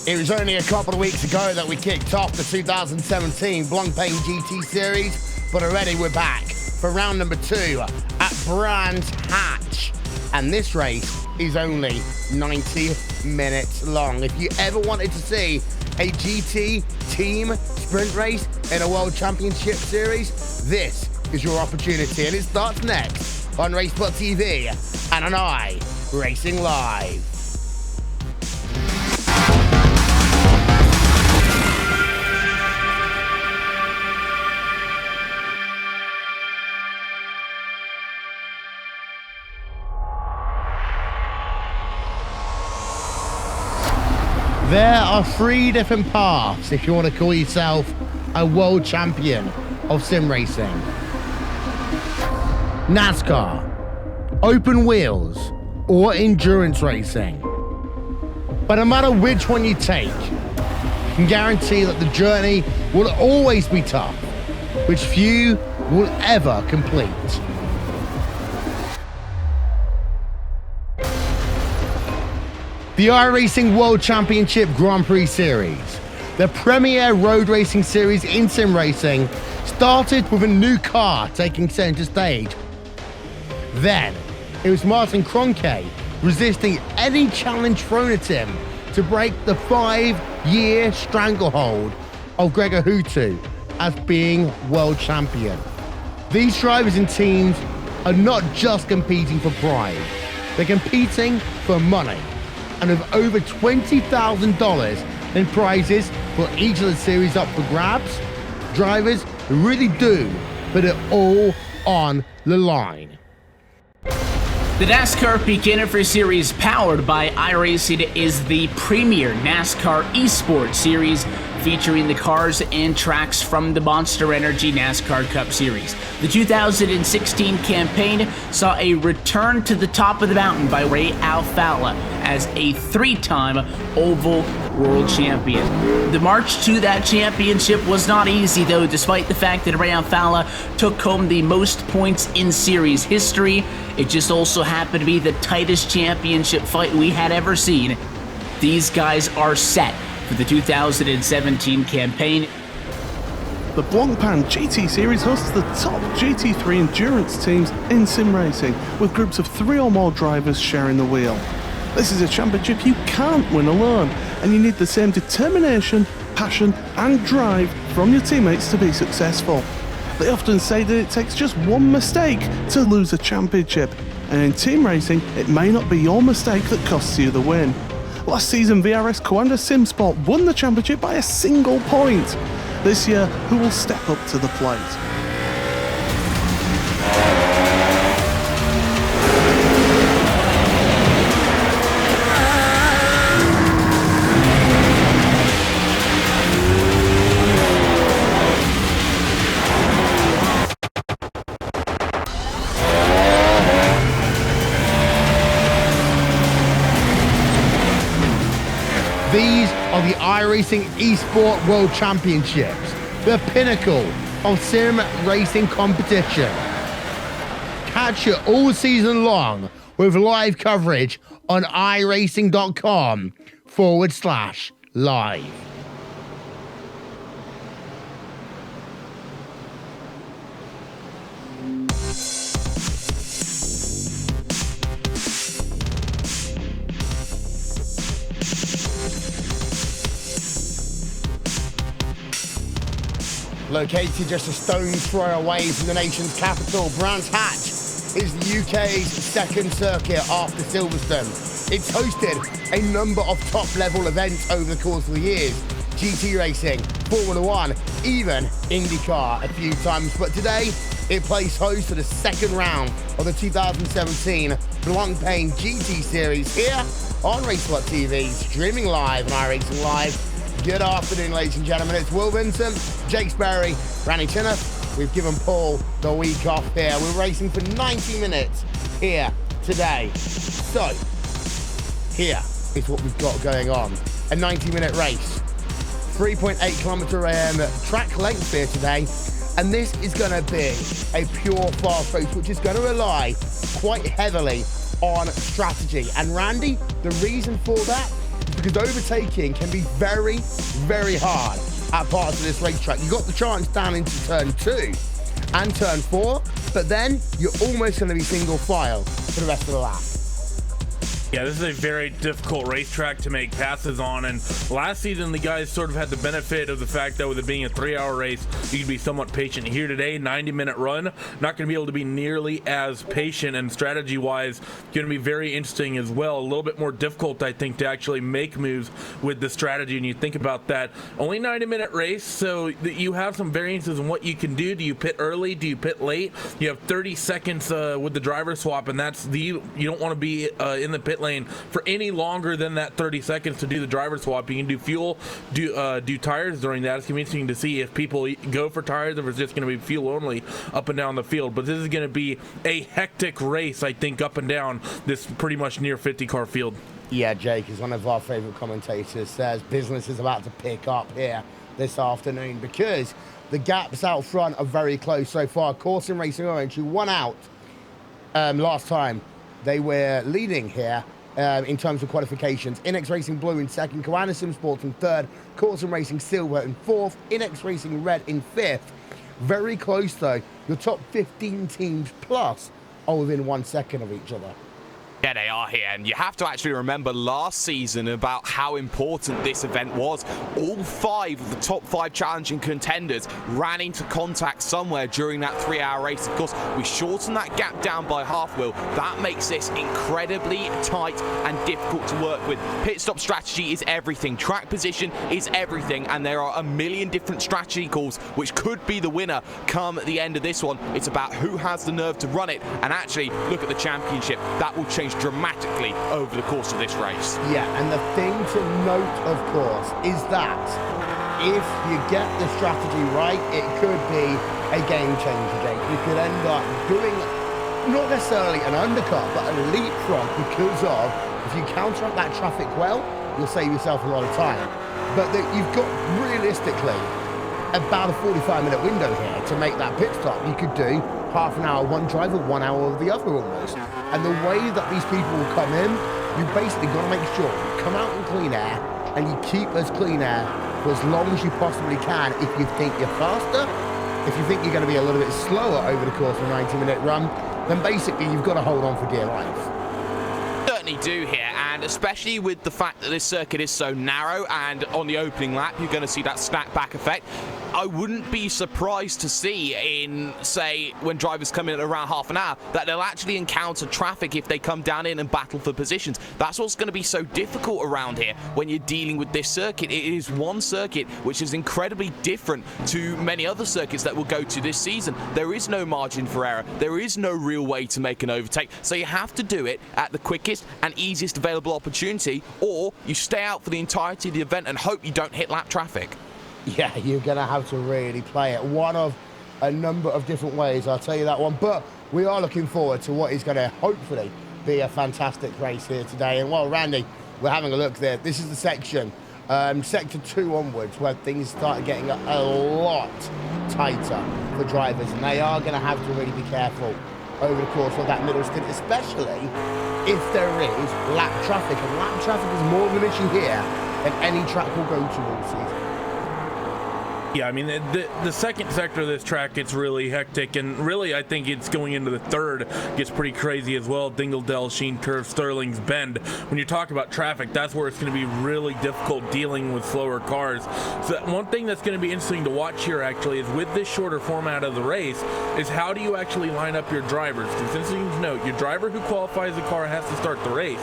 It was only a couple of weeks ago that we kicked off the 2017 Blancpain GT Series, but already we're back for round number 2 at Brands Hatch. And this race is only 90 minutes long. If you ever wanted to see a GT team sprint race in a World Championship Series, this is your opportunity. And it starts next on RaceBot.TV and on iRacing Live. There are 3 different paths if you want to call yourself a world champion of sim racing. NASCAR, open wheels, or endurance racing. But no matter which one you take, you can guarantee that the journey will always be tough, which few will ever complete. The iRacing World Championship Grand Prix Series, the premier road racing series in sim racing, started with a new car taking center stage. Then, it was Martin Kroenke resisting any challenge thrown at him to break the 5-year stranglehold of Gregor Hutu as being world champion. These drivers and teams are not just competing for pride, they're competing for money. And with over $20,000 in prizes for each of the series up for grabs, drivers really do put it all on the line. The NASCAR Beginner Series powered by iRacing is the premier NASCAR eSports series featuring the cars and tracks from the Monster Energy NASCAR Cup Series. The 2016 campaign saw a return to the top of the mountain by Ray Alfalla as a 3-time Oval World Champion. The march to that championship was not easy though, despite the fact that Ray Alfalla took home the most points in series history. It just also happened to be the tightest championship fight we had ever seen. These guys are set for the 2017 campaign. The Blancpain GT Series hosts the top GT3 endurance teams in sim racing, with groups of 3 or more drivers sharing the wheel. This is a championship you can't win alone, and you need the same determination, passion and drive from your teammates to be successful. They often say that it takes just one mistake to lose a championship, and in team racing, it may not be your mistake that costs you the win. Last season, VRS Coanda Simsport won the championship by a single point. This year, who will step up to the plate? These are the iRacing eSport World Championships, the pinnacle of sim racing competition. Catch it all season long with live coverage on iRacing.com/live. Located just a stone's throw away from the nation's capital, Brands Hatch is the UK's second circuit after Silverstone. It's hosted a number of top-level events over the course of the years. GT racing, Formula 1, even IndyCar a few times. But today, it plays host to the second round of the 2017 Blancpain GT Series here on RaceBot.TV, streaming live on iRacing Live. Good afternoon, ladies and gentlemen. It's Will Vincent, Jake Sperry, Randy Tinneth. We've given Paul the week off here. We're racing for 90 minutes here today. So, here is what we've got going on. A 90-minute race. 3.8 kilometer track length here today. And this is going to be a pure fast race, which is going to rely quite heavily on strategy. And Randy, the reason for that is because overtaking can be very, very hard at parts of this racetrack. You got the chance down into turn 2 and turn 4, but then you're almost going to be single file for the rest of the lap. Yeah, this is a very difficult racetrack to make passes on, and last season the guys sort of had the benefit of the fact that with it being a 3-hour race, you can be somewhat patient. Here today, 90-minute run, not going to be able to be nearly as patient, and strategy-wise, going to be very interesting as well. A little bit more difficult, I think, to actually make moves with the strategy, and you think about that. Only 90-minute race, so you have some variances in what you can do. Do you pit early? Do you pit late? You have 30 seconds with the driver swap, and that's you don't want to be in the pit lane for any longer than that 30 seconds to do the driver swap. You can do fuel, do tires during that. It's going to be interesting to see if people go for tires, if it's just going to be fuel only up and down the field. But this is going to be a hectic race, I think, up and down this pretty much near 50 car field. Yeah, Jake, as one of our favorite commentators says, business is about to pick up here this afternoon because the gaps out front are very close so far. Coursing Racing Orange, who won out last time, they were leading here in terms of qualifications. Inex Racing Blue in second, Koana Sim Sports in third, Coursing Racing Silver in fourth, Inex Racing Red in fifth. Very close though. Your top 15 teams plus are within 1 second of each other. Yeah, they are here, and you have to actually remember last season about how important this event was. All 5 of the top 5 challenging contenders ran into contact somewhere during that 3-hour race. Of course, we shortened that gap down by half, Will. That makes this incredibly tight and difficult to work with. Pit stop strategy is everything. Track position is everything, and there are a million different strategy calls which could be the winner come at the end of this one. It's about who has the nerve to run it, and actually look at the championship. That will change dramatically over the course of this race. Yeah, and the thing to note, of course, is that if you get the strategy right, it could be a game changer, Jake. You could end up doing not necessarily an undercut, but a leapfrog because of, if you counteract that traffic well, you'll save yourself a lot of time. But you've got, realistically, about a 45-minute window here to make that pit stop. You could do half an hour one driver, 1 hour of the other almost. And the way that these people will come in, you basically got to make sure you come out in clean air and you keep as clean air for as long as you possibly can. If you think you're faster, if you think you're going to be a little bit slower over the course of a 90-minute run, then basically you've got to hold on for dear life. Certainly do here, and especially with the fact that this circuit is so narrow, and on the opening lap you're going to see that snapback effect. I wouldn't be surprised to see in, say, when drivers come in at around half an hour, that they'll actually encounter traffic if they come down in and battle for positions. That's what's going to be so difficult around here when you're dealing with this circuit. It is one circuit which is incredibly different to many other circuits that will go to this season. There is no margin for error. There is no real way to make an overtake. So you have to do it at the quickest and easiest available opportunity, or you stay out for the entirety of the event and hope you don't hit lap traffic. Yeah, you're going to have to really play it one of a number of different ways, I'll tell you that one. But we are looking forward to what is going to hopefully be a fantastic race here today. And while Randy, we're having a look there, this is the section, sector 2 onwards, where things start getting a lot tighter for drivers. And they are going to have to really be careful over the course of that middle stint, especially if there is lap traffic. And lap traffic is more of an issue here than any track will go to all season. Yeah, I mean, the second sector of this track gets really hectic, and really I think it's going into the third gets pretty crazy as well. Dingledale, Sheen Curve, Sterling's Bend. When you talk about traffic, that's where it's going to be really difficult dealing with slower cars. So one thing that's going to be interesting to watch here actually is with this shorter format of the race is how do you actually line up your drivers? Because as you note, your driver who qualifies the car has to start the race.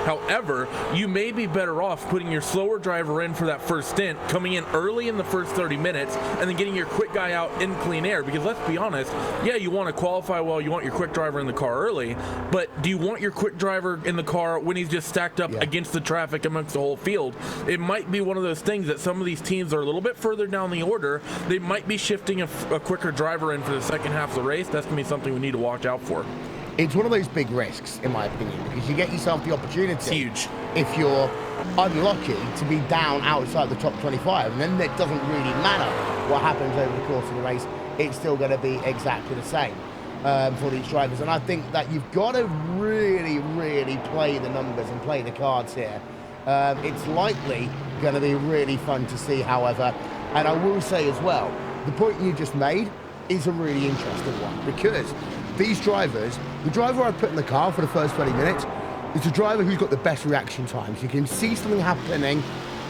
However, you may be better off putting your slower driver in for that first stint, coming in early in the first 30 minutes, and then getting your quick guy out in clean air. Because let's be honest, yeah, you want to qualify well, you want your quick driver in the car early, but do you want your quick driver in the car when he's just stacked up against the traffic amongst the whole field? It might be one of those things that some of these teams are a little bit further down the order. They might be shifting a quicker driver in for the second half of the race. That's going to be something we need to watch out for. It's one of those big risks, in my opinion, because you get yourself the opportunity. It's huge. If you're unlucky to be down outside the top 25, and then it doesn't really matter what happens over the course of the race. It's still going to be exactly the same for these drivers. And I think that you've got to really, really play the numbers and play the cards here It's likely going to be really fun to see, however. And I will say as well, the point you just made is a really interesting one, because these drivers, the driver I put in the car for the first 20 minutes is the driver who's got the best reaction times. You can see something happening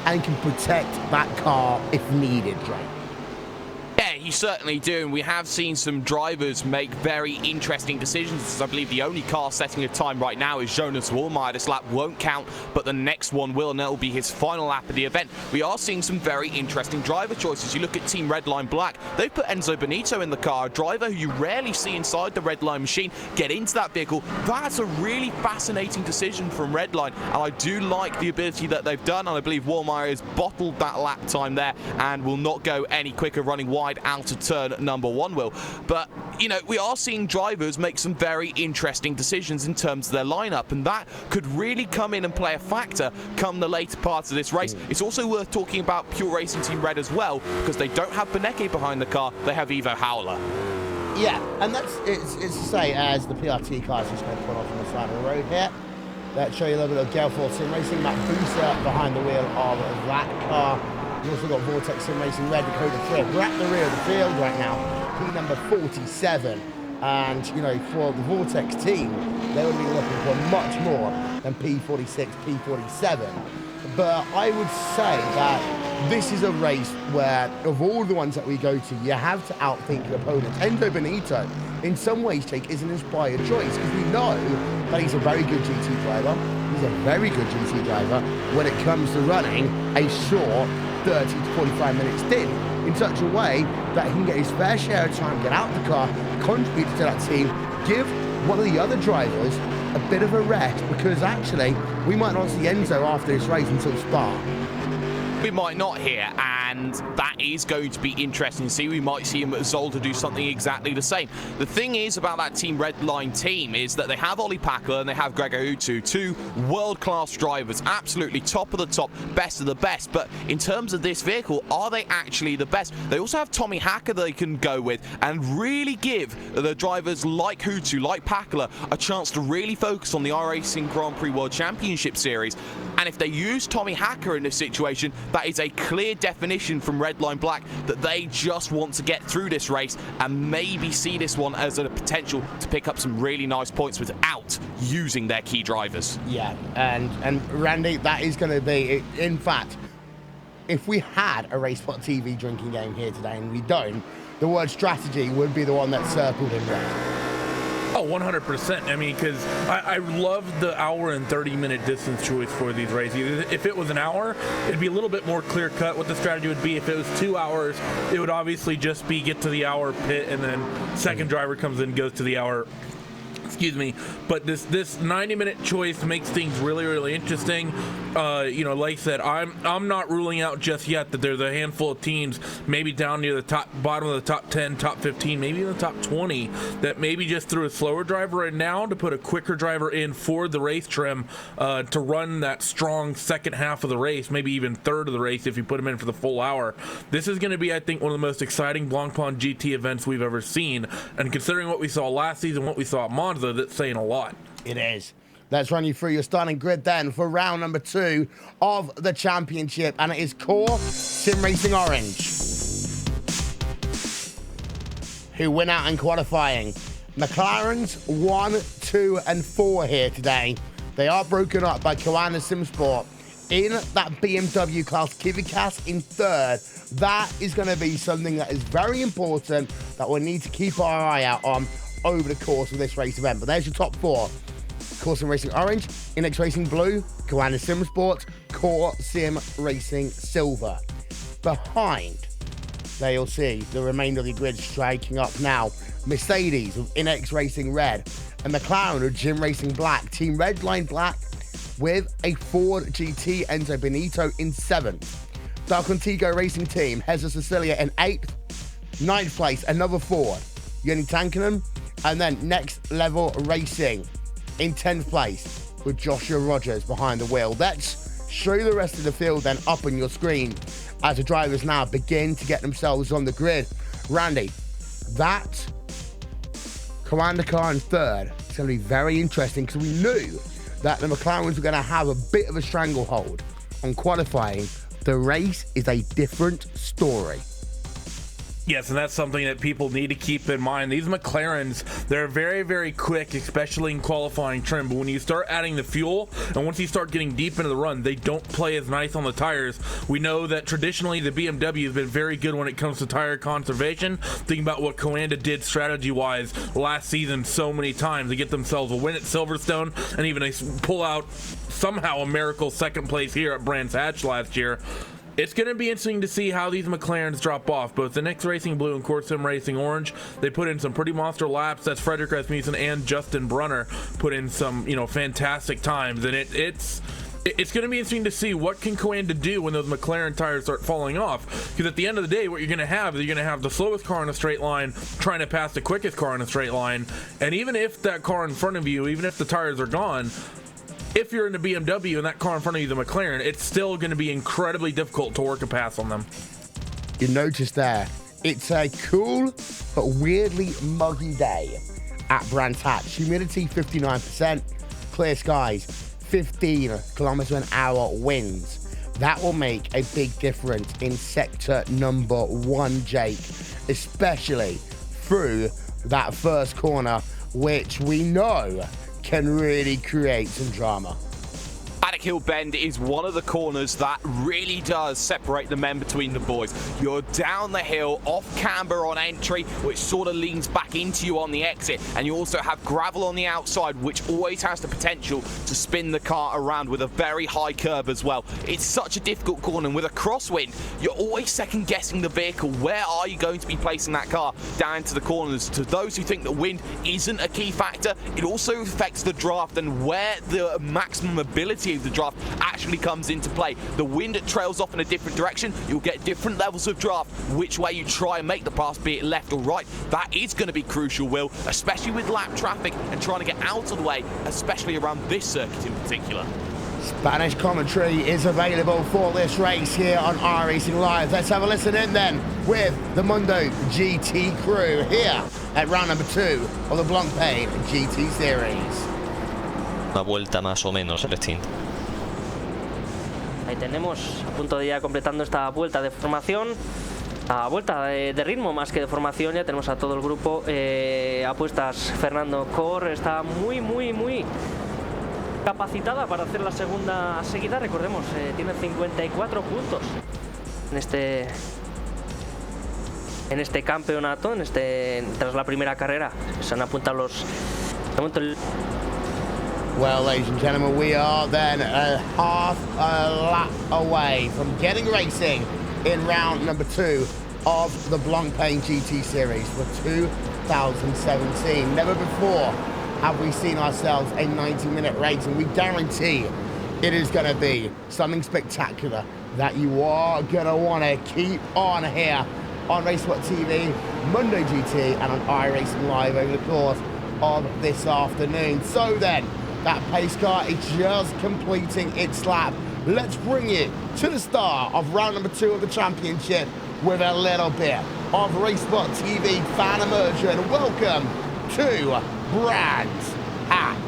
and can protect that car if needed, Drake. Yeah, you certainly do, and we have seen some drivers make very interesting decisions. I believe the only car setting a time right now is Jonas Wallmeyer. This lap won't count, but the next one will, and that will be his final lap of the event. We are seeing some very interesting driver choices. You look at Team Redline Black, they've put Enzo Benito in the car, a driver who you rarely see inside the Redline machine get into that vehicle. That's a really fascinating decision from Redline, and I do like the ability that they've done, and I believe Wallmeyer has bottled that lap time there and will not go any quicker running wide out of turn number 1, Will. But, you know, we are seeing drivers make some very interesting decisions in terms of their lineup, and that could really come in and play a factor come the later parts of this race. It's also worth talking about Pure Racing Team Red as well, because they don't have Beneke behind the car, they have Ivo Howler. Yeah, and it's to say, as the PRT cars just going to put off on the side of the road here. Let's show you a little bit of Gale Force Sim Racing. Matt Booser behind the wheel of that car. We've also got Vortex Sim Racing Red, Dakota Trip. We're at the rear of the field right now, P number 47. And, you know, for the Vortex team, they would be looking for much more than P46, P47. But I would say that this is a race where, of all the ones that we go to, you have to outthink your opponents. Enzo Benito, in some ways, Jake, is an inspired choice, because we know that he's a very good GT driver. He's a very good GT driver when it comes to running a short 30 to 45 minute stint in such a way that he can get his fair share of time, get out the car, contribute to that team, give one of the other drivers a bit of a rest, because actually we might not see Enzo after this race until Spa. We might not here, and that is going to be interesting to see. We might see him at Zolder do something exactly the same. The thing is about that Team Redline team is that they have Ollie Packler and they have Gregor Utu, two world-class drivers, absolutely top of the top, best of the best. But in terms of this vehicle, are they actually the best? They also have Tommy Hacker they can go with and really give the drivers like Hutu, like Packler, a chance to really focus on the iRacing Grand Prix World Championship Series. And if they use Tommy Hacker in this situation, that is a clear definition from Redline Black that they just want to get through this race and maybe see this one as a potential to pick up some really nice points without using their key drivers. Yeah, and Randy, that is going to be, in fact, if we had a RaceSpot TV drinking game here today and we don't, the word strategy would be the one that's circled in red. Oh, 100%. I mean, because I love the hour and 30-minute distance choice for these races. If it was an hour, it'd be a little bit more clear-cut what the strategy would be. If it was 2 hours, it would obviously just be get to the hour pit, and then second driver comes in, goes to the hour. Excuse me, but this 90-minute choice makes things really, really interesting. You know, like I said, I'm not ruling out just yet that there's a handful of teams, maybe down near the bottom of the top 10, top 15, maybe even the top 20, that maybe just threw a slower driver in now to put a quicker driver in for the race trim to run that strong second half of the race, maybe even third of the race if you put them in for the full hour. This is going to be, I think, one of the most exciting Blancpain GT events we've ever seen, and considering what we saw last season, what we saw at Monza, that's saying a lot. It is. Let's run you through your starting grid then for round number 2 of the championship, and it is Core Sim Racing Orange, who win out in qualifying. McLaren's 1, 2, and 4 here today. They are broken up by Koana Simsport in that BMW class. Kivikas in 3rd. That is going to be something that is very important that we'll need to keep our eye out on over the course of this race event. But there's your top 4. Core Sim Racing Orange, Inex Racing Blue, Koana Sim Sport, Core Sim Racing Silver. Behind, there you'll see the remainder of the grid striking up now. Mercedes with Inex Racing Red, and McLaren with Jim Racing Black. Team Redline Black with a Ford GT, Enzo Benito in 7th. Dark Contigo Racing Team, Heza Cecilia in 8th. 9th place, another Ford, Yoni Tankanen. And then Next Level Racing in 10th place with Joshua Rogers behind the wheel. Let's show you the rest of the field then up on your screen as the drivers now begin to get themselves on the grid. Randy, that Commander car in 3rd is going to be very interesting because we knew that the McLarens were going to have a bit of a stranglehold on qualifying, the race is a different story. Yes, and that's something that people need to keep in mind. These McLarens, they're very, very quick, especially in qualifying trim. But when you start adding the fuel, and once you start getting deep into the run, they don't play as nice on the tires. We know that traditionally the BMW has been very good when it comes to tire conservation. Think about what Coanda did strategy-wise last season so many times to get themselves a win at Silverstone, and even pull out somehow a miracle second place here at Brands Hatch last year. It's going to be interesting to see how these McLarens drop off. Both the Nix Racing Blue and Court Sim Racing Orange, they put in some pretty monster laps. That's Frederick Rasmussen and Justin Brunner put in some, fantastic times. And it's going to be interesting to see what can Coanda do when those McLaren tires start falling off. Because at the end of the day, what you're going to have is you're going to have the slowest car in a straight line trying to pass the quickest car in a straight line. And even if that car in front of you, even if the tires are gone, if you're in the BMW and that car in front of you, the McLaren, it's still going to be incredibly difficult to work a pass on them. You notice there, it's a cool but weirdly muggy day at Brands Hatch. Humidity 59%, clear skies, 15 kilometers an hour winds. That will make a big difference in sector number 1, Jake, especially through that first corner, which we know can really create some drama. Paddock Hill Bend is one of the corners that really does separate the men between the boys. You're down the hill, off camber on entry, which sort of leans back into you on the exit, and you also have gravel on the outside, which always has the potential to spin the car around with a very high curve as well. It's such a difficult corner, and with a crosswind, you're always second guessing the vehicle. Where are you going to be placing that car down to the corners? To those who think that wind isn't a key factor, it also affects the draft and where the maximum ability of the draft actually comes into play. The wind trails off in a different direction, you'll get different levels of draft. Which way you try and make the pass, be it left or right, that is going to be crucial, Will, especially with lap traffic and trying to get out of the way, especially around this circuit in particular. Spanish commentary is available for this race here on iRacing Live. Let's have a listen in then with the Mundo GT crew here at round number 2 of the Blancpain GT Series. Una vuelta más o menos el recinto. Ahí tenemos, a punto de ya completando esta vuelta de formación, a vuelta de ritmo más que de formación. Ya tenemos a todo el grupo. Apuestas Fernando Cor está muy capacitada para hacer la segunda seguida. Recordemos, tiene 54 puntos en este campeonato, tras la primera carrera. Se han apuntado los... Well, ladies and gentlemen, we are then a half a lap away from getting racing in round number 2 of the Blancpain GT Series for 2017. Never before have we seen ourselves a 90-minute race, and we guarantee it is going to be something spectacular that you are going to want to keep on here on Racewhat TV, Mundo GT, and on iRacing Live over the course of this afternoon. So then, that pace car is just completing its lap. Let's bring it to the start of round number 2 of the championship with a little bit of Racewhat TV fan immersion. Welcome to Brands Hatch.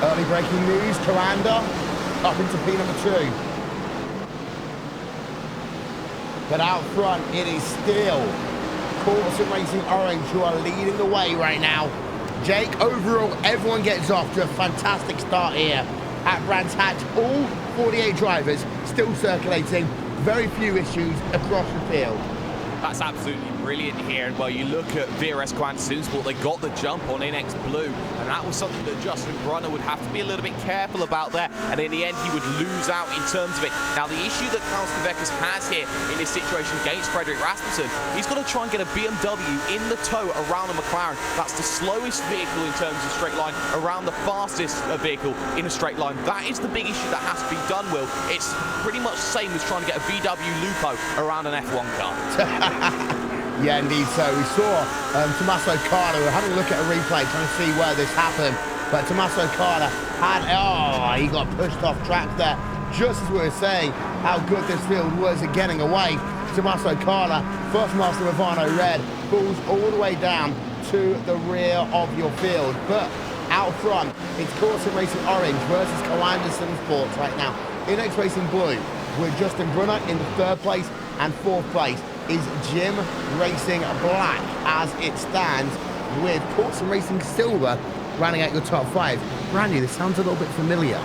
Early breaking news, Coanda up into P number 2. But out front, it is still Court Sim Racing Orange who are leading the way right now. Jake, overall, everyone gets off to a fantastic start here at Brands Hatch. All 48 drivers still circulating. Very few issues across the field. That's absolutely brilliant here. And well, you look at VRS Quant Simsport, they got the jump on NX Blue, and that was something that Justin Brunner would have to be a little bit careful about there, and in the end he would lose out in terms of it. Now the issue that Klaus Kvekas has here in this situation against Frederick Rasmussen, he's got to try and get a BMW in the tow around a McLaren. That's the slowest vehicle in terms of straight line around the fastest vehicle in a straight line. That is the big issue that has to be done, Will. It's pretty much the same as trying to get a VW Lupo around an F1 car. Yeah, indeed. So we saw Tommaso Carla. We're having a look at a replay trying to see where this happened. But Tommaso Carla had, he got pushed off track there. Just as we were saying how good this field was at getting away. Tommaso Carla, first master Ravano Red, falls all the way down to the rear of your field. But out front, it's Corsa Racing Orange versus Co-Anderson Sports right now. NX Racing Blue with Justin Brunner in the 3rd place, and 4th place is Jim Racing Black as it stands, with Corsa Racing Silver rounding out your top 5. Randy, this sounds a little bit familiar.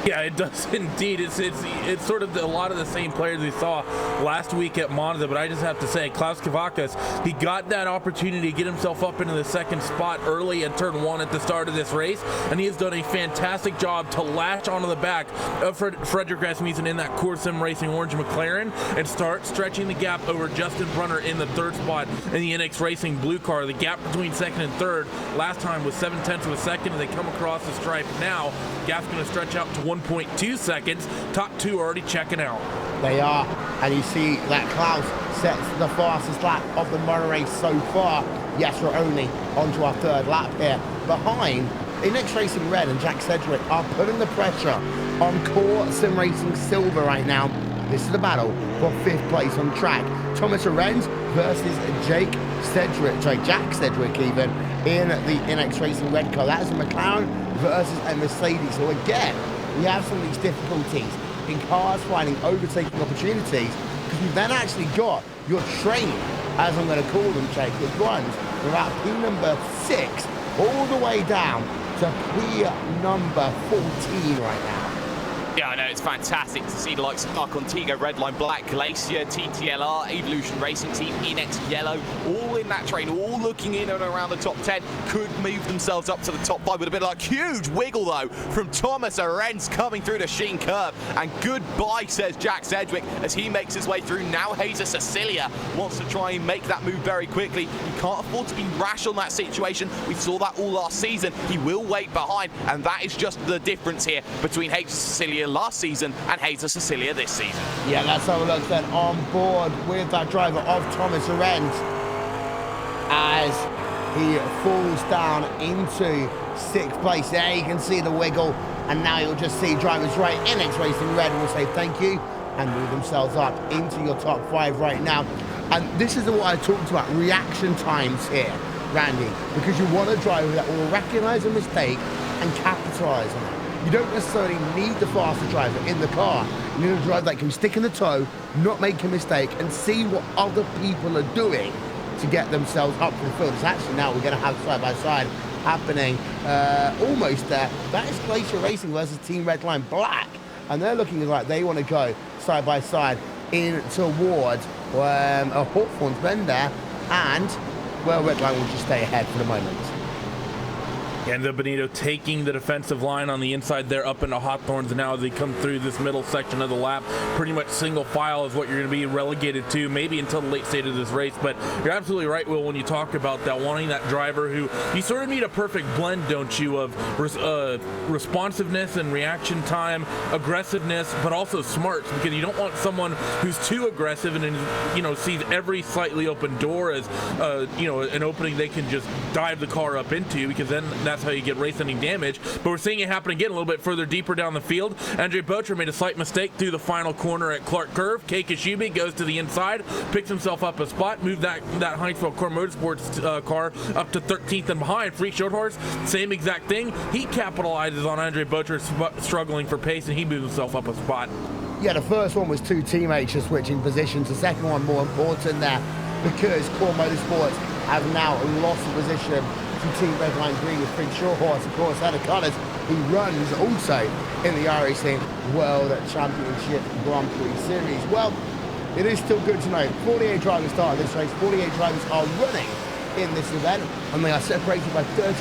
Yeah, it does indeed. It's sort of a lot of the same players we saw last week at Monza, but I just have to say, Klaus Kvekas, he got that opportunity to get himself up into the 2nd spot early in turn 1 at the start of this race, and he has done a fantastic job to latch onto the back of Frederick Rasmussen in that Corsa Racing Orange McLaren and start stretching the gap over Justin Brunner in the 3rd spot in the NX Racing Blue car. The gap between 2nd and 3rd last time was 7/10 of a second, and they come across the stripe now. Gap's going to stretch out to 1.2 seconds. Top 2 already checking out. They are, and you see that Klaus sets the fastest lap of the motor race so far. Yes, we're only onto our 3rd lap here. Behind, NX Racing Red and Jack Sedgwick are putting the pressure on Core Sim Racing Silver right now. This is the battle for 5th place on track. Thomas Arenz versus Jack Sedgwick even, in the NX Racing Red car. That is a McLaren versus a Mercedes. So again, we have some of these difficulties in cars finding overtaking opportunities, because we've then actually got your train, as I'm going to call them, Jake, that runs without P number 6 all the way down to P number 14 right now. Yeah, I know, it's fantastic to see the likes of Contigo, Redline Black, Glacier, TTLR, Evolution Racing Team, Inex Yellow, all in that train, all looking in and around the top 10, could move themselves up to the top 5 with a bit of a huge wiggle though from Thomas Arenz coming through the Sheen curve. And goodbye, says Jack Sedgwick, as he makes his way through. Now Hazer Cecilia wants to try and make that move very quickly. He can't afford to be rash on that situation. We saw that all last season. He will wait behind, and that is just the difference here between Hazer Cecilia last season and Hazer Cecilia this season. Yeah, let's have a look then on board with that driver of Thomas Arenz as he falls down into 6th place. There you can see the wiggle, and now you'll just see drivers right NX Racing Red will say thank you and move themselves up into your top 5 right now. And this is what I talked about, reaction times here, Randy, because you want a driver that will recognize a mistake and capitalize on it. You don't necessarily need the faster driver in the car. You need a driver that can stick in the toe, not make a mistake, and see what other people are doing to get themselves up to the field. It's actually now we're going to have side-by-side happening almost there. That is Glacier Racing versus Team Redline Black. And they're looking like they want to go side-by-side in towards a Hawthorne's bend there. And, well, Redline will just stay ahead for the moment. And the Benito taking the defensive line on the inside there up into Hawthorne's. Now as they come through this middle section of the lap, pretty much single file is what you're going to be relegated to, maybe until the late stage of this race. But you're absolutely right, Will, when you talk about that, wanting that driver who you sort of need a perfect blend, don't you, of responsiveness and reaction time, aggressiveness, but also smarts, because you don't want someone who's too aggressive and sees every slightly open door as an opening they can just dive the car up into, because then that's how you get race ending damage. But we're seeing it happen again a little bit further deeper down the field. Andre Bocher made a slight mistake through the final corner at Clark Curve. Kei Kashubi goes to the inside, picks himself up a spot, moved that Hinesville Core Motorsports car up to 13th and behind. Freak Shorthorse, same exact thing. He capitalizes on Andre Bocher struggling for pace, and he moves himself up a spot. Yeah, the first one was 2 teammates just switching positions. The second one more important there, because Core Motorsports have now lost the position to Team Red Line Green with Prince Shorehorse, of course, Heather Connors, who runs also in the iRacing World Championship Grand Prix Series. Well, it is still good to know 48 drivers started this race, 48 drivers are running in this event, and they are separated by 32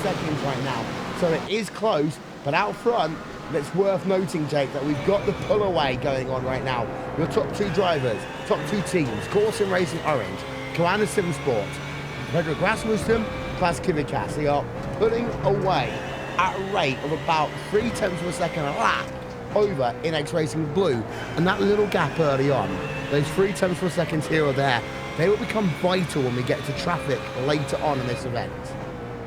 seconds right now. So it is close, but out front, it's worth noting, Jake, that we've got the pull away going on right now. Your top 2 drivers, top 2 teams, Corson Racing Orange, Commander Sim Sport, Frederick Rasmussen, Klaas Kivikas. They are pulling away at a rate of about 0.3 of a second a lap over in X Racing Blue. And that little gap early on, those 0.3 of a second here or there, they will become vital when we get to traffic later on in this event.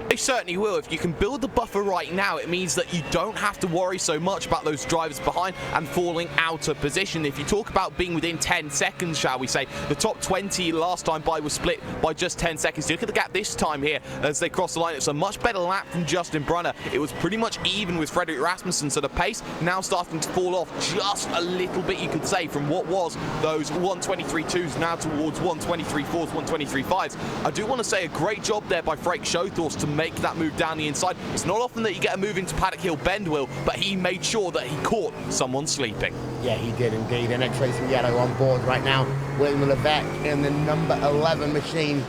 They certainly will. If you can build the buffer right now, it means that you don't have to worry so much about those drivers behind and falling out of position. If you talk about being within 10 seconds, shall we say, the top 20 last time by was split by just 10 seconds. Look at the gap this time here as they cross the line. It's a much better lap from Justin Brunner. It was pretty much even with Frederick Rasmussen, so the pace now starting to fall off just a little bit, you could say, from what was those 123.2s now towards 123.4s, 123.5s. I do want to say a great job there by Frank Schothorst to make that move down the inside. It's not often that you get a move into Paddock Hill Bend, Will, but he made sure that he caught someone sleeping. Yeah, he did indeed. And X Racing Yellow on board right now. William Levesque in the number 11 machine,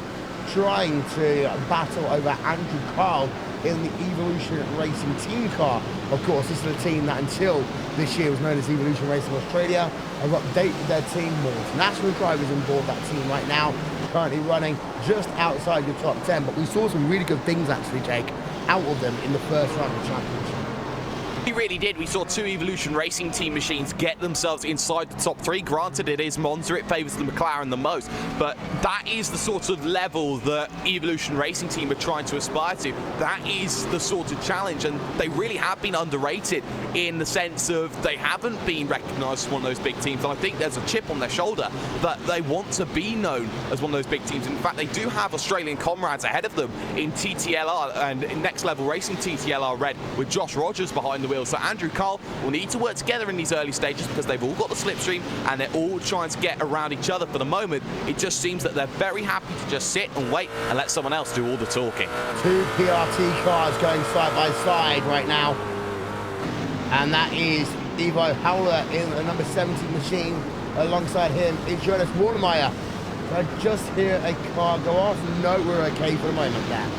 trying to battle over Andrew Carl in the Evolution Racing team car. Of course, this is a team that until this year was known as Evolution Racing Australia. I've updated their team, more international drivers on board that team right now, currently running just outside your top 10. But we saw some really good things actually, Jake, out of them in the first round of the championship. We really did. We saw 2 Evolution Racing team machines get themselves inside the top 3. Granted, it is Monza, it favours the McLaren the most, but that is the sort of level that Evolution Racing team are trying to aspire to. That is the sort of challenge, and they really have been underrated in the sense of they haven't been recognised as one of those big teams, and I think there's a chip on their shoulder that they want to be known as one of those big teams. In fact, they do have Australian comrades ahead of them in TTLR and in Next Level Racing TTLR Red with Josh Rogers behind the wheel. So Andrew Carl will need to work together in these early stages because they've all got the slipstream and they're all trying to get around each other. For the moment, it just seems that they're very happy to just sit and wait and let someone else do all the talking. 2 PRT cars going side by side right now. And that is Ivo Howler in the number 17 machine. Alongside him is Jonas Warnemeyer. I just hear a car go off. No, we're okay for the moment there.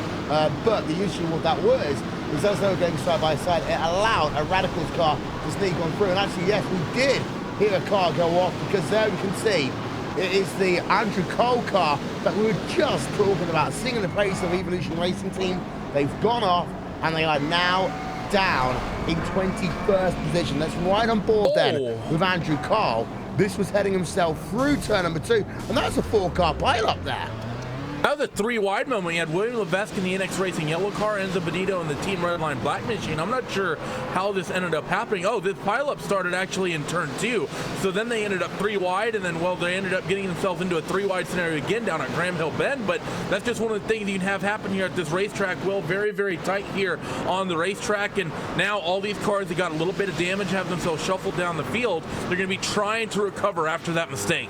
But the issue with that was is as they were going side by side, it allowed a Radicals car to sneak on through. And actually, yes, we did hear a car go off because there we can see it is the Andrew Cole car that we were just talking about, singing the praise of Evolution Racing Team. They've gone off and they are now down in 21st position. That's right on board then with Andrew Cole. This was heading himself through turn number 2, and that's a 4-car pile-up there. Out of the 3 wide moment, you had William Levesque in the NX Racing yellow car, Enzo Benito in the Team Redline black machine. I'm not sure how this ended up happening. Oh, this pileup started actually in turn 2. So then they ended up 3 wide, and then, well, they ended up getting themselves into a 3 wide scenario again down at Graham Hill Bend. But that's just one of the things you can have happen here at this racetrack. Well, very, very tight here on the racetrack. And now all these cars that got a little bit of damage have themselves shuffled down the field. They're going to be trying to recover after that mistake.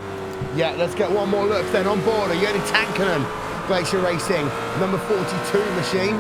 Yeah, let's get one more look then on board. Joni Tankonen, Glacier Racing, number 42 machine.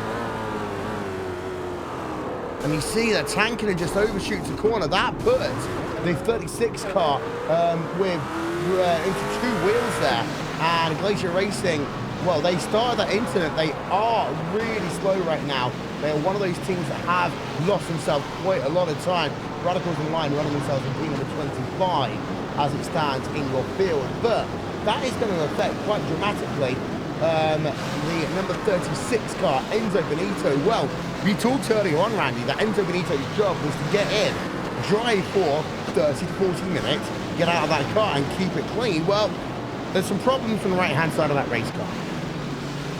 And you see that Tankonen just overshoots a corner. That puts the 36 car into 2 wheels there. And Glacier Racing, well, they started that incident. They are really slow right now. They are one of those teams that have lost themselves quite a lot of time. Radicals in line running themselves in P number 25 as it stands in your field. But that is going to affect quite dramatically the number 36 car, Enzo Benito. Well, we talked earlier on, Randy, that Enzo Benito's job was to get in, drive for 30 to 40 minutes, get out of that car and keep it clean. Well, there's some problems from the right-hand side of that race car.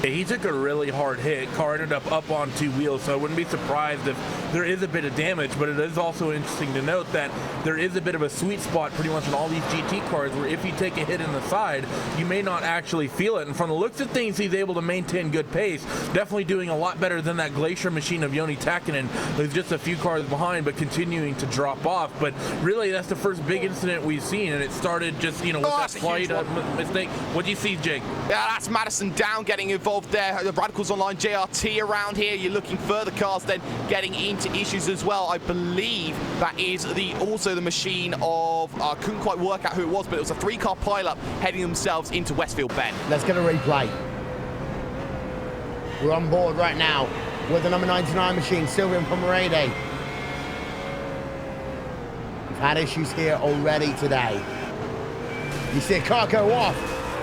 He took a really hard hit. Car ended up on 2 wheels, so I wouldn't be surprised if there is a bit of damage, but it is also interesting to note that there is a bit of a sweet spot pretty much in all these GT cars where if you take a hit in the side, you may not actually feel it. And from the looks of things, he's able to maintain good pace, definitely doing a lot better than that Glacier machine of Joni Takinen, who's just a few cars behind but continuing to drop off. But really, that's the first big incident we've seen, and it started just, with that slight mistake. What do you see, Jake? Yeah, that's Madison Down getting involved there. The Radicals Online JRT around here. You're looking further cars then getting into issues as well. I believe that is also the machine of, I couldn't quite work out who it was, but it was a 3-car pileup heading themselves into Westfield Bend. Let's get a replay. We're on board right now with the number 99 machine, Sylvain Pomerade. We've had issues here already today. You see a car go off,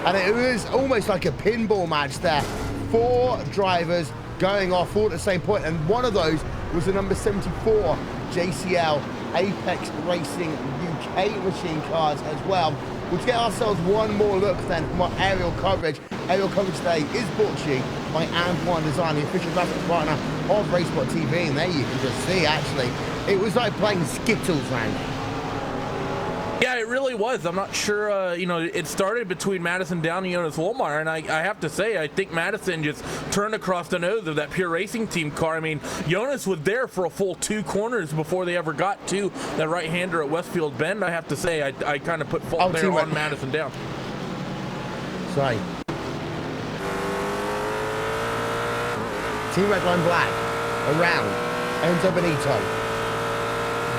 and it was almost like a pinball match there. 4 drivers going off all at the same point, and one of those was the number 74 JCL Apex Racing UK machine cars as well. We'll get ourselves one more look then from our aerial coverage. Aerial coverage today is brought to you by Antoine Design, the official graphics partner of Racesport TV, and there you can just see, actually, it was like playing Skittles, Randy. Yeah, it really was. I'm not sure, it started between Madison Down and Jonas Wollmeyer, and I have to say, I think Madison just turned across the nose of that Pure Racing Team car. I mean, Jonas was there for a full 2 corners before they ever got to that right-hander at Westfield Bend. I have to say, I kind of put fault there on Madison Down. Sorry. Team Redline Black around Enzo Benito.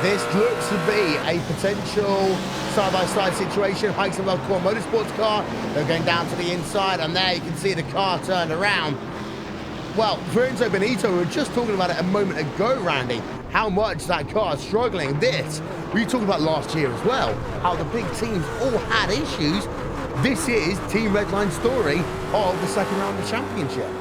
This looks to be a potential side-by-side situation. Hikes and Core Motorsports car. They're going down to the inside, and there you can see the car turned around. Well, for Enzo Benito, we were just talking about it a moment ago, Randy, how much that car is struggling. This, we were talking about last year as well, how the big teams all had issues. This is Team Redline's story of the second round of the championship.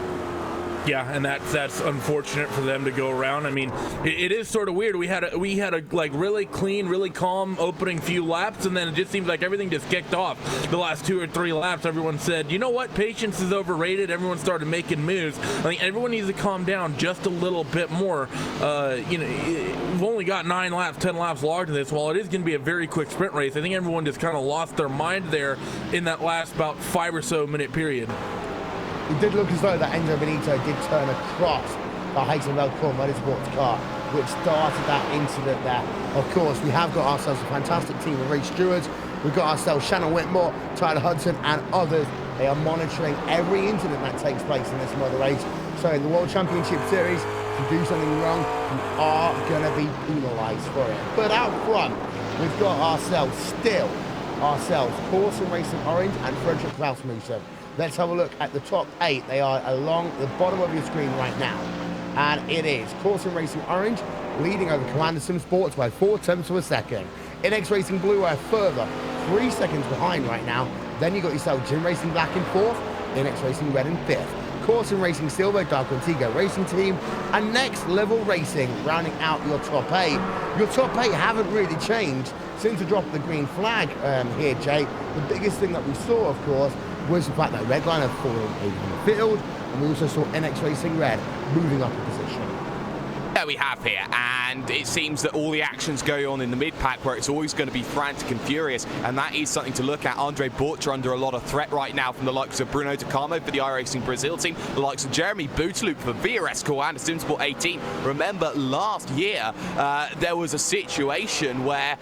Yeah, and that's unfortunate for them to go around. I mean, it is sort of weird. We had a like really clean, really calm opening few laps, and then it just seems like everything just kicked off. The last 2 or 3 laps, everyone said, you know what, patience is overrated. Everyone started making moves. I think everyone needs to calm down just a little bit more. We've only got 9 laps, 10 laps logged in this. While it is going to be a very quick sprint race, I think everyone just kind of lost their mind there in that last about 5 or so minute period. It did look as though that Enzo Benito did turn across the Heisenberg Core Motorsports car, which started that incident there. Of course, we have got ourselves a fantastic team of race stewards. We've got ourselves Shannon Whitmore, Tyler Hudson, and others. They are monitoring every incident that takes place in this motor race. So in the World Championship Series, if you do something wrong, you are going to be penalised for it. But out front, we've got ourselves Corson Racing Orange and Frederick Rasmussen. Let's have a look at the top 8. They are along the bottom of your screen right now. And it is Corson Racing Orange leading over Commander Sim Sports by 4/10 of a second. NX Racing Blue are further 3 seconds behind right now. Then you got yourself Jim Racing Black in 4th, NX Racing Red in 5th. Corson Racing Silver, Dark Antigua Racing Team, and Next Level Racing rounding out your top 8. Your top 8 haven't really changed since the drop of the green flag here, Jay. The biggest thing that we saw, of course, was the fact that Redline have fallen in the field, and we also saw NX Racing Red moving up a position. There we have here, and it seems that all the action's going on in the mid-pack where it's always going to be frantic and furious, and that is something to look at. Andre Borcher under a lot of threat right now from the likes of Bruno Tacamo for the iRacing Brazil team, the likes of Jeremy Bouteloup for VRS Core and SimSport 18. Remember last year there was a situation where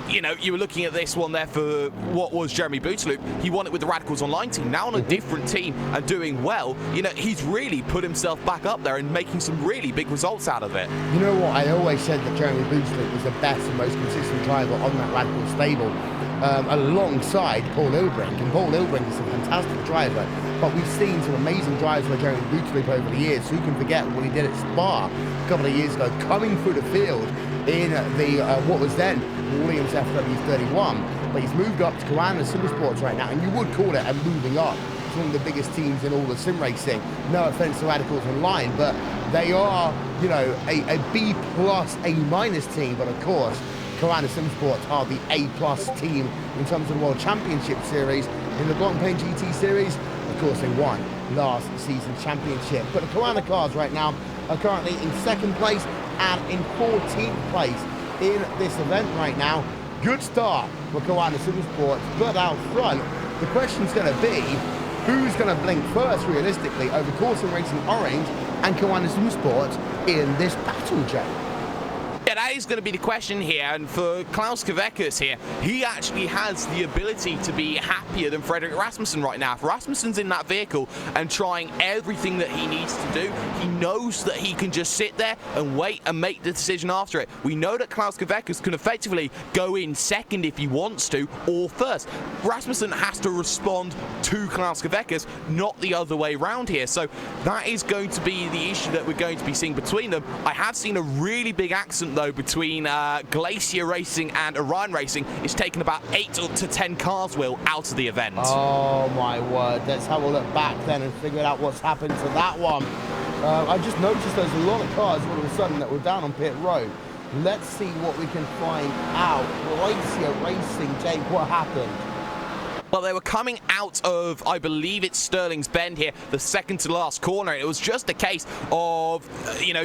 you were looking at this one there for what was Jeremy Bouteloup. He won it with the Radicals Online team, now on a different team and doing well. He's really put himself back up there and making some really big results out of it. You know what, I always said that Jeremy Bouteloup was the best and most consistent driver on that Radical stable, alongside Paul Ilbrink. And Paul Ilbrink is a fantastic driver, but we've seen some amazing drives by Jeremy Bouteloup over the years. Who can forget what he did at Spa a couple of years ago, coming through the field in the what was then Williams FW31, but he's moved up to Carana Sim Sports right now, and you would call it a moving up. It's one of the biggest teams in all of sim racing. No offense to Radicals Online, but they are, a B+, A- team. But of course, Carana Sim Sports are the A+ team in terms of the World Championship Series. In the Blancpain GT Series, of course, they won last season's championship. But the Carana cars right now are currently in second place and in 14th place in this event right now. Good start for Kiwanis Supersports, but out front, the question's going to be, who's going to blink first, realistically, over Corson Racing Orange and Kiwanis Supersports in this battle, Jay? Yeah, that is going to be the question here, and for Klaus Kvekus here, he actually has the ability to be happier than Frederick Rasmussen right now. If Rasmussen's in that vehicle and trying everything that he needs to do, he knows that he can just sit there and wait and make the decision after it. We know that Klaus Kvekus can effectively go in second if he wants to, or first. Rasmussen has to respond to Klaus Kvekus, not the other way around here. So that is going to be the issue that we're going to be seeing between them. I have seen a really big accident though between Glacier Racing and Orion Racing. It's taken about 8 to 10 cars, Will, out of the event. Oh my word, let's have a look back then and figure out what's happened to that one. I just noticed there's a lot of cars all of a sudden that were down on pit road. Let's see what we can find out. Glacier Racing, Jake, what happened? Well, they were coming out of, I believe it's Sterling's Bend here, the second to last corner. It was just a case of,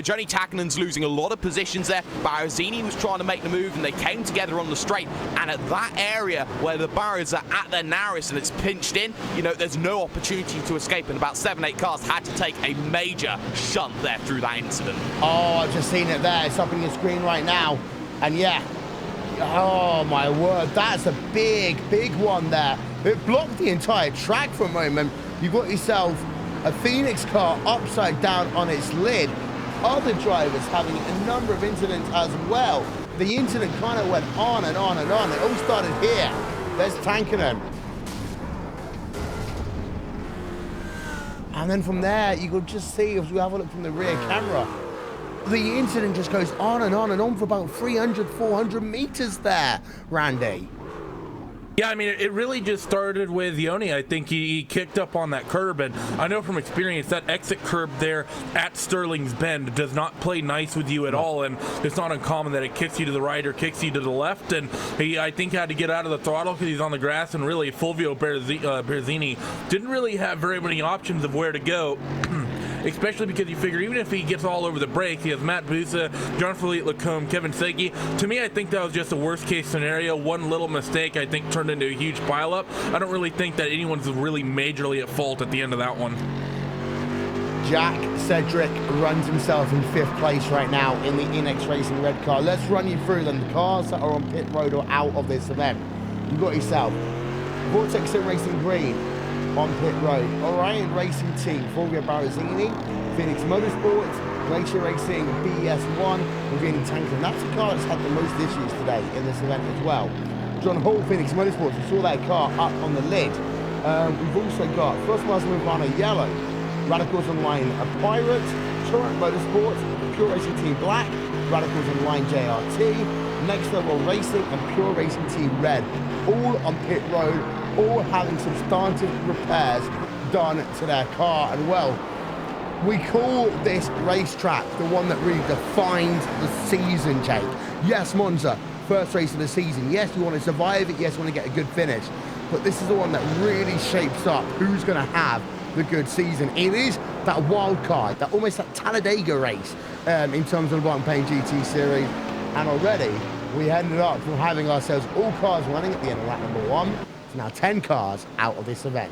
Johnny Takkanen's losing a lot of positions there. Barazini was trying to make the move, and they came together on the straight. And at that area where the barriers are at their narrowest and it's pinched in, there's no opportunity to escape. And about 7-8 cars had to take a major shunt there through that incident. Oh, I've just seen it there. It's up on your screen right now. And yeah, oh my word, that's a big, big one there. It blocked the entire track for a moment. You've got yourself a Phoenix car upside down on its lid. Other drivers having a number of incidents as well. The incident kind of went on and on and on. It all started here. There's Tankanen. And then from there, you could just see, if you have a look from the rear camera, the incident just goes on and on and on for about 300, 400 meters there, Randy. Yeah, I mean, it really just started with Yoni. I think he kicked up on that curb, and I know from experience that exit curb there at Sterling's Bend does not play nice with you at all, and it's not uncommon that it kicks you to the right or kicks you to the left, and he, I think, had to get out of the throttle because he's on the grass, and really Fulvio Berzini didn't really have very many options of where to go. Especially because you figure even if he gets all over the brakes, he has Matt Busa, Jean-Philippe Lacombe, Kevin Seki. To me, I think that was just a worst-case scenario. One little mistake, I think, turned into a huge pileup. I don't really think that anyone's really majorly at fault at the end of that one. Jack Cedric runs himself in 5th place right now in the Inex Racing red car. Let's run you through them. The cars that are on pit road or out of this event. You've got yourself Vortex Sim Racing Green on pit road, Orion Racing Team, Fulvio Barazini, Phoenix Motorsports, Glacier Racing BS1, revealing Tanker. That's the car that's had the most issues today in this event as well. John Hall, Phoenix Motorsports, we saw that car up on the lid. We've also got First Class Movana Yellow, Radicals Online Pirate, Torrent Motorsports, Pure Racing Team Black, Radicals Online JRT, Next Level Racing, and Pure Racing Team Red, all on pit road, all having substantive repairs done to their car. And well, we call this racetrack the one that really defined the season, Jake. Yes, Monza, first race of the season. Yes, you want to survive it. Yes, you want to get a good finish. But this is the one that really shapes up who's going to have the good season. It is that wild card, that almost that Talladega race in terms of the Blancpain GT Series. And already, we ended up from having ourselves all cars running at the end of lap number 1. So now 10 cars out of this event.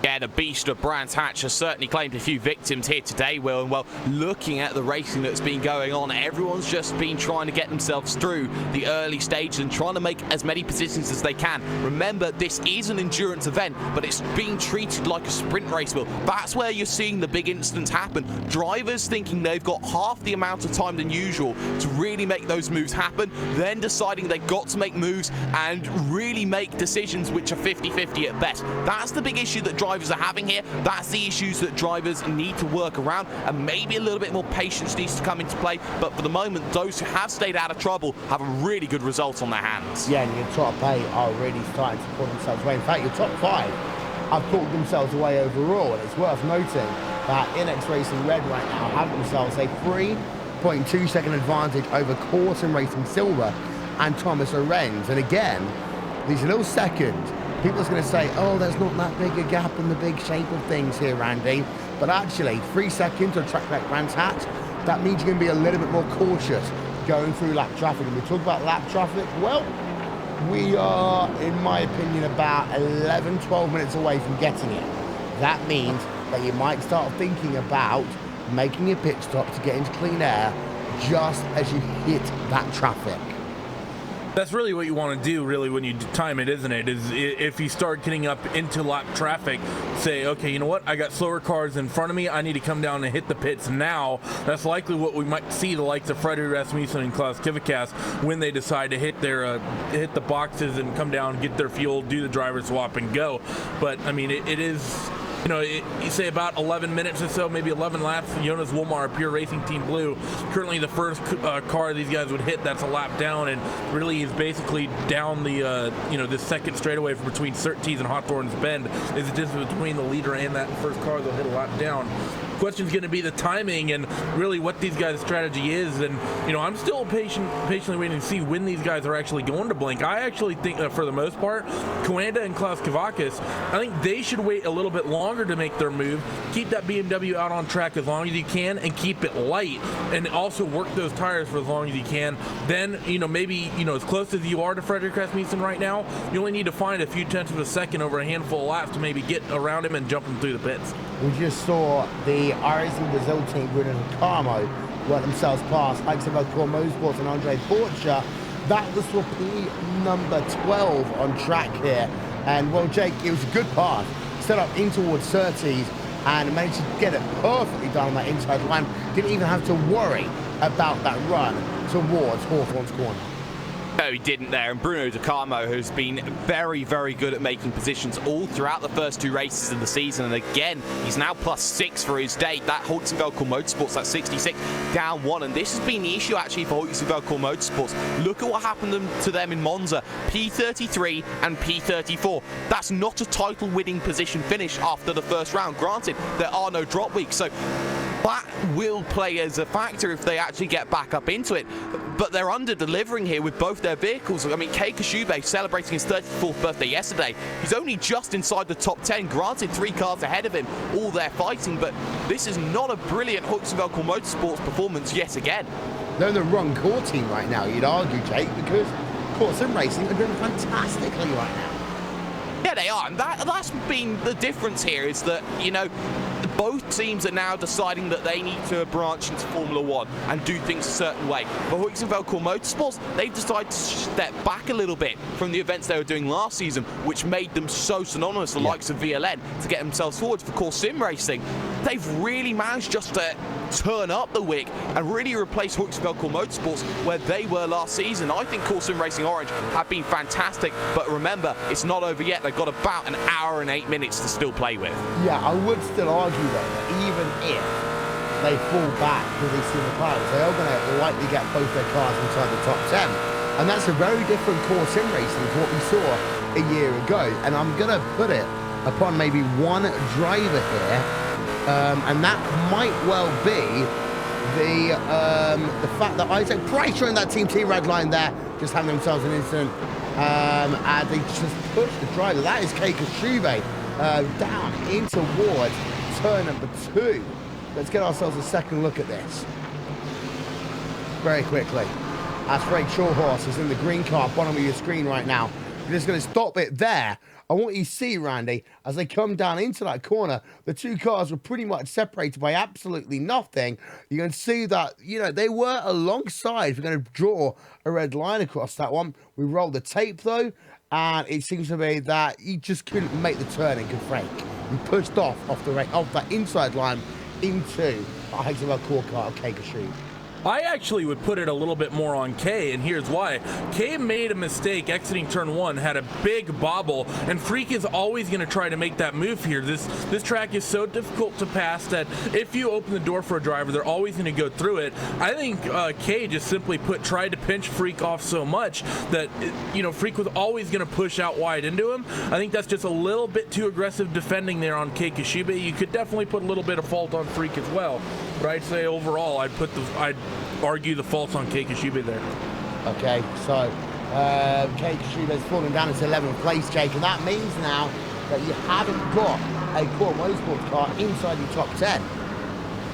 Yeah, the beast of Brands Hatch has certainly claimed a few victims here today, Will. And well, looking at the racing that's been going on, everyone's just been trying to get themselves through the early stages and trying to make as many positions as they can. Remember, this is an endurance event, but it's being treated like a sprint race, Will. That's where you're seeing the big incidents happen. Drivers thinking they've got half the amount of time than usual to really make those moves happen, then deciding they've got to make moves and really make decisions which are 50-50 at best. That's the big issue that drivers are having here. That's the issues that drivers need to work around, and maybe a little bit more patience needs to come into play. But for the moment, those who have stayed out of trouble have a really good result on their hands. Yeah, and your top 8 are really starting to pull themselves away. In fact, your top 5 have pulled themselves away overall, and it's worth noting that Inex Racing Red right now have themselves a 3.2 second advantage over Corson Racing Silver and Thomas Arends. And again, these little seconds, people are going to say, oh, there's not that big a gap in the big shape of things here, Randy. But actually, 3 seconds on track like Brands Hatch, that means you're going to be a little bit more cautious going through lap traffic. And we talk about lap traffic, well, we are, in my opinion, about 11, 12 minutes away from getting it. That means that you might start thinking about making a pit stop to get into clean air just as you hit that traffic. That's really what you want to do, really, when you time it, isn't it? Is if you start getting up into lap traffic, say, okay, you know what? I got slower cars in front of me. I need to come down and hit the pits now. That's likely what we might see the likes of Freddy Rasmussen and Klaus Kivikas when they decide to hit their hit the boxes and come down, get their fuel, do the driver swap, and go. But I mean, it is. You know, you say about 11 minutes or so, maybe 11 laps. Jonas Wolmar, Pure Racing Team Blue, currently the first car these guys would hit that's a lap down, and really is basically down the, the second straightaway from between Surtees and Hawthorne's Bend is the distance between the leader and that first car they'll hit a lap down. Question's going to be the timing and really what these guys' strategy is. And, I'm still patiently waiting to see when these guys are actually going to blink. I actually think that for the most part, Coanda and Klaus Kavakis, I think they should wait a little bit longer to make their move, keep that BMW out on track as long as you can, and keep it light, and also work those tires for as long as you can. Then, maybe, as close as you are to Frederick Rasmussen right now, you only need to find a few tenths of a second over a handful of laps to maybe get around him and jump him through the pits. We just saw the iRacing Brazil team, Bruno Carmo, work themselves past likes of Alcor Motorsports and Andre Borcha. That was for P number 12 on track here. And, well, Jake, it was a good pass. Set up in towards Surtees and managed to get it perfectly done on that inside line. Didn't even have to worry about that run towards Hawthorne's corner. No, he didn't there. And Bruno De Carmo has been very, very good at making positions all throughout the first two races of the season. And again, he's now +6 for his date. That Hoytson-Velcourt Motorsports, that 66, down 1. And this has been the issue actually for Hoytson-Velcourt Motorsports. Look at what happened to them in Monza. P33 and P34. That's not a title-winning position finish after the first round. Granted, there are no drop weeks, so that will play as a factor if they actually get back up into it. But they're under-delivering here with both their vehicles. I mean, Kei Koshube celebrating his 34th birthday yesterday. He's only just inside the top 10. Granted, 3 cars ahead of him, all there fighting, but this is not a brilliant Hoytson-Velcourt Motorsports performance yet again. They're in the wrong core team right now, you'd argue, Jake, because Core Sim Racing are doing fantastically right now. Yeah, they are, and that's been the difference here, is that, both teams are now deciding that they need to branch into Formula 1 and do things a certain way. For Hoytson-Velcourt Motorsports, they've decided to step back a little bit from the events they were doing last season, which made them so synonymous, the likes of VLN, to get themselves forward. For Core Sim Racing, they've really managed just to turn up the wick and really replace Hoytson-Velcourt Motorsports where they were last season. I think Core Sim Racing Orange have been fantastic, but remember, it's not over yet. They've got about an hour and 8 minutes to still play with. Yeah, I would still argue though that even if they fall back with these super cars, they are going to likely get both their cars inside the top 10. And that's a very different Core Sim Racing to what we saw a year ago. And I'm going to put it upon maybe one driver here, and that might well be the fact that Isaac Price in that Team Red line there, just having themselves an incident, and they just pushed the driver. That is Kei Koshube down in towards turn number 2. Let's get ourselves a second look at this very quickly. As Frank Shawhorse is in the green car, bottom of your screen right now. We're just going to stop it there. I want you to see, Randy, as they come down into that corner, the two cars were pretty much separated by absolutely nothing. You can see that, they were alongside. We're going to draw a red line across that one. We rolled the tape, though, and it seems to be that he just couldn't make the turn in, could Frank. He pushed off that inside line into the Hoytson-Velcourt car of Kei Koshube. I actually would put it a little bit more on Kei, and here's why. Kei made a mistake exiting turn 1, had a big bobble, and Freak is always going to try to make that move here. This track is so difficult to pass that if you open the door for a driver, they're always going to go through it. I think Kei just simply tried to pinch Freak off so much that, Freak was always going to push out wide into him. I think that's just a little bit too aggressive defending there on Kei Koshube. You could definitely put a little bit of fault on Freak as well, but I'd say overall, I'd argue the faults on Kei Koshube there. Okay, so Kei Koshube has fallen down into 11th place, Jake, and that means now that you haven't got a Core Motorsports car inside your top 10.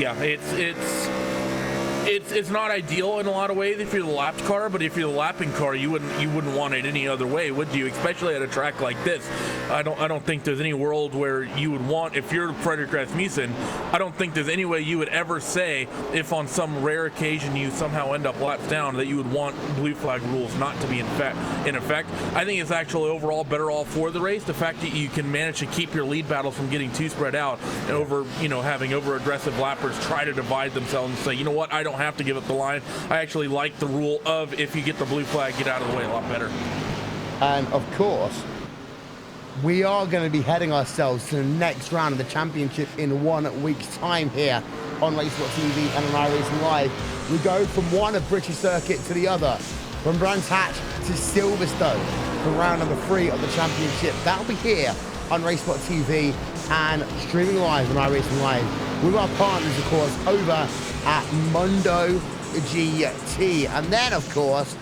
Yeah, it's not ideal in a lot of ways if you're the lapped car, but if you're the lapping car, you wouldn't want it any other way, would you? Especially at a track like this. I don't think there's any world where you would want, if you're Frederick Rasmussen, I don't think there's any way you would ever say, if on some rare occasion you somehow end up laps down, that you would want blue flag rules not to be in effect. I think it's actually overall better all for the race. The fact that you can manage to keep your lead battles from getting too spread out and having over aggressive lappers try to divide themselves and say, you know what, I don't have to give up the line. I actually like the rule of, if you get the blue flag, get out of the way a lot better. And of course, we are going to be heading ourselves to the next round of the championship in 1 week's time here on Racing TV and on iRacing Live. We go from one of British circuit to the other, from Brands Hatch to Silverstone for round number 3 of the championship. That'll be here on Racing TV and streaming live on iRacing Live with our partners, of course, over at Mundo GT. And then, of course,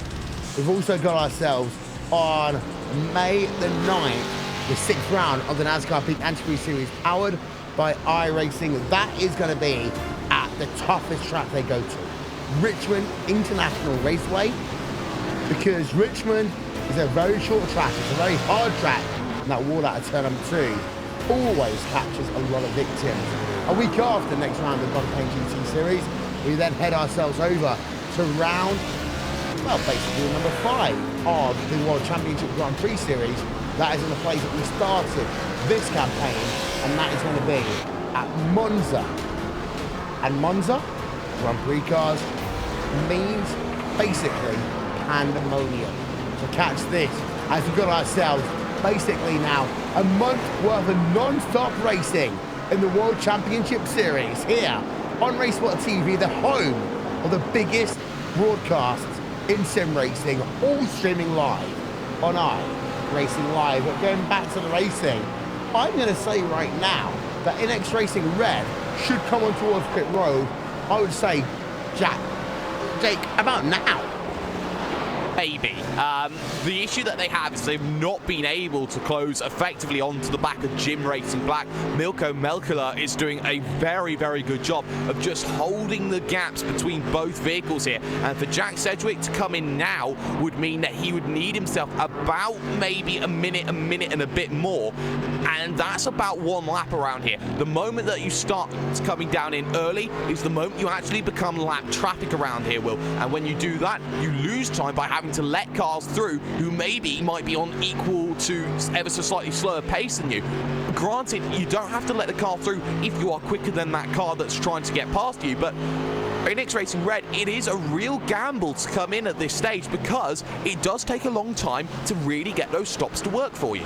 we've also got ourselves on May the 9th, the 6th round of the NASCAR Peak Entry Series powered by iRacing. That is going to be at the toughest track they go to, Richmond International Raceway, because Richmond is a very short track. It's a very hard track, and that wall out of turn number 2 always captures a lot of victims. A week after the next round of the Blancpain GT Series, we then head ourselves over to round, well, basically number 5 of the World Championship Grand Prix Series. That is in the place that we started this campaign, and that is going to be at Monza. And Monza, Grand Prix cars, means basically pandemonium. So catch this, as we've got ourselves basically now a month worth of non-stop racing in the World Championship Series here on Racesport TV, the home of the biggest broadcasts in sim racing, all streaming live on iRacing Live. But going back to the racing, I'm going to say right now that NX Racing Red should come on towards pit road. I would say, Jake, about now. Maybe. The issue that they have is they've not been able to close effectively onto the back of Jim Racing Black. Milko Melkula is doing a very, very good job of just holding the gaps between both vehicles here. And for Jack Sedgwick to come in now would mean that he would need himself about maybe a minute and a bit more. And that's about 1 lap around here. The moment that you start coming down in early is the moment you actually become lap traffic around here, Will. And when you do that, you lose time by having to let cars through who maybe might be on equal to ever so slightly slower pace than you. Granted, you don't have to let the car through if you are quicker than that car that's trying to get past you, but in NX Racing Red, it is a real gamble to come in at this stage because it does take a long time to really get those stops to work for you.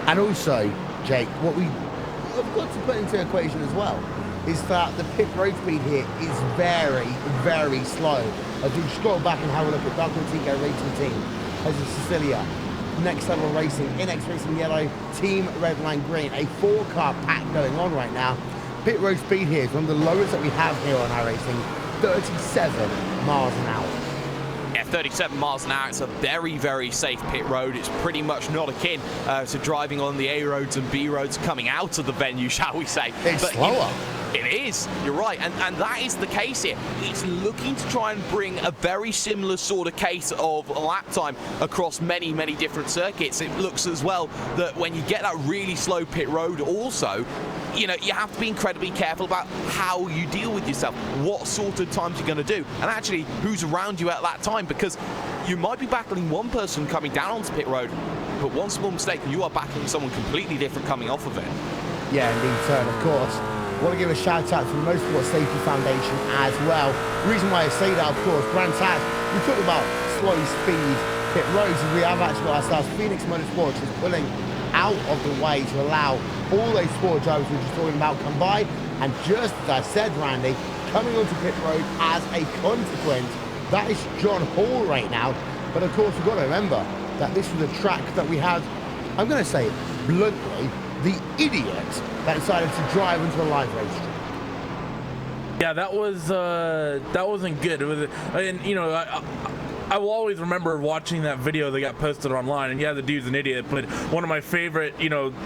And also, Jake, what we've got to put into the equation as well is that the pit road speed here is very, very slow. As we scroll back and have a look at Dark Tico Racing Team, as a Sicilia, Next Level Racing, NX Racing Yellow, Team Red Line Green, a 4-car pack going on right now. Pit road speed here is one of the lowest that we have here on iRacing, 37 miles an hour. Yeah, 37 miles an hour. It's a very, very safe pit road. It's pretty much not akin to driving on the A roads and B roads coming out of the venue, shall we say. It's slower. It is, you're right, and that is the case here. It's looking to try and bring a very similar sort of case of lap time across many, many different circuits. It looks as well that when you get that really slow pit road also, you know, you have to be incredibly careful about how you deal with yourself, what sort of times you're going to do, and actually who's around you at that time, because you might be battling one person coming down onto pit road, but one small mistake and you are battling someone completely different coming off of it. Yeah, indeed, sir, of course. I want to give a shout out to the Motorsport Safety Foundation as well. The reason why I say that, of course, Brands Hatch, we talk about slow speed pit roads, and we have actually got ourselves Phoenix Motorsports is pulling out of the way to allow all those sport drivers we were just talking about come by. And just as I said, Randy, coming onto pit road as a consequence, that is John Hall right now. But of course, we've got to remember that this was a track that we had, I'm going to say it bluntly, the idiot that decided to drive into a live race track. Yeah, that wasn't good. It was, and you know, I will always remember watching that video that got posted online, and yeah, the dude's an idiot, but one of my favorite,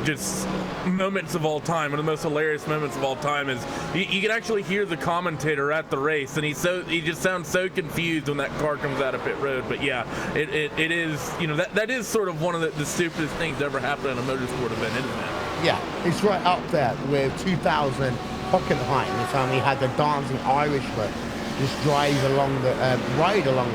just moments of all time, one of the most hilarious moments of all time is you can actually hear the commentator at the race, and he just sounds so confused when that car comes out of pit road. But yeah, it is, that is sort of one of the stupidest things that ever happened in a motorsport event, isn't it? Yeah, it's right up there with 2000 Hockenheim, the time we had the dancing Irishman just ride along the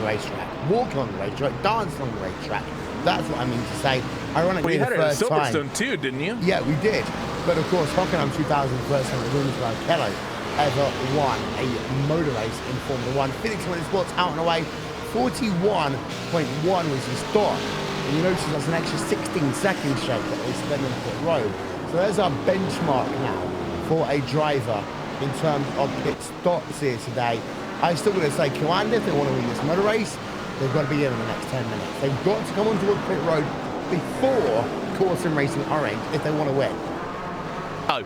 racetrack, walk along the racetrack, dance along the racetrack. That's what I mean to say. Ironically, well, you had the it at first time. Silverstone too, didn't you? Yeah, we did. But of course, Hockenheim 2000, the first time that Rubens Kello ever won a motor race in Formula One. Phoenix Motorsports out and away, 41.1 was his stop. And you notice that's an extra 16 seconds shake that they spend on pit road. So there's our benchmark now for a driver in terms of pit stops here today. I still going to say, Coanda, if they want to win this motor race, they've got to be in the next 10 minutes. They've got to come onto a pit road before Corson Racing Orange if they want to win. Oh.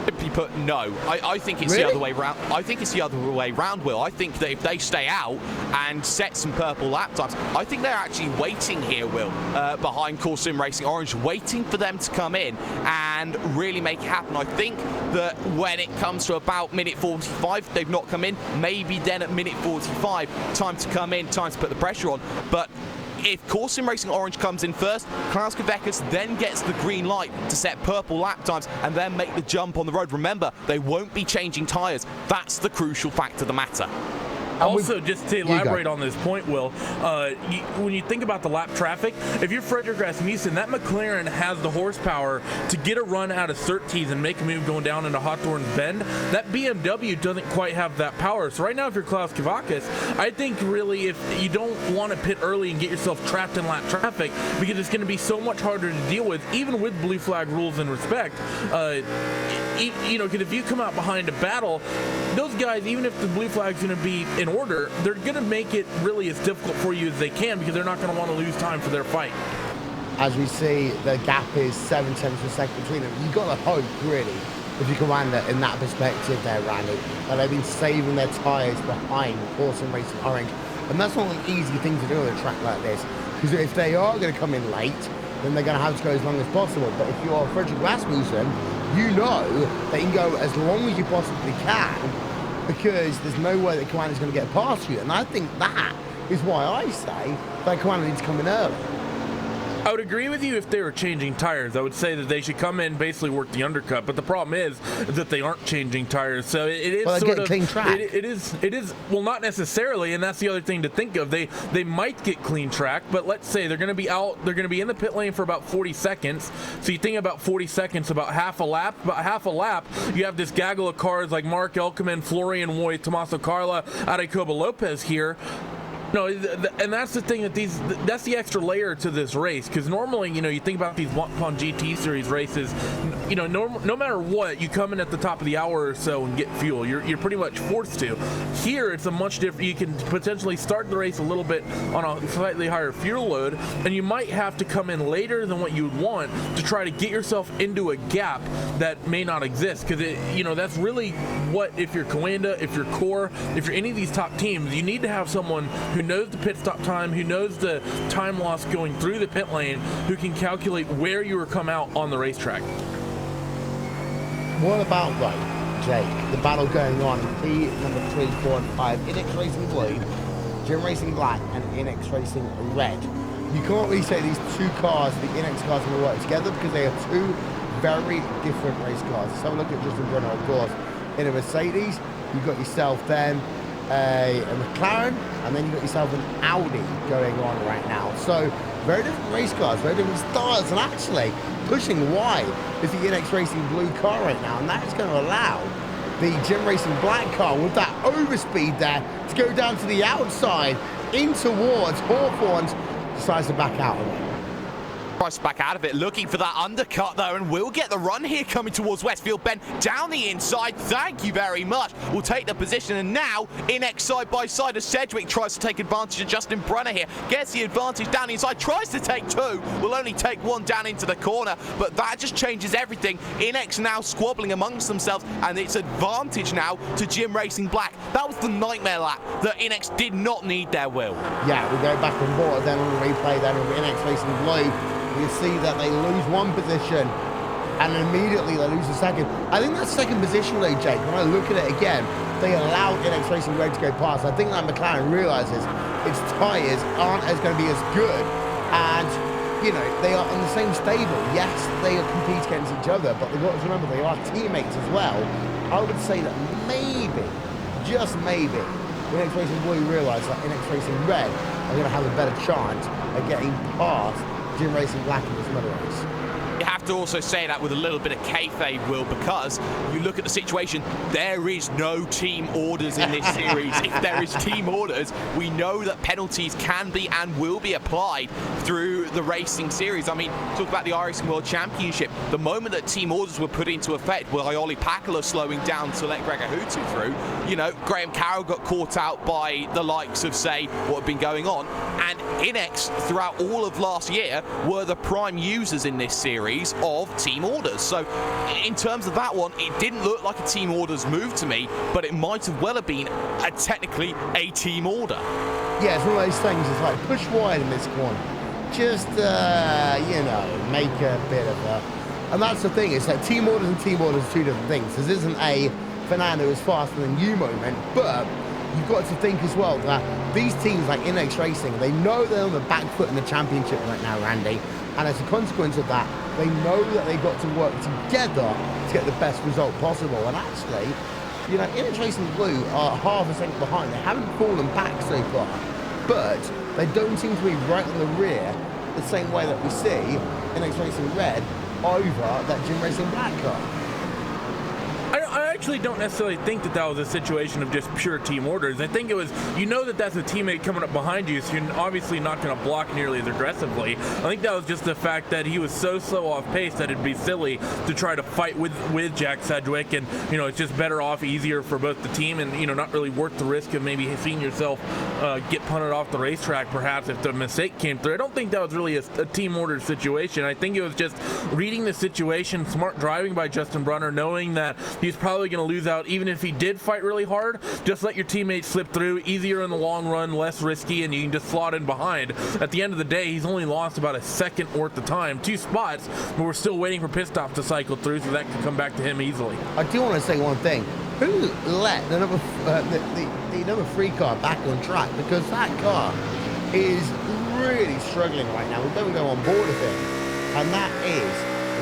Simply put, no. I think it's Really? the other way round. I think it's the other way round, Will. I think that if they stay out and set some purple lap times, I think they're actually waiting here, Will, behind Corsim Racing Orange, waiting for them to come in and really make it happen. I think that when it comes to about minute 45, they've not come in. Maybe then at minute 45, time to come in, time to put the pressure on. But if Corsim Racing Orange comes in first, Klaus Kvekas then gets the green light to set purple lap times and then make the jump on the road. Remember, they won't be changing tyres. That's the crucial fact of the matter. Also, just to elaborate on this point, Will, when you think about the lap traffic, if you're Frederick Rasmussen, that McLaren has the horsepower to get a run out of Surtees and make a move going down into Hawthorne's Bend. That BMW doesn't quite have that power. So right now, if you're Klaus Kvekas, I think really if you don't want to pit early and get yourself trapped in lap traffic, because it's going to be so much harder to deal with, even with blue flag rules and respect, because if you come out behind a battle, those guys, even if the blue flag's going to be in order, they're going to make it really as difficult for you as they can because they're not going to want to lose time for their fight. As we see, the gap is 7 tenths of a second between them. You've got to hope, really, if you can land it in that perspective there, Randy, that they've been saving their tyres behind Corson Racing Orange. And that's not an easy thing to do on a track like this, because if they are going to come in late, then they're going to have to go as long as possible. But if you're Frederick Rasmussen, you know that you can go as long as you possibly can, because there's no way that Coanda is going to get past you. And I think that is why I say that Coanda needs to come in early. I would agree with you if they were changing tires. I would say that they should come in, basically work the undercut. But the problem is that they aren't changing tires. So it is sort of clean track. It is well, not necessarily, and that's the other thing to think of. They might get clean track, but let's say they're going to be out. They're going to be in the pit lane for about 40 seconds. So you think about 40 seconds, about half a lap. About half a lap, you have this gaggle of cars like Mark Elkaman, Florian Woy, Tommaso Carla, Arecoba Lopez here. No, and that's the thing that's the extra layer to this race, because normally, you think about these Blancpain GT Series races, no matter what, you come in at the top of the hour or so and get fuel. You're pretty much forced to. Here, it's a much different. You can potentially start the race a little bit on a slightly higher fuel load, and you might have to come in later than what you would want to try to get yourself into a gap that may not exist, because that's really what, if you're Coanda, if you're Core, if you're any of these top teams, you need to have someone who knows the pit stop time, who knows the time loss going through the pit lane, who can calculate where you will come out on the racetrack. What about, Jake, the battle going on in P number 3, 4, and 5, Inex Racing Blue, Gym Racing Black, and Inex Racing Red? You can't really say these two cars, the Inex cars, will work together because they are two very different race cars. Let's have a look at Justin Brunner, of course. In a Mercedes, you've got yourself then a McLaren, and then you've got yourself an Audi going on right now. So very different race cars, very different styles, and actually pushing wide is the Inex Racing Blue car right now, and that is going to allow the Gym Racing Black car with that overspeed there to go down to the outside in towards Hawthorne's, decides to back out of it. Price back out of it, looking for that undercut though, and will get the run here coming towards Westfield. Ben down the inside, thank you very much. Will take the position, and now Inex side by side as Sedgwick tries to take advantage of Justin Brunner here. Gets the advantage down the inside, tries to take two, will only take one down into the corner, but that just changes everything. Inex now squabbling amongst themselves, and it's advantage now to Jim Racing Black. That was the nightmare lap that Inex did not need there, Will. Yeah, we go back and forth then on the replay then of Inex Racing Blue. You see that they lose one position and immediately they lose the second. I think that second position though, Jake, when I look at it again, they allowed Inex Racing Red to go past. I think that McLaren realizes its tyres aren't going to be as good, and you know, they are on the same stable. Yes, they compete against each other, but they've got to remember they are teammates as well. I would say that maybe, just maybe, Inex Racing Blue realise that Inex Racing Red are going to have a better chance of getting past Jim Racing Black in this motor race. You have to also say that with a little bit of kayfabe, Will, because you look at the situation, there is no team orders in this series. If there is team orders, we know that penalties can be and will be applied through the racing series. I mean, talk about the iRacing World Championship. The moment that team orders were put into effect, with Ioli Pakala slowing down to let Gregor Hutu through, you know, Graham Carroll got caught out by the likes of, say, what had been going on, and Inex, throughout all of last year, were the prime users in this series of team orders. So in terms of that one, it didn't look like a team orders move to me, but it might have well have been technically a team order. Yeah, it's one of those things. It's like push wide in this one, just you know, make a bit of a. And that's the thing. It's like team orders and team orders are two different things. This isn't a Fernando is faster than you moment, but you've got to think as well that these teams like Inex Racing, they know they're on the back foot in the championship right now, Randy. And as a consequence of that, they know that they've got to work together to get the best result possible. And actually, you know, Inex Racing Blue are half a second behind. They haven't fallen back so far, but they don't seem to be right in the rear the same way that we see Inex Racing Red over that Jim Racing Black car. I actually don't necessarily think that that was a situation of just pure team orders. I think it was, you know, that that's a teammate coming up behind you, so you're obviously not going to block nearly as aggressively. I think that was just the fact that he was so slow off pace that it'd be silly to try to fight with Jack Sedgwick, and, you know, it's just better off, easier for both the team, and, you know, not really worth the risk of maybe seeing yourself get punted off the racetrack perhaps if the mistake came through. I don't think that was really a team order situation. I think it was just reading the situation, smart driving by Justin Brunner, knowing that he's probably going to lose out even if he did fight really hard. Just let your teammates slip through, easier in the long run, less risky, and you can just slot in behind. At the end of the day, he's only lost about a second worth of time, 2 spots, but we're still waiting for pit stop to cycle through, so that can come back to him easily. I do want to say one thing. Who let the number 3 car back on track? Because that car is really struggling right now. We don't go on board with it, and that is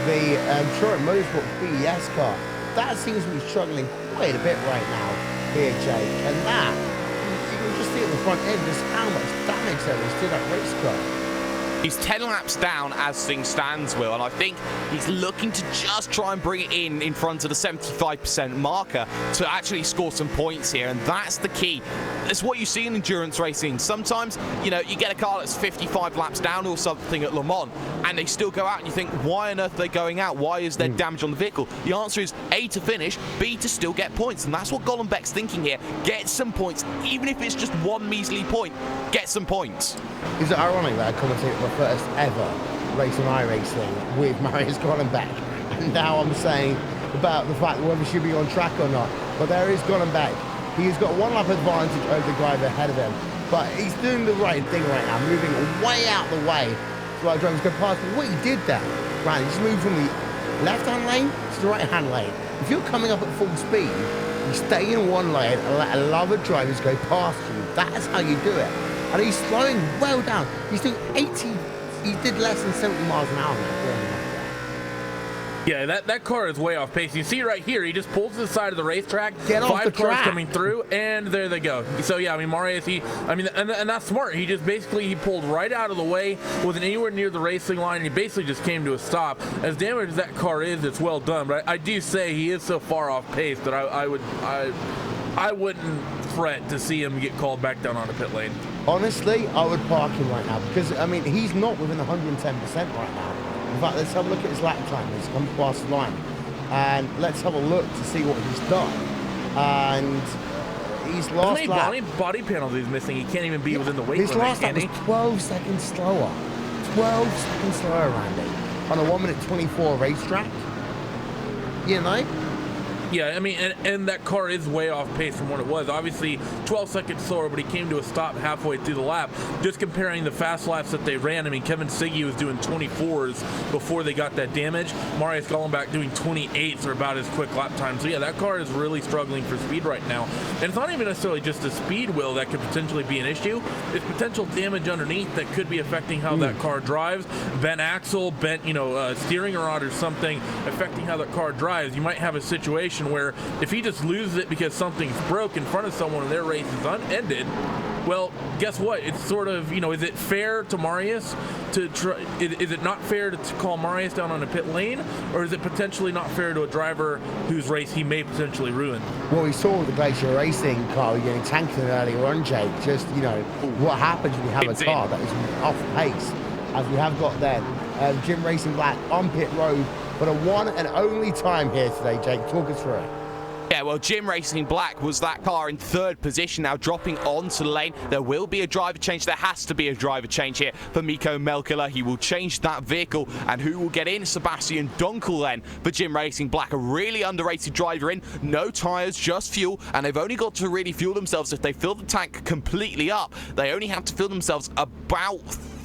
the Toronto Motorsport BES car. That seems to be struggling quite a bit right now here, Jake. And that, you can just see at the front end just how much damage there is to that race car. He's 10 laps down as things stands, Will, and I think he's looking to just try and bring it in front of the 75% marker to actually score some points here, and that's the key. It's what you see in endurance racing. Sometimes, you know, you get a car that's 55 laps down or something at Le Mans, and they still go out, and you think, why on earth are they going out? Why is there damage on the vehicle? The answer is A, to finish, B, to still get points, and that's what Golombek's thinking here. Get some points, even if it's just one measly point. Get some points. Is it ironic that I commentated my first ever race on iRacing with Marius Golombek, and now I'm saying about the fact that whether she should be on track or not? But there is Golombek. He's got 1 lap advantage over the driver ahead of him, but he's doing the right thing right now, moving way out the way so our drivers go past. But what he did there, right, he just moved from the left-hand lane to the right-hand lane. If you're coming up at full speed, you stay in one lane and let other drivers go past you. That's how you do it. And he's slowing well down. He's doing 80, he did less than 70 miles an hour now. Yeah, that car is way off pace. You see right here, he just pulls to the side of the racetrack. Get off the cars track. Coming through, and there they go. So yeah, I mean, Marius, and that's smart. He just basically, he pulled right out of the way, wasn't anywhere near the racing line, and he basically just came to a stop. As damaged as that car is, it's well done. But I do say he is so far off pace that I wouldn't fret to see him get called back down on the pit lane. Honestly, I would park him right now because, I mean, he's not within 110% right now. In fact, let's have a look at his lap time. He's come past the line. And let's have a look to see what he's done. And he's lost How many body panels he's missing? He can't even be within the weight his limit, last lap was 12 seconds slower. 12 seconds slower, Randy. On a 1:24 racetrack. You know? Yeah, I mean, and that car is way off pace from what it was. Obviously, 12 seconds slower, but he came to a stop halfway through the lap. Just comparing the fast laps that they ran, I mean, Kevin Siggy was doing 24s before they got that damage. Marius Gollenbach doing 28s or about his quick lap time. So, yeah, that car is really struggling for speed right now. And it's not even necessarily just the speed wheel that could potentially be an issue. It's potential damage underneath that could be affecting how that car drives. Bent axle, bent, steering rod or something affecting how that car drives. You might have a situation where if he just loses it because something's broke in front of someone and their race is ended, well, guess what? It's sort of, is it fair to Marius to try? Is it not fair to call Marius down on a pit lane, or is it potentially not fair to a driver whose race he may potentially ruin? Well, we saw with the Glacier Racing car getting tanked in earlier on, Jake. Just, what happens when you have a car that is off pace, as we have got then. Jim Racing Black on pit road for the one and only time here today, Jake. Talk us through it. Yeah, well, Jim Racing Black was that car in third position, now dropping onto the lane. There will be a driver change. There has to be a driver change here for Mikko Melkila. He will change that vehicle, and who will get in? Sebastian Dunkel then for Jim Racing Black. A really underrated driver in. No tyres, just fuel, and they've only got to really fuel themselves. If they fill the tank completely up, they only have to fill themselves about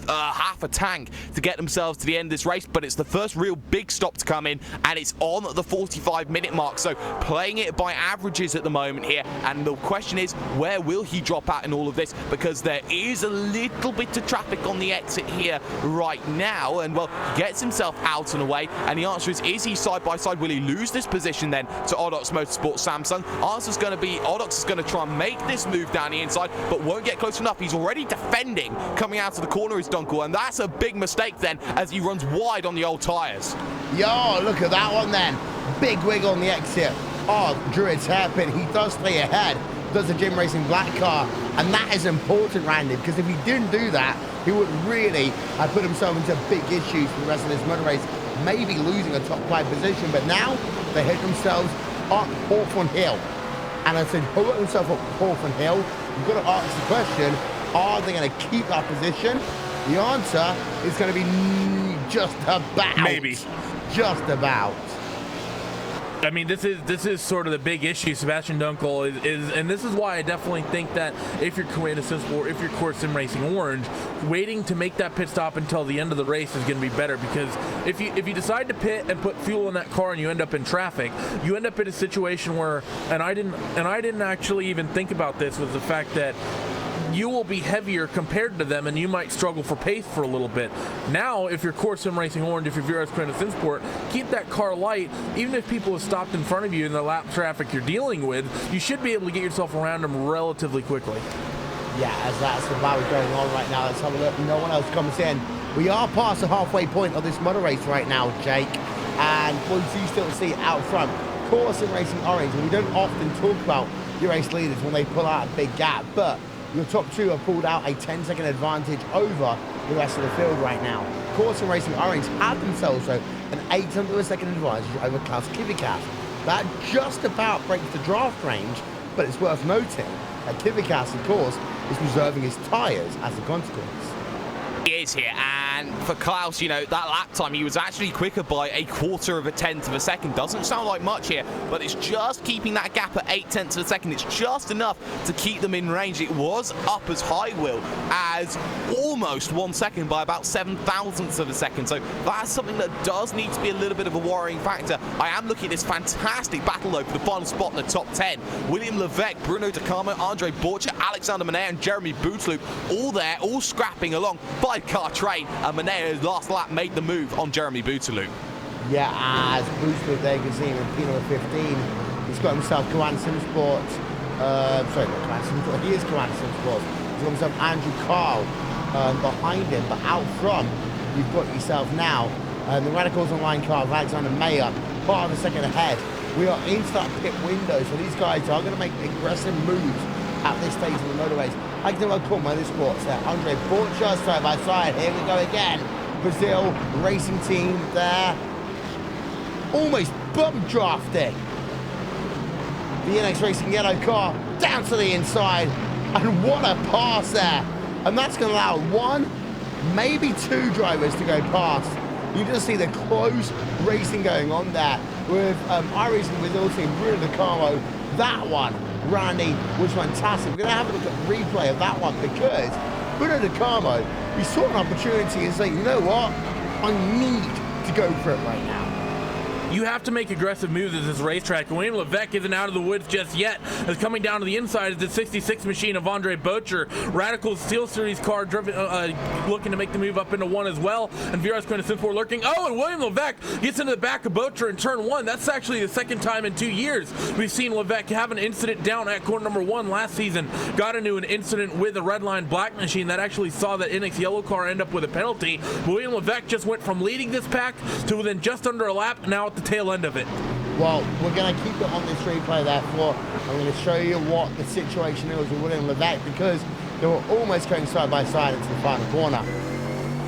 half a tank to get themselves to the end of this race, but it's the first real big stop to come in, and it's on the 45-minute mark, so playing it by averages at the moment here. And the question is, where will he drop out in all of this? Because there is a little bit of traffic on the exit here right now, and well, he gets himself out and away, and the answer is he side by side? Will he lose this position then to Odox Motorsport Samsung? Answer's going to be Odox is going to try and make this move down the inside, but won't get close enough. He's already defending coming out of the corner is Dunkel, and that's a big mistake then as he runs wide on the old tyres. Yo, look at that one then. Big wiggle on the exit. Oh, Druid's hairpin. He does stay ahead. Does the Jim Racing Black car. And that is important, Randy, because if he didn't do that, he would really have put himself into big issues for the rest of this motor race, maybe losing a top 5 position. But now they hit themselves up Hawthorne Hill. And I said, put themselves up Hawthorne Hill. You've got to ask the question, are they going to keep that position? The answer is going to be just about. Maybe. Just about. I mean, this is sort of the big issue. Sebastian Dunkel is, and this is why I definitely think that if you're Carrera Sim or if you're Course Sim Racing Orange, waiting to make that pit stop until the end of the race is going to be better, because if you decide to pit and put fuel in that car and you end up in traffic, you end up in a situation where, and I didn't actually even think about this, was the fact that you will be heavier compared to them, and you might struggle for pace for a little bit. Now, if you're Course Sim Racing Orange, if you're VRS Carrera Sim Sport, keep that car light. Even if people have stopped in front of you in the lap traffic you're dealing with, you should be able to get yourself around them relatively quickly. Yeah, as that's the battle going on right now. Let's have a look. No one else comes in. We are past the halfway point of this motor race right now, Jake. And we do still see out front Course Sim Racing Orange. And we don't often talk about your race leaders when they pull out a big gap, but your top two have pulled out a 10-second advantage over the rest of the field right now. Course Sim Racing Orange had themselves an 8/10 of a second advantage over Klaus Kivikas. That just about breaks the draft range, but it's worth noting that Kivikas, of course, is reserving his tyres as a consequence. He is here, and for Klaus, that lap time, he was actually quicker by 1/4 of a tenth of a second. Doesn't sound like much here, but it's just keeping that gap at 8/10 of a second. It's just enough to keep them in range. It was up as high, Will, as almost 1 second by about 7/1000ths of a second. So that's something that does need to be a little bit of a worrying factor. I am looking at this fantastic battle, though, for the final spot in the top 10. William Levesque, Bruno DeCarmo, Andre Borcher, Alexander Manea, and Jeremy Bootsloop, all there, all scrapping along. 5-car train, and Manea's last lap made the move on Jeremy Bootsloop. Yeah, as Bootsloop there, you can see him in P15. He's got himself Carrera Sim Sport. Sorry, not Carrera Sim Sport. He is Carrera Sim Sport. He's got himself Andrew Carl behind him, but out front, you've got yourself now the Radicals Online car of Alexander Mayer, part of a second ahead. We are into that pit window, so these guys are going to make aggressive moves at this stage of the motor race. Hector Cool Motorsports there. Andre Borcha side by side. Here we go again. Brazil racing team there. Almost bump drafting. The NX Racing yellow car down to the inside. And what a pass there. And that's going to allow one, maybe two drivers to go past. You just see the close racing going on there with iRacing Brazil team, Bruno De Carlo. That one, Randy, was fantastic. We're going to have a look at the replay of that one because Bruno De Carlo, we saw an opportunity and say, you know what? I need to go for it right now. You have to make aggressive moves at this racetrack. William Levesque isn't out of the woods just yet. As coming down to the inside is the 66 machine of Andre Bocher. Radical's Steel Series car driven, looking to make the move up into one as well. And Vira's going to Synfor lurking. Oh, and William Levesque gets into the back of Bocher in turn one. That's actually the second time in 2 years we've seen Levesque have an incident down at corner number one last season. Got into an incident with the red line black machine that actually saw that NX yellow car end up with a penalty. William Levesque just went from leading this pack to within just under a lap, now at the tail end of it. Well, we're going to keep it on this replay, therefore. I'm going to show you what the situation is with William Levesque because they were almost going side by side into the final corner.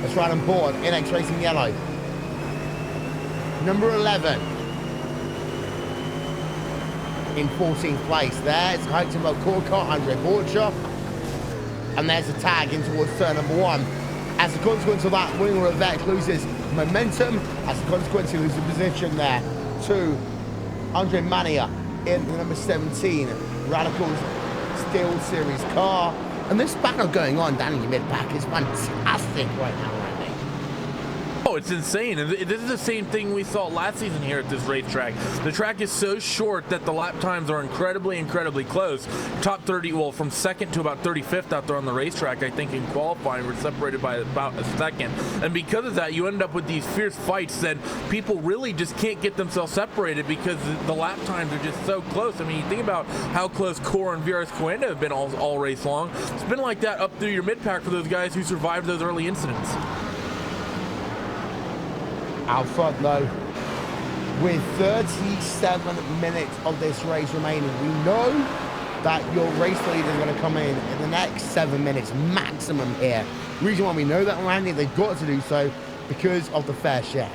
Let's ride on board, NX Racing Yellow. Number 11. In 14th place there, it's Hector core car, Andre Borcha. And there's a tag in towards turn number one. As a consequence of that, William Levesque loses momentum. As a consequence, he loses position there to Andre Mania in the number 17 Radical's Steel Series car. And this battle going on down in your mid-pack is fantastic right now, Randy. Oh, it's insane. And this is the same thing we saw last season here at this racetrack. The track is so short that the lap times are incredibly close. Top 30, well, from second to about 35th out there on the racetrack, I think in qualifying, we're separated by about a second. And because of that, you end up with these fierce fights that people really just can't get themselves separated because the lap times are just so close. I mean, you think about how close Cora and Vieras Coenda have been all race long. It's been like that up through your mid-pack for those guys who survived those early incidents. Out front though, with 37 minutes of this race remaining, we know that your race leader is going to come in the next 7 minutes maximum here. The reason why we know that, Randy, they've got to do so because of the fair share.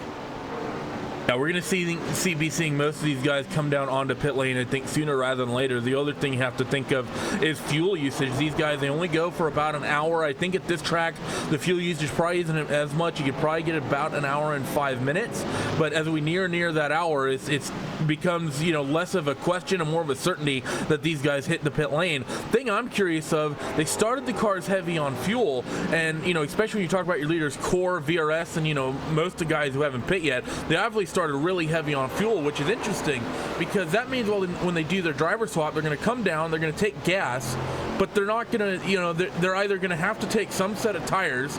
Yeah, we're going to be seeing most of these guys come down onto pit lane, I think, sooner rather than later. The other thing you have to think of is fuel usage. These guys, they only go for about an hour. I think at this track, the fuel usage probably isn't as much. You could probably get about an hour and 5 minutes. But as we near that hour, it becomes, less of a question and more of a certainty that these guys hit the pit lane. Thing I'm curious of, they started the cars heavy on fuel. And, especially when you talk about your leaders, Core, VRS, and, most of the guys who haven't pit yet, they obviously started really heavy on fuel, which is interesting because that means when they do their driver swap, they're going to come down, they're going to take gas, but they're not going to, they're either going to have to take some set of tires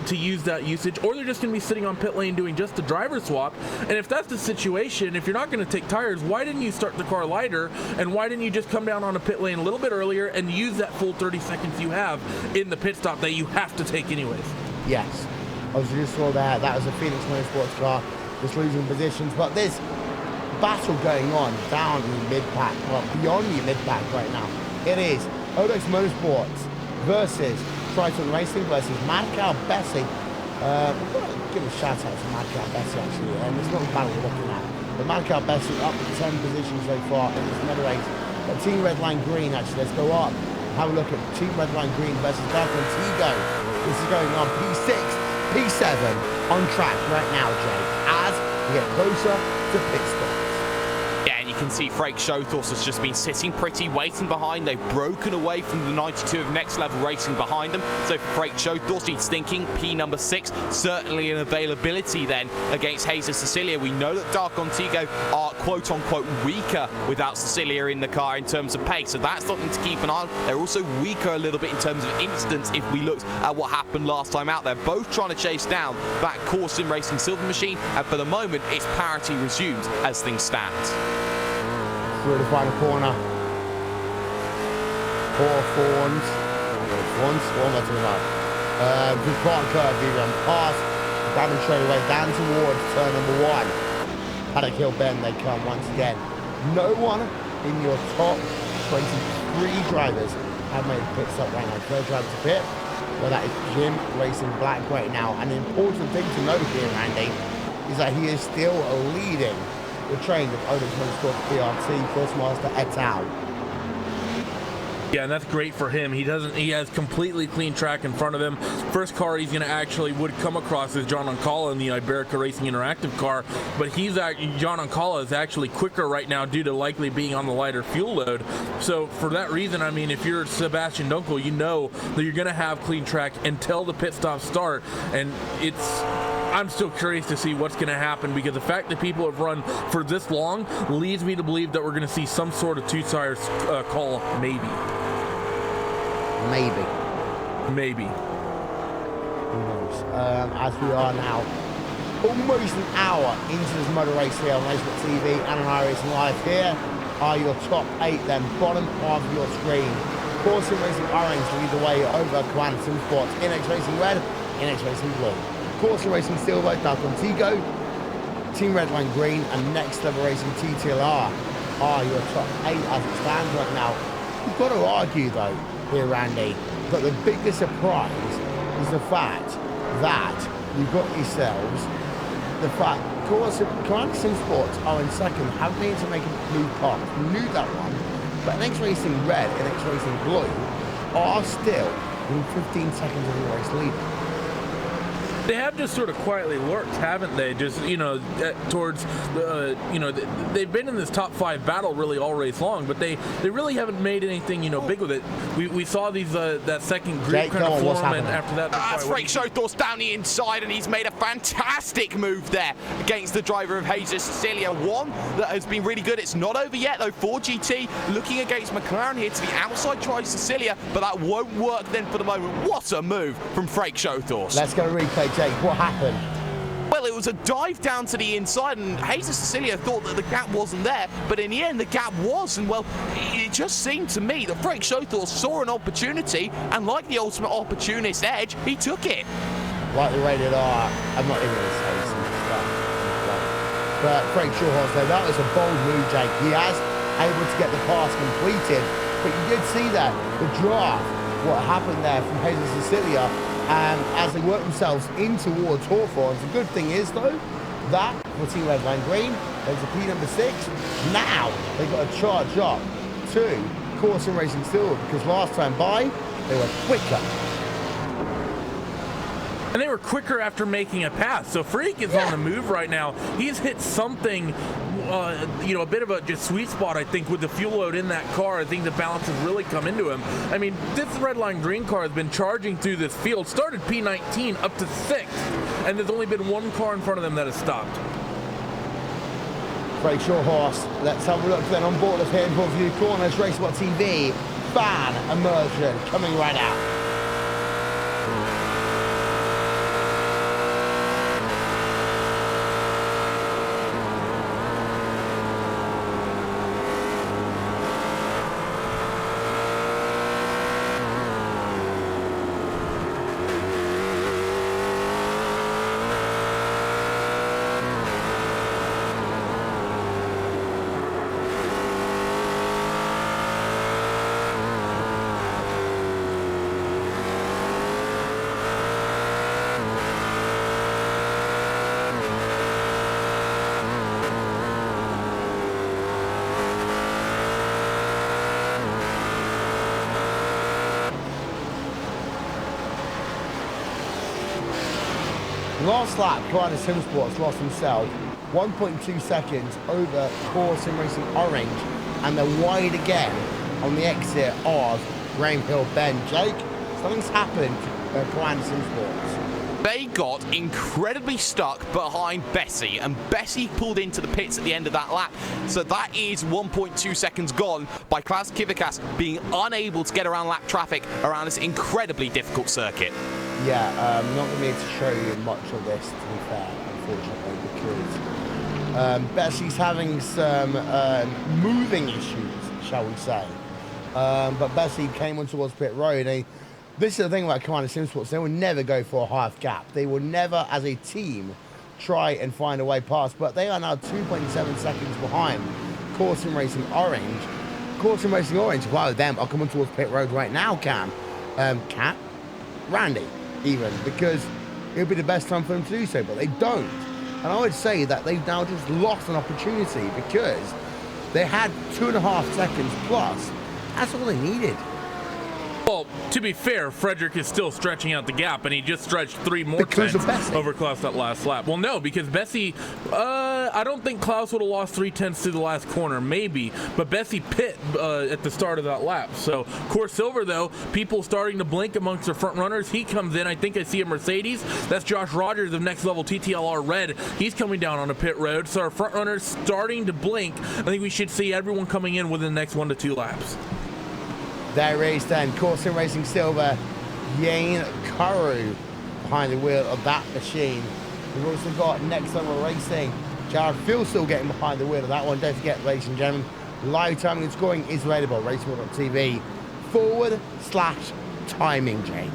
to use that usage, or they're just going to be sitting on pit lane doing just the driver swap. And if that's the situation, if you're not going to take tires, why didn't you start the car lighter, and why didn't you just come down on a pit lane a little bit earlier and use that full 30 seconds you have in the pit stop that you have to take anyways? Yes, I was just saw that was a Phoenix Motorsports car just losing positions, but there's battle going on down in the mid-pack, well, beyond your mid-pack right now. It is Odex Motorsports versus Triton Racing versus Marcal Bessi. We've got to give a shout out to Marcal Bessi actually, and it's not the battle we're looking at. But Marcal Bessi up to 10 positions so far in this medal race. But Team Red Line Green, actually, let's go up and have a look at Team Red Line Green versus Dark Antigo. This is going on P6, P7 on track right now, Jake, as we get closer to pit stops. Yeah, and you can see Frank Shothos has just been sitting pretty, waiting behind. They've broken away from the 92 of Next Level Racing behind them. So for Frank Shothos, he's thinking P number 6, certainly an availability then against Jesus Cecilia. We know that Dark Antigo are quote-unquote weaker without Cecilia in the car in terms of pace. So that's something to keep an eye on. They're also weaker a little bit in terms of incidents if we looked at what happened last time out. They're both trying to chase down that Core Sim Racing Silver Machine. And for the moment, it's parity resumed as things stand. Through the final corner. Four Fawns. What am I talking about? Good part curve, you run past. Down straight away, down towards turn number 1. Paddock Hill Bend, they come once again. No one in your top 23 drivers have made a pit stop right now. Third driver to pit. Well, that is Jim racing Blancpain now. And the important thing to note here, Randy, is that he is still leading the train of Otis Motorsports PRT Crossmaster et al. Yeah, and that's great for him. He has completely clean track in front of him. First car he's going to actually would come across is John Oncala in the Iberica Racing Interactive car, but John Oncala is actually quicker right now due to likely being on the lighter fuel load. So for that reason, I mean, if you're Sebastian Dunkel, you know that you're going to have clean track until the pit stops start, and I'm still curious to see what's going to happen, because the fact that people have run for this long leads me to believe that we're going to see some sort of two-tire call, maybe. Maybe. Who knows? As we are now almost an hour into this motor race here on Racing TV and on iRacing Live, here are your top 8 then, bottom of your screen. Corson Racing Orange lead the way over Quantum Sports, NX Racing Red, NX Racing Blue. Corson Racing Silver, Dark Contigo, Team Redline Green, and Next Level Racing TTLR are your top 8 as it stands right now. You've got to argue though, here Randy, but the biggest surprise is the fact that you've got yourselves the fact Command Sim Sports are in second, haven't been able to make a move past. You knew that one, but NX Racing Red and NX Racing Blue are still in 15 seconds of the race leader. They have just sort of quietly lurked, haven't they? Just, towards, they've been in this top 5 battle really all race long, but they really haven't made anything, big with it. We saw these that second group kind of form, and after that... That's Frank Shothorst down the inside, and he's made a fantastic move there against the driver of Jesus Cecilia. One that has been really good. It's not over yet, though, for GT. Looking against McLaren here to the outside, tries Cecilia, but that won't work then for the moment. What a move from Frank Shothorst. Let's go to replay. Jake, what happened? Well, it was a dive down to the inside, and Jesus Cecilia thought that the gap wasn't there, but in the end the gap was, and well, it just seemed to me that Frank Shothorst saw an opportunity, and like the ultimate opportunist edge, he took it. Like the rated R, I'm not even going to say some stuff. But Frank Shothorst, though, that was a bold move, Jake. He has able to get the pass completed, but you did see that, the draft, what happened there from Jesus Cecilia, as they work themselves in towards Hawthorne. The good thing is, though, that for Team Redline Green, there's a P number 6. Now they've got to charge up to Corson Racing Silver, because last time by, they were quicker. And they were quicker after making a pass. So Freak is on the move right now. He's hit something, a bit of a just sweet spot, I think, with the fuel load in that car. I think the balance has really come into him. I mean, this Redline Green car has been charging through this field, started P19 up to 6th, and there's only been one car in front of them that has stopped. Frank Shothorst, let's have a look then on board of here in View Corners, Racebot TV, fan immersion coming right out. Last lap, Command Sim Sports lost himself 1.2 seconds over Corson Racing Orange, and they're wide again on the exit of Rainhill Bend. Jake, something's happened at Command Sim Sports. They got incredibly stuck behind Bessie, and Bessie pulled into the pits at the end of that lap. So that is 1.2 seconds gone by Klaus Kivikas being unable to get around lap traffic around this incredibly difficult circuit. Yeah, I'm not going to be able to show you much of this, to be fair, unfortunately, because Bessie's having some moving issues, shall we say. But Bessie came on towards pit road. This is the thing about Command Sim Sports, they will never go for a half gap. They will never, as a team, try and find a way past, but they are now 2.7 seconds behind Corson Racing Orange. Caution Racing Orange, well, them are coming towards pit road right now, Randy, even, because it would be the best time for them to do so, but they don't. And I would say that they've now just lost an opportunity because they had 2.5 seconds plus. That's all they needed. Well, to be fair, Frederick is still stretching out the gap, and he just stretched 3 more Because of tenths Bessie. over Klaus that last lap. Well, no, because Bessie, I don't think Klaus would have lost 3 tenths through the last corner, maybe, but Bessie pit at the start of that lap. So, Core Silver, though, people starting to blink amongst their front runners. He comes in. I think I see a Mercedes. That's Josh Rogers of Next Level TTLR Red. He's coming down on a pit road. So, our front runners starting to blink. I think we should see everyone coming in within the next 1 to 2 laps. There is then Corsin Racing Silver, Yane Kuru behind the wheel of that machine. We've also got Next Level Racing. Jared Field still getting behind the wheel of that one. Don't forget, ladies and gentlemen, live timing and scoring is available. Racing.tv /timing, Jake.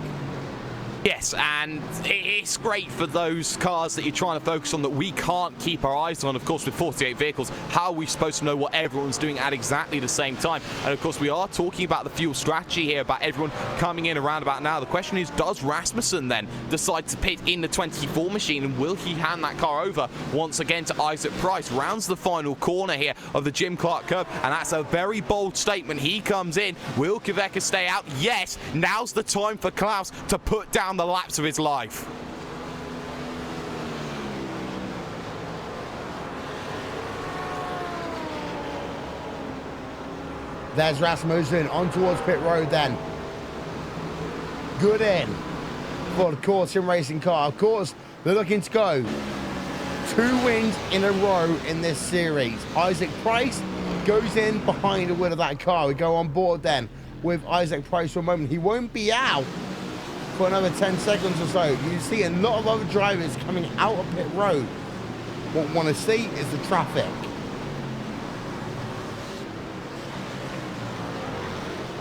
Yes, and it's great for those cars that you're trying to focus on that we can't keep our eyes on. Of course, with 48 vehicles, how are we supposed to know what everyone's doing at exactly the same time? And of course, we are talking about the fuel strategy here, about everyone coming in around about now. The question is, does Rasmussen then decide to pit in the 24 machine, and will he hand that car over once again to Isaac Price? Rounds the final corner here of the Jim Clark curve, and that's a very bold statement. He comes in. Will Kveca stay out? Yes, now's the time for Klaus to put down the laps of his life. There's Rasmussen on towards pit road then. Good in for the Corsin Racing car. Of course, they're looking to go 2 wins in a row in this series. Isaac Price goes in behind the wheel of that car. We go on board then with Isaac Price for a moment. He won't be out for another 10 seconds or so. You see a lot of other drivers coming out of pit road. What we want to see is the traffic.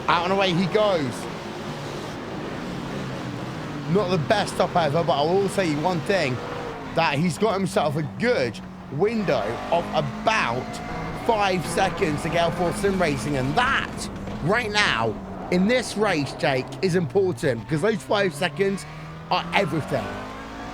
Out and away he goes. Not the best stop ever, but I will say you one thing, that he's got himself a good window of about 5 seconds to get for sim racing, and that right now in this race, Jake, is important because those 5 seconds are everything.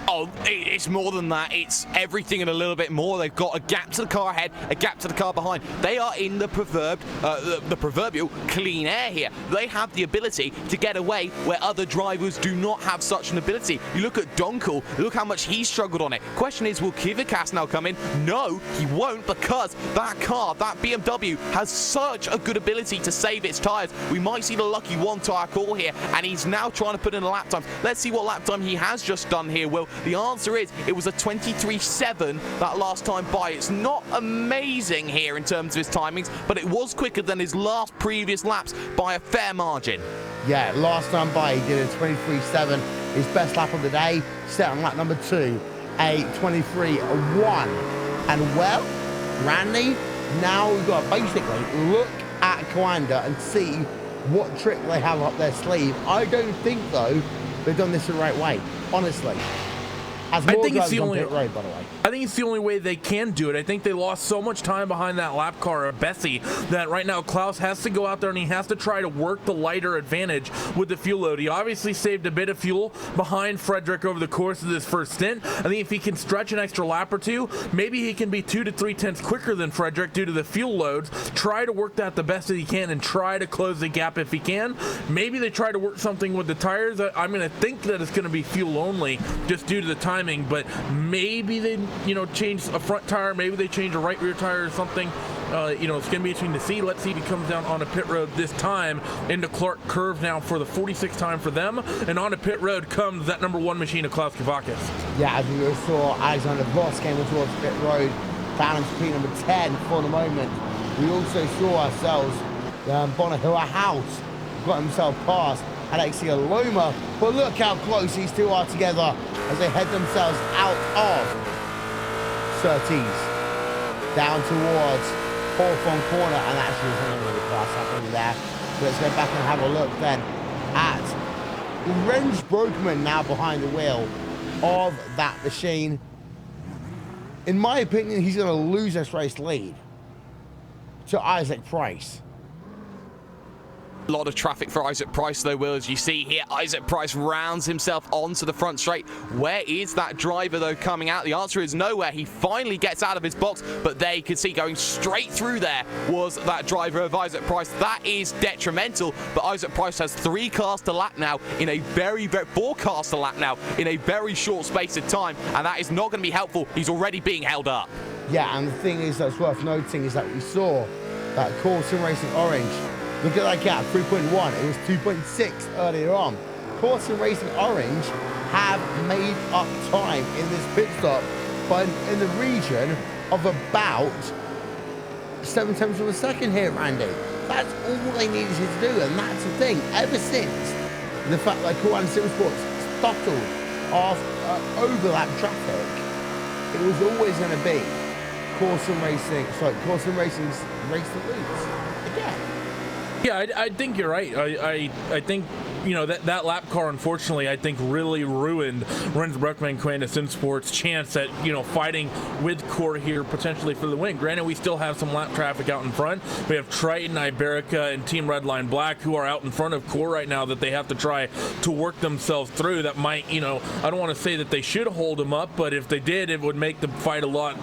Oh, it's more than that. It's everything and a little bit more. They've got a gap to the car ahead, a gap to the car behind. They are in the proverbial clean air here. They have the ability to get away where other drivers do not have such an ability. You look at Donkel, look how much he struggled on it. Question is, will Kvyat now come in? No, he won't, because that car, that BMW, has such a good ability to save its tyres. We might see the lucky 1 tyre call here, and he's now trying to put in a lap time. Let's see what lap time he has just done here, Will. The answer is it was a 23.7 that last time by. It's not amazing here in terms of his timings, but it was quicker than his last previous laps by a fair margin. Yeah, last time by he did a 23.7. His best lap of the day, set on lap number 2, a 23.1. And well, Randy, now we've got to basically look at Coanda and see what trick they have up their sleeve. I don't think, though, they've done this the right way, honestly. I think it's the only road, by the way. I think it's the only way they can do it. I think they lost so much time behind that lap car of Bessie that right now Klaus has to go out there and he has to try to work the lighter advantage with the fuel load. He obviously saved a bit of fuel behind Frederick over the course of this first stint. I think if he can stretch an extra lap or 2, maybe he can be 2 to 3 tenths quicker than Frederick due to the fuel loads. Try to work that the best that he can and try to close the gap if he can. Maybe they try to work something with the tires. I'm going to think that it's going to be fuel only just due to the time. But maybe they, change a front tire, maybe they change a right rear tire or something. It's going to be interesting to see. Let's see if he comes down on a pit road this time into Clark Curve now for the 46th time for them. And on a pit road comes that number 1 machine of Klaus Kvyat. Yeah, as we saw, Alexander Voss came towards pit road, balanced P number 10 for the moment. We also saw ourselves Bonahua House got himself past Alexia Loma, but look how close these two are together as they head themselves out of Surtees down towards Hawthorne Corner, and actually there's another really class happening there. So let's go back and have a look then at Rens Brokeman now behind the wheel of that machine. In my opinion, he's going to lose this race lead to Isaac Price. A lot of traffic for Isaac Price though, Will, as you see here. Isaac Price rounds himself onto the front straight. Where is that driver though coming out? The answer is nowhere. He finally gets out of his box, but there you can see going straight through there was that driver of Isaac Price. That is detrimental, but Isaac Price has 3 cars to lap now in a very 4 cars to lap now in a very short space of time, and that is not going to be helpful. He's already being held up. Yeah, and the thing is that's worth noting is that we saw that Corson Racing Orange. Look at that gap, 3.1. It was 2.6 earlier on. Corson Racing Orange have made up time in this pit stop, but in the region of about 7 tenths of a second here, Randy. That's all they needed to do, and that's the thing. Ever since the fact that Q1 Sim Sports throttled off overlap traffic, it was always going to be Corson Racing's race to lose again. Yeah, I think you're right. I think, you know, that lap car, unfortunately, I think really ruined Blancpain Sim Sports' chance at, you know, fighting with Core here potentially for the win. Granted, we still have some lap traffic out in front. We have Triton, Iberica, and Team Redline Black who are out in front of Core right now that they have to try to work themselves through. That might, you know, I don't want to say that they should hold them up, but if they did, it would make the fight a lot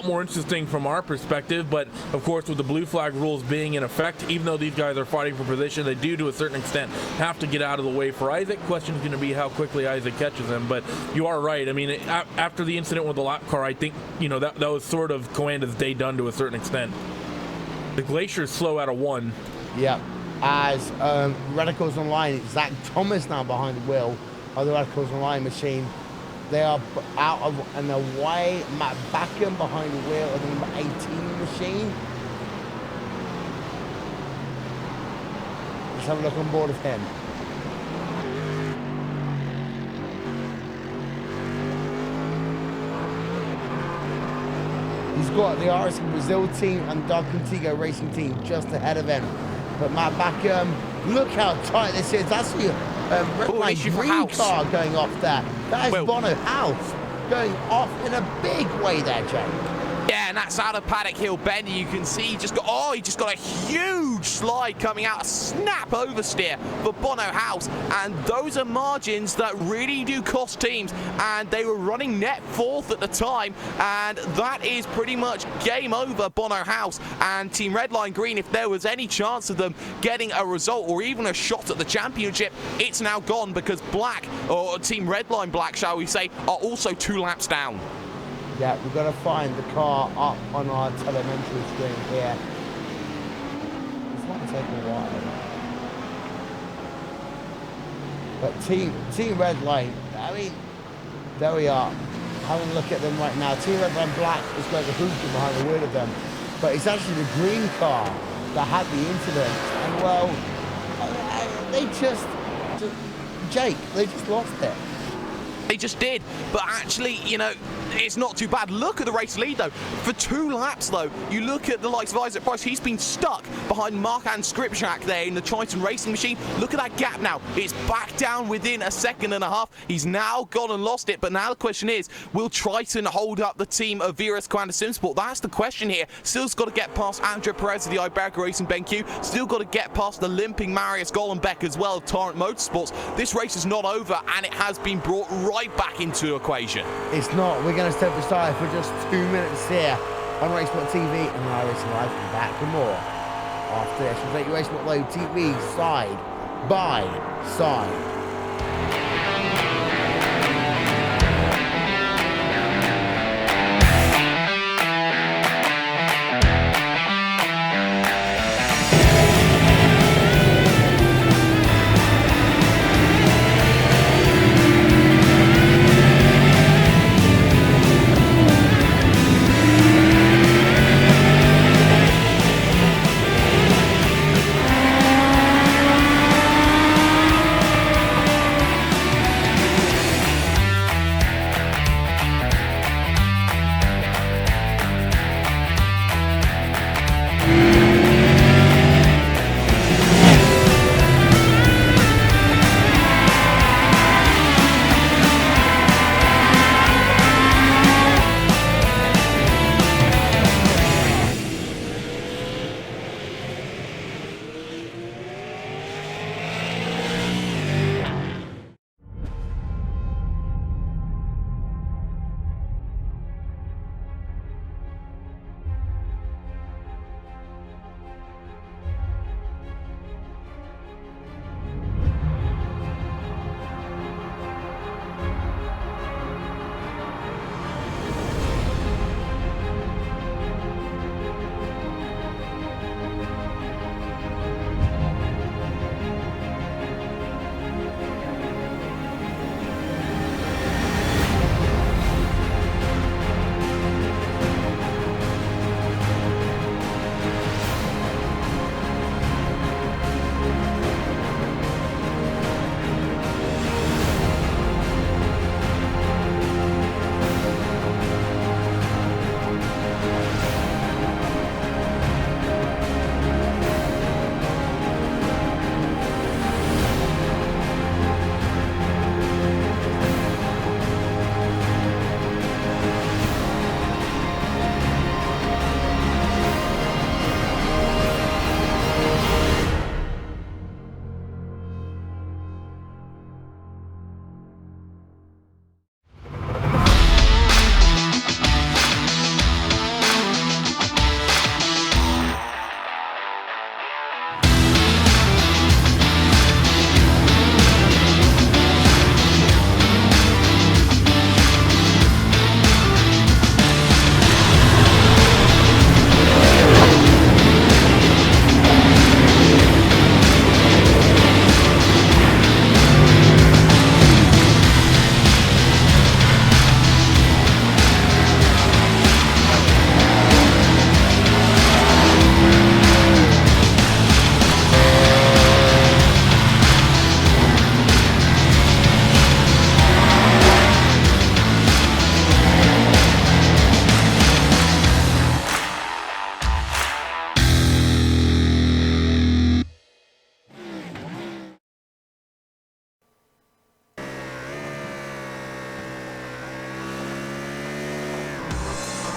more interesting from our perspective. But of course, with the blue flag rules being in effect, even though these guys are fighting for position, they do to a certain extent have to get out of the way for Isaac. Question is going to be how quickly Isaac catches him, but you are right. I mean, after the incident with the lap car, I think, you know, that was sort of Coanda's day done to a certain extent. The Glacier's slow out of 1. Yeah, as Radicals Online, Zach Thomas now behind the wheel of the Radicals Online machine. They are out of and away. Matt Backham behind the wheel of the number 18 machine. Let's have a look on board of him. He's got the iRacing Brazil team and Dark Contigo Racing team just ahead of him. But Matt Backham, look how tight this is. That's the red green car going off there. That is Bono House going off in a big way there, Jake. Yeah, and that's out of Paddock Hill Bend. You can see he just got a huge slide coming out, a snap oversteer for Bono House, and those are margins that really do cost teams, and they were running net 4th at the time, and that is pretty much game over Bono House and Team Redline Green. If there was any chance of them getting a result or even a shot at the championship, it's now gone because Black, or Team Redline Black, shall we say, are also 2 laps down. Yeah, we've got to find the car up on our telemetry screen here. This might take a while. But Team Redline, I mean, there we are. Having a look at them right now. Team Redline Black is going to hook behind the wheel of them. But it's actually the green car that had the incident. And well, they just Jake, they just lost it. They just did, but actually, you know, it's not too bad. Look at the race lead, though. For 2 laps, though, you look at the likes of Isaac Price. He's been stuck behind Mark-Anne Skripczak there in the Triton Racing Machine. Look at that gap now. It's back down within a second and a half. He's now gone and lost it, but now the question is, will Triton hold up the team of Virus Coanda Simsport? That's the question here. Still's got to get past Andrea Perez of the Iberica Racing BenQ. Still got to get past the limping Marius Gollenbeck as well of Torrent Motorsports. This race is not over, and it has been brought right back into equation. It's not. We're going to step aside for just 2 minutes here on Racesport TV and iRacing Live. And back for more after this. We'll take you Racesport Live TV side by side.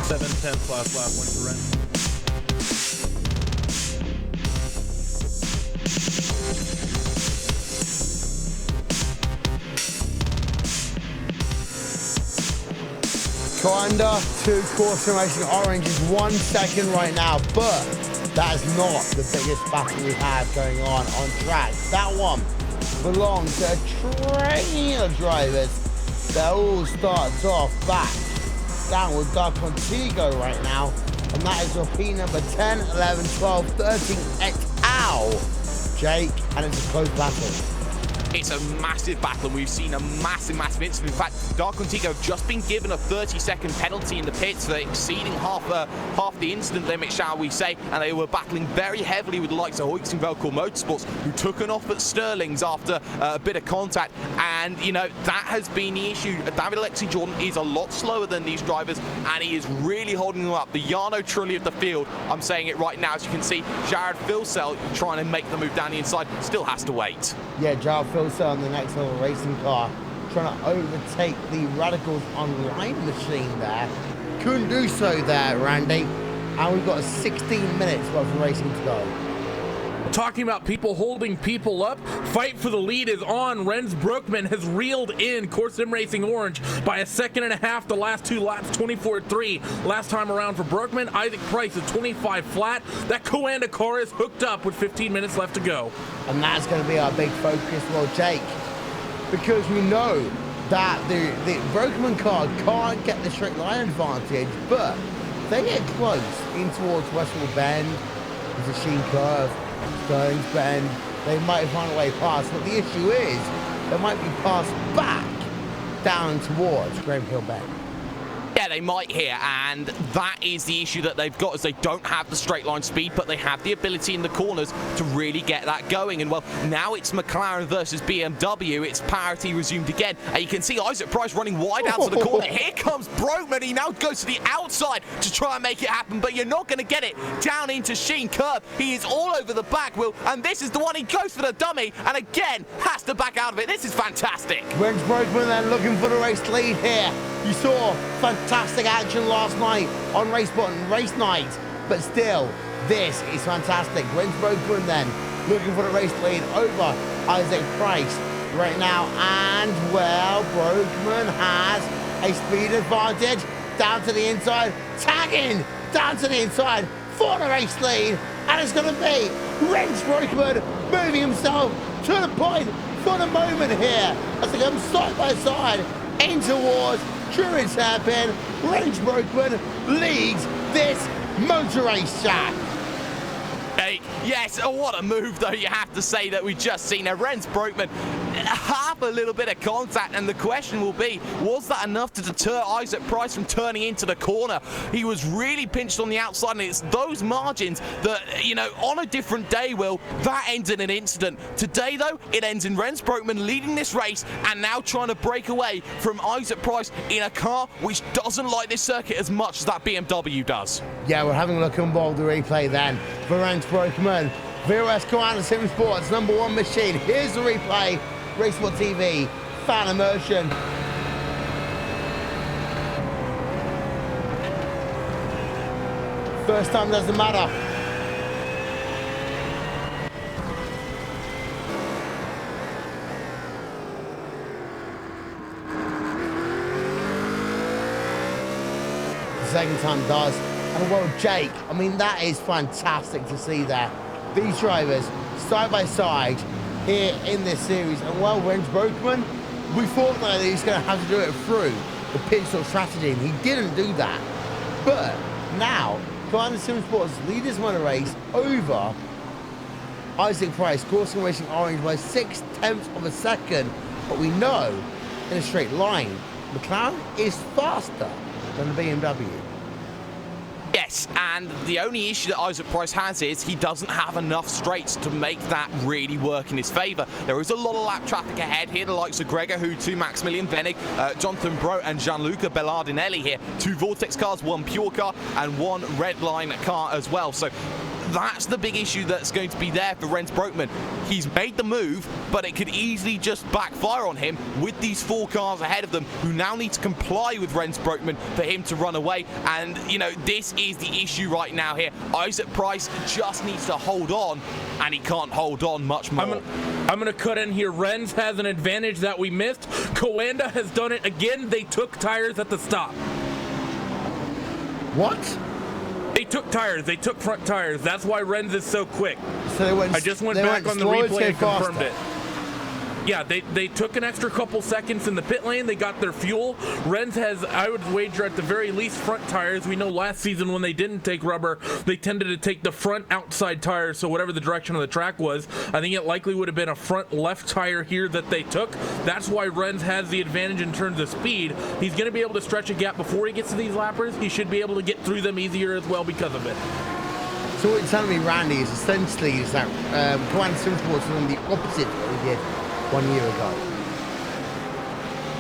7/10 last lap went to Ren. Kinda to Corson Racing Orange is 1 second right now, but that is not the biggest battle we have going on track. That one belongs to a train of drivers that all starts off back down with Dark Contigo right now, and that is repeat number 10, 11, 12, 13 et al. Jake, and it's a close battle. It's a massive battle, and we've seen a massive incident. In fact, Dark Contigo have just been given a 30-second penalty in the pits for exceeding half the incident limit, shall we say, and they were battling very heavily with the likes of Hoyks and Velcro Motorsports, who took an off at Sterling's after a bit of contact, and, you know, that has been the issue. David Alexi Jordan is a lot slower than these drivers, and he is really holding them up. The Yarno Trulli of the field, I'm saying it right now, as you can see, Jared Filsell trying to make the move down the inside, still has to wait. Yeah, Jared Filsell on the next level racing car, trying to overtake the Radicals online machine there. Couldn't do so there, Randy. And we've got 16 minutes worth of racing to go. Talking about people holding people up, fight for the lead is on. Rens Broekman has reeled in Corson Racing Orange by 1.5 seconds the last 2 laps, 24.3 last time around for Broekman. Isaac Price is 25 flat. That Coanda car is hooked up with 15 minutes left to go. And that's going to be our big focus, well, Jake, because we know that the Broekman car can't get the straight line advantage, but they get close in towards Westward Bend, the Sheen Curve, Sterling's Bend, they might find a way past, but the issue is they might be passed back down towards Graham Hill Bend. Yeah, they might here, and that is the issue that they've got, is they don't have the straight line speed, but they have the ability in the corners to really get that going. And well, now it's McLaren versus BMW. It's parity resumed again, and you can see Isaac Price running wide out to the corner. Here comes Broekman. He now goes to the outside to try and make it happen, but you're not going to get it down into Sheen Curve. He is all over the back wheel, and this is the one he goes for the dummy, and again has to back out of it. This is fantastic. Rens Broekman then looking for the race lead here. You saw fantastic action last night on Race Button Race Night, but still, this is fantastic. Rens Broekman then looking for the race lead over Isaac Price right now, and well, Broekman has a speed advantage down to the inside, tagging down to the inside for the race lead, and it's going to be Rens Broekman moving himself to the point for the moment here as they come side by side in towards Druids Hairpin. Rens Broekman leads this motor race track. Hey, yes, oh, what a move though, you have to say, that we just seen. Now, Rens Broekman, half a little bit of contact, and the question will be, was that enough to deter Isaac Price from turning into the corner? He was really pinched on the outside, and it's those margins that, you know, on a different day, Will, that ends in an incident. Today, though, it ends in Rens Broekman leading this race and now trying to break away from Isaac Price in a car which doesn't like this circuit as much as that BMW does. Yeah, we're having a look on board the replay then for Rens Broekman. VOS Commander Sim Sports #1 machine. Here's the replay. Racesport TV, fan immersion. First time doesn't matter. The second time does. And well, Jake, I mean, that is fantastic to see there. These drivers side by side here in this series. And well, Rens Broekman, we thought that he was going to have to do it through the pit stop strategy, and he didn't do that. But now, Commander Sim Sports leaders won a race over Isaac Price, Corson Racing Orange by 0.6 of a second. But we know in a straight line, McLaren is faster than the BMW. Yes, and the only issue that Isaac Price has is he doesn't have enough straights to make that really work in his favour. There is a lot of lap traffic ahead here, the likes of Gregor Houtu, Maximilian Venig, Jonathan Bro and Gianluca Bellardinelli here. 2 Vortex cars, 1 Pure car and 1 Redline car as well. So That's the big issue that's going to be there for Rens Broekman. He's made the move, but it could easily just backfire on him with these 4 cars ahead of them who now need to comply with Rens Broekman for him to run away. And, you know, this is the issue right now here. Isaac Price just needs to hold on, and he can't hold on much more. I'm going to cut in here. Rens has an advantage that we missed. Coanda has done it again. They took tires at the stop. What? They took tires. They took front tires. That's why Rens is so quick. So I just went back on the replay and confirmed it. Yeah, they took an extra couple seconds in the pit lane. They got their fuel. Rens has, I would wager, at the very least, front tires. We know last season when they didn't take rubber, they tended to take the front outside tires, so whatever the direction of the track was, I think it likely would have been a front left tire here that they took. That's why Rens has the advantage in terms of speed. He's going to be able to stretch a gap before he gets to these lappers. He should be able to get through them easier as well because of it. So what you're telling me, Randy, is essentially is that Coanda Simsports are on the opposite of what we did 1 year ago.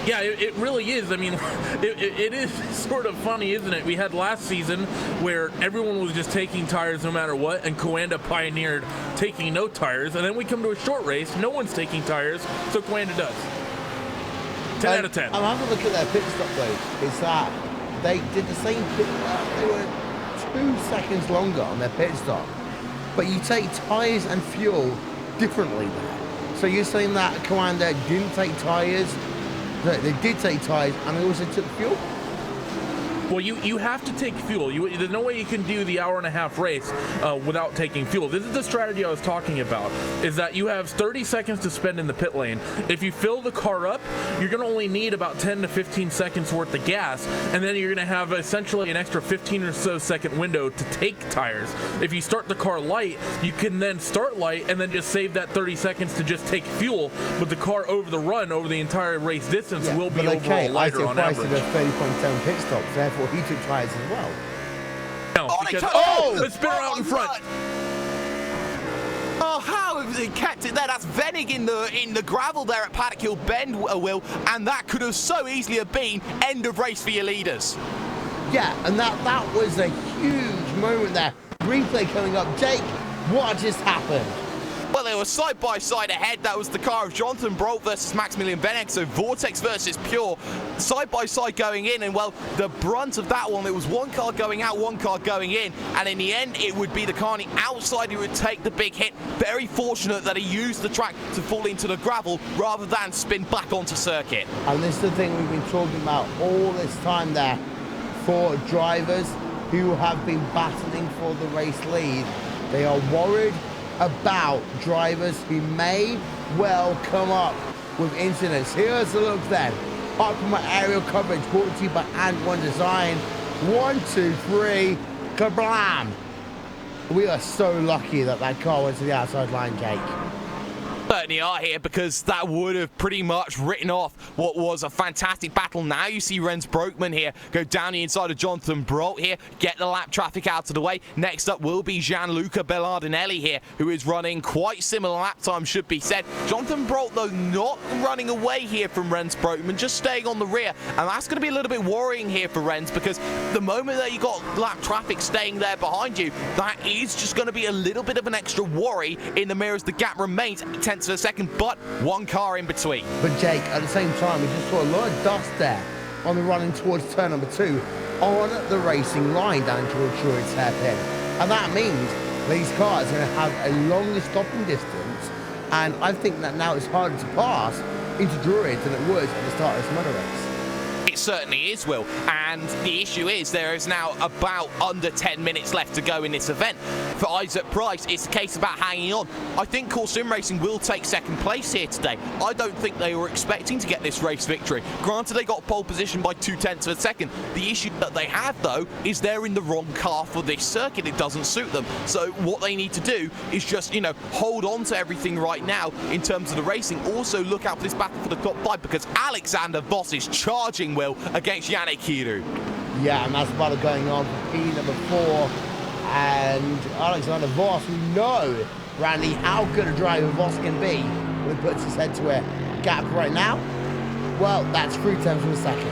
Yeah, it really is. I mean, it is sort of funny, isn't it? We had last season where everyone was just taking tires no matter what, and Coanda pioneered taking no tires, and then we come to a short race, no one's taking tires, so Coanda does. 10 out of 10. I'm having a look at their pit stop though. Is that they did the same pit, they were 2 seconds longer on their pit stop, but you take tires and fuel differently there. So you're saying that Coanda didn't take tires? No, they did take tires, and they also took fuel? Well, you have to take fuel. There's no way you can do the hour-and-a-half race without taking fuel. This is the strategy I was talking about, is that you have 30 seconds to spend in the pit lane. If you fill the car up, you're going to only need about 10 to 15 seconds worth of gas, and then you're going to have essentially an extra 15 or so second window to take tires. If you start the car light, you can then start light and then just save that 30 seconds to just take fuel, but the car over the run, over the entire race distance, will be overall lighter on average. But okay, 30.7 pit stops, therefore he took tires as well. No, because, let's spin her out in front. Oh, how have they kept it there? That's Venig in the gravel there at Paddock Hill Bend, Will, and that could have so easily have been end of race for your leaders. Yeah, and that was a huge moment there. Replay coming up. Jake, what just happened? Well, they were side by side ahead. That was the car of Jonathan Brolt versus Maximilian Venig. So Vortex versus Pure, side by side going in. And well, the brunt of that one, it was one car going out, one car going in. And in the end, it would be the car on the outside who would take the big hit. Very fortunate that he used the track to fall into the gravel rather than spin back onto circuit. And this is the thing we've been talking about all this time there for drivers who have been battling for the race lead. They are worried about drivers who may well come up with incidents. Here's a look then. Apart from my aerial coverage brought to you by And One Design. 1, 2, 3, kablam! We are so lucky that that car went to the outside line, Jake. Certainly are here, because that would have pretty much written off what was a fantastic battle. Now you see Rens Broekman here go down the inside of Jonathan Brolt here, get the lap traffic out of the way. Next up will be Gianluca Bellardinelli here, who is running quite similar lap time, should be said. Jonathan Brolt, though, not running away here from Rens Broekman, just staying on the rear, and that's going to be a little bit worrying here for Rens, because the moment that you got lap traffic staying there behind you, that is just going to be a little bit of an extra worry in the mirrors. The gap remains 10th of a second, but one car in between. But Jake, at the same time, we just saw a lot of dust there on the running towards turn number 2 on the racing line down towards Druid's hairpin. And that means these cars are going to have a longer stopping distance, and I think that now it's harder to pass into Druid than it was at the start of this motor race. It certainly is, Will, and the issue is there is now about under 10 minutes left to go in this event. For Isaac Price, it's a case about hanging on. I think Core Sim Racing will take second place here today. I don't think they were expecting to get this race victory. Granted, they got pole position by 0.2 of a second. The issue that they have, though, is they're in the wrong car for this circuit. It doesn't suit them. So what they need to do is just, hold on to everything right now in terms of the racing. Also, look out for this battle for the top 5, because Alexander Voss is charging, Will, against Yannick Kiru. Yeah, and that's battle going on for P number 4 and Alexander Voss. We know, Randy, how good a driver Voss can be when he puts his head to a gap right now. Well, that's 3 tenths of a second.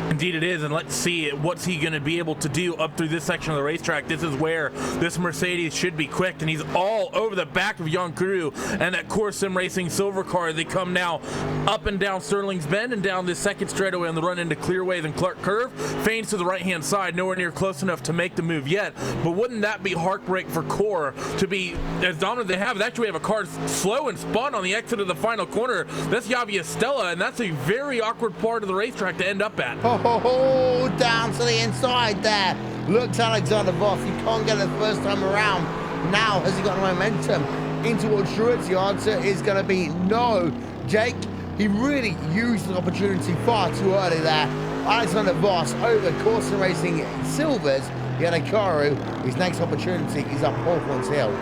Indeed it is, and let's see what's he going to be able to do up through this section of the racetrack. This is where this Mercedes should be quick, and he's all over the back of Jan Kuru and that Core Sim Racing silver car. They come now up and down Sterling's Bend and down this second straightaway on the run into Clearways and Clark Curve. Feigns to the right-hand side, nowhere near close enough to make the move yet, but wouldn't that be heartbreak for Core to be as dominant they have? Actually, we have a car slow and spun on the exit of the final corner. That's Javier Stella, and that's a very awkward part of the racetrack to end up at. Oh, down to the inside there. Looks Alexander Voss. He can't get it the first time around. Now, has he got momentum in towards Druids? The answer is going to be no. Jake, he really used the opportunity far too early there. Alexander Voss over Core Sim Racing Silvers. Yanakaru, his next opportunity is up Hawthorne's Hill.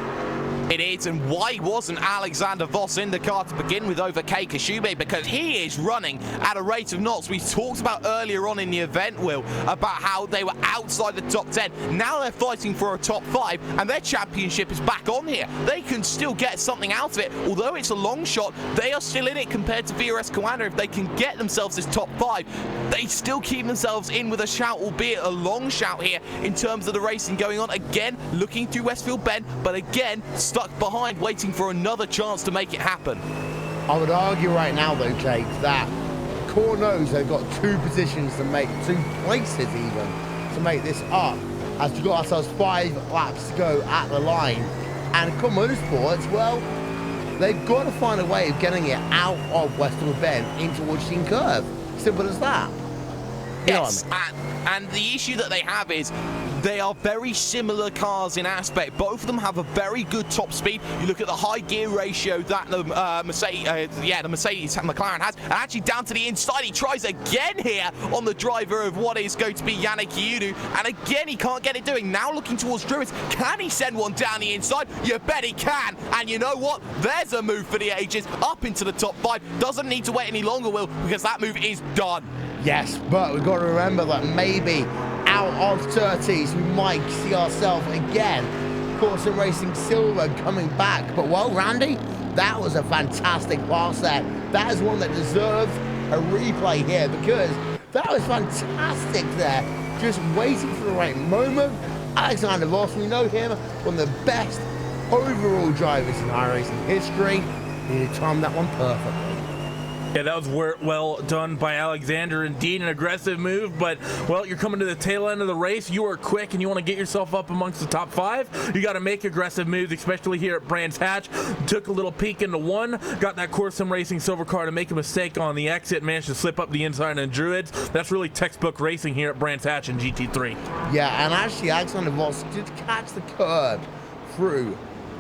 It is, and why wasn't Alexander Voss in the car to begin with over Kei Kashume? Because he is running at a rate of knots. We talked about earlier on in the event, Will, about how they were outside the top 10. Now they're fighting for a top 5, and their championship is back on here. They can still get something out of it. Although it's a long shot, they are still in it compared to VRS Commander. If they can get themselves this top 5, they still keep themselves in with a shout, albeit a long shout here in terms of the racing going on. Again, looking through Westfield Bend, but again, stuck behind, waiting for another chance to make it happen. I would argue right now, though, Jake, that Core knows they've got 2 positions to make, 2 places even, to make this up, as we've got ourselves 5 laps to go at the line. And Core Motorsports, well, they've got to find a way of getting it out of Westfield Bend into Washington Curve. Simple as that. Yes, and the issue that they have is they are very similar cars in aspect. Both of them have a very good top speed. You look at the high gear ratio that the Mercedes McLaren has, and actually down to the inside, he tries again here on the driver of what is going to be Yannick Kiudu, and again he can't get it doing. Now looking towards Druids, can he send one down the inside? You bet he can, and you know what? There's a move for the ages, up into the top 5. Doesn't need to wait any longer, Will, because that move is done. Yes, but we've got to remember that maybe out of 30s, we might see ourselves again. Core Sim Racing Silver coming back. But, well, Randy, that was a fantastic pass there. That is one that deserves a replay here, because that was fantastic there. Just waiting for the right moment. Alexander Voss, we know him, one of the best overall drivers in iRacing history. He timed that one perfectly. Yeah, that was well done by Alexander. Indeed, an aggressive move, but, well, you're coming to the tail end of the race. You are quick, and you want to get yourself up amongst the top 5. You got to make aggressive moves, especially here at Brands Hatch. Took a little peek into 1, got that Core Sim Racing silver car to make a mistake on the exit, managed to slip up the inside on Druids. That's really textbook racing here at Brands Hatch in GT3. Yeah, and actually, Alexander Voss did catch the curb through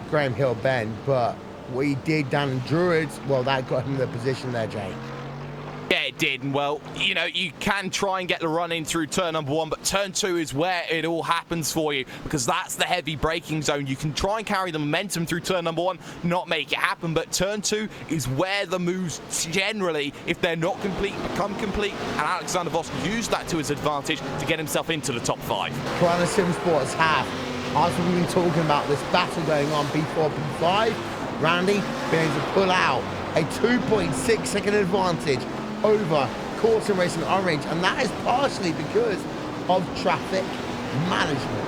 Graham Hill Bend, but what he did down in Druids, well, that got him the position there, Jake. Yeah, it did. And, well, you know, you can try and get the run in through turn number 1, but turn 2 is where it all happens for you, because that's the heavy braking zone. You can try and carry the momentum through turn number 1, not make it happen, but turn 2 is where the moves generally, if they're not complete, become complete, and Alexander Voss used that to his advantage to get himself into the top 5. Piranha Sim Sports have, after we've been talking about this battle going on, P4, P5, Randy being able to pull out a 2.6 second advantage over Core Sim Racing Orange, and that is partially because of traffic management.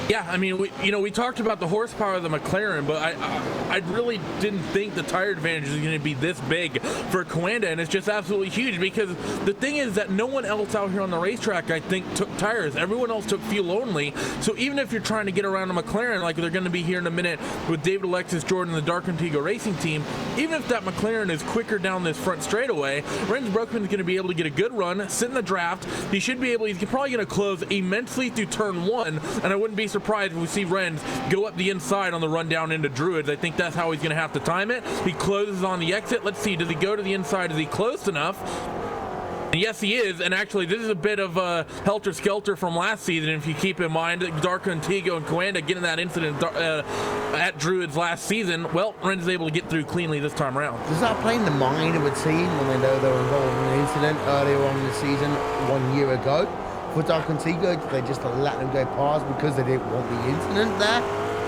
Yeah, I mean, we talked about the horsepower of the McLaren, but I really didn't think the tire advantage was going to be this big for Coanda, and it's just absolutely huge, because the thing is that no one else out here on the racetrack, I think, took tires. Everyone else took fuel only, so even if you're trying to get around a McLaren, like they're going to be here in a minute with David Alexis Jordan and the Dark Antigua Racing Team, even if that McLaren is quicker down this front straightaway, Renz Broekman is going to be able to get a good run, sit in the draft. He's probably going to close immensely through turn 1, and I wouldn't be surprised if we see Renz go up the inside on the run down into Druids. I think that's how he's going to have to time it. He closes on the exit. Let's see, does he go to the inside? Is he close enough? And yes, he is, and actually this is a bit of a helter-skelter from last season, if you keep in mind that Dark Antigua and Coanda getting that incident at Druids last season. Well, Renz is able to get through cleanly this time around. Does that play in the mind of a team when they know they were involved in an incident earlier on in the season 1 year ago? For Dark Antigua, did they just let them go past because they didn't want the incident there,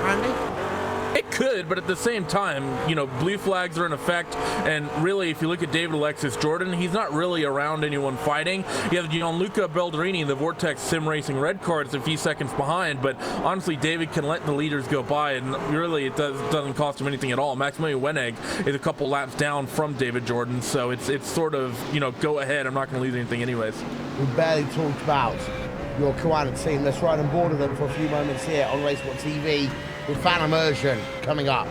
Randy? It could, but at the same time, you know, blue flags are in effect, and really, if you look at David Alexis Jordan, he's not really around anyone fighting. You have Gianluca Belderini in the Vortex Sim Racing red card is a few seconds behind, but honestly, David can let the leaders go by, and really, it doesn't cost him anything at all. Maximilian Weneg is a couple laps down from David Jordan, so it's sort of, you know, go ahead, I'm not going to lose anything anyways. We barely talked about your Koala team. Let's ride on board of them for a few moments here on Racesport TV with fan immersion coming up.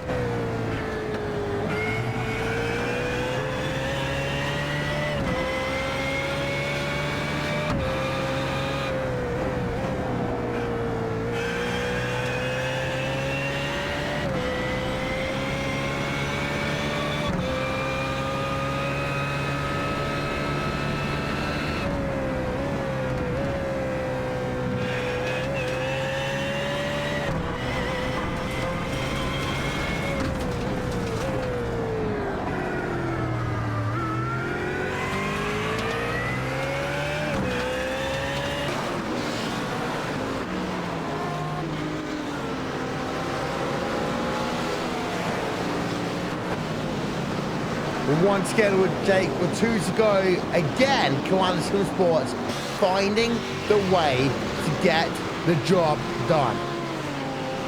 Once again with Jake, with 2 to go, again, Koala Sim Sports finding the way to get the job done.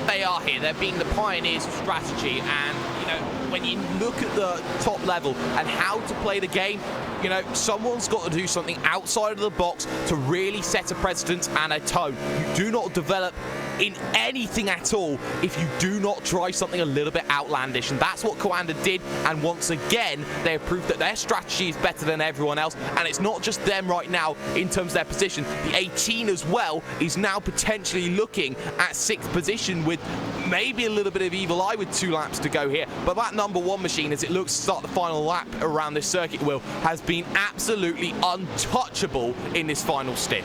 They are here. They're being the pioneers of strategy, and you know, when you look at the top level and how to play the game, you know, someone's got to do something outside of the box to really set a precedent and a tone. You do not develop in anything at all if you do not try something a little bit outlandish, and that's what Coanda did, and once again they have proved that their strategy is better than everyone else, and it's not just them right now in terms of their position. The 18 as well is now potentially looking at 6th position with maybe a little bit of evil eye with 2 laps to go here, but that number 1 machine, as it looks to start the final lap around this circuit wheel, has been absolutely untouchable in this final stint.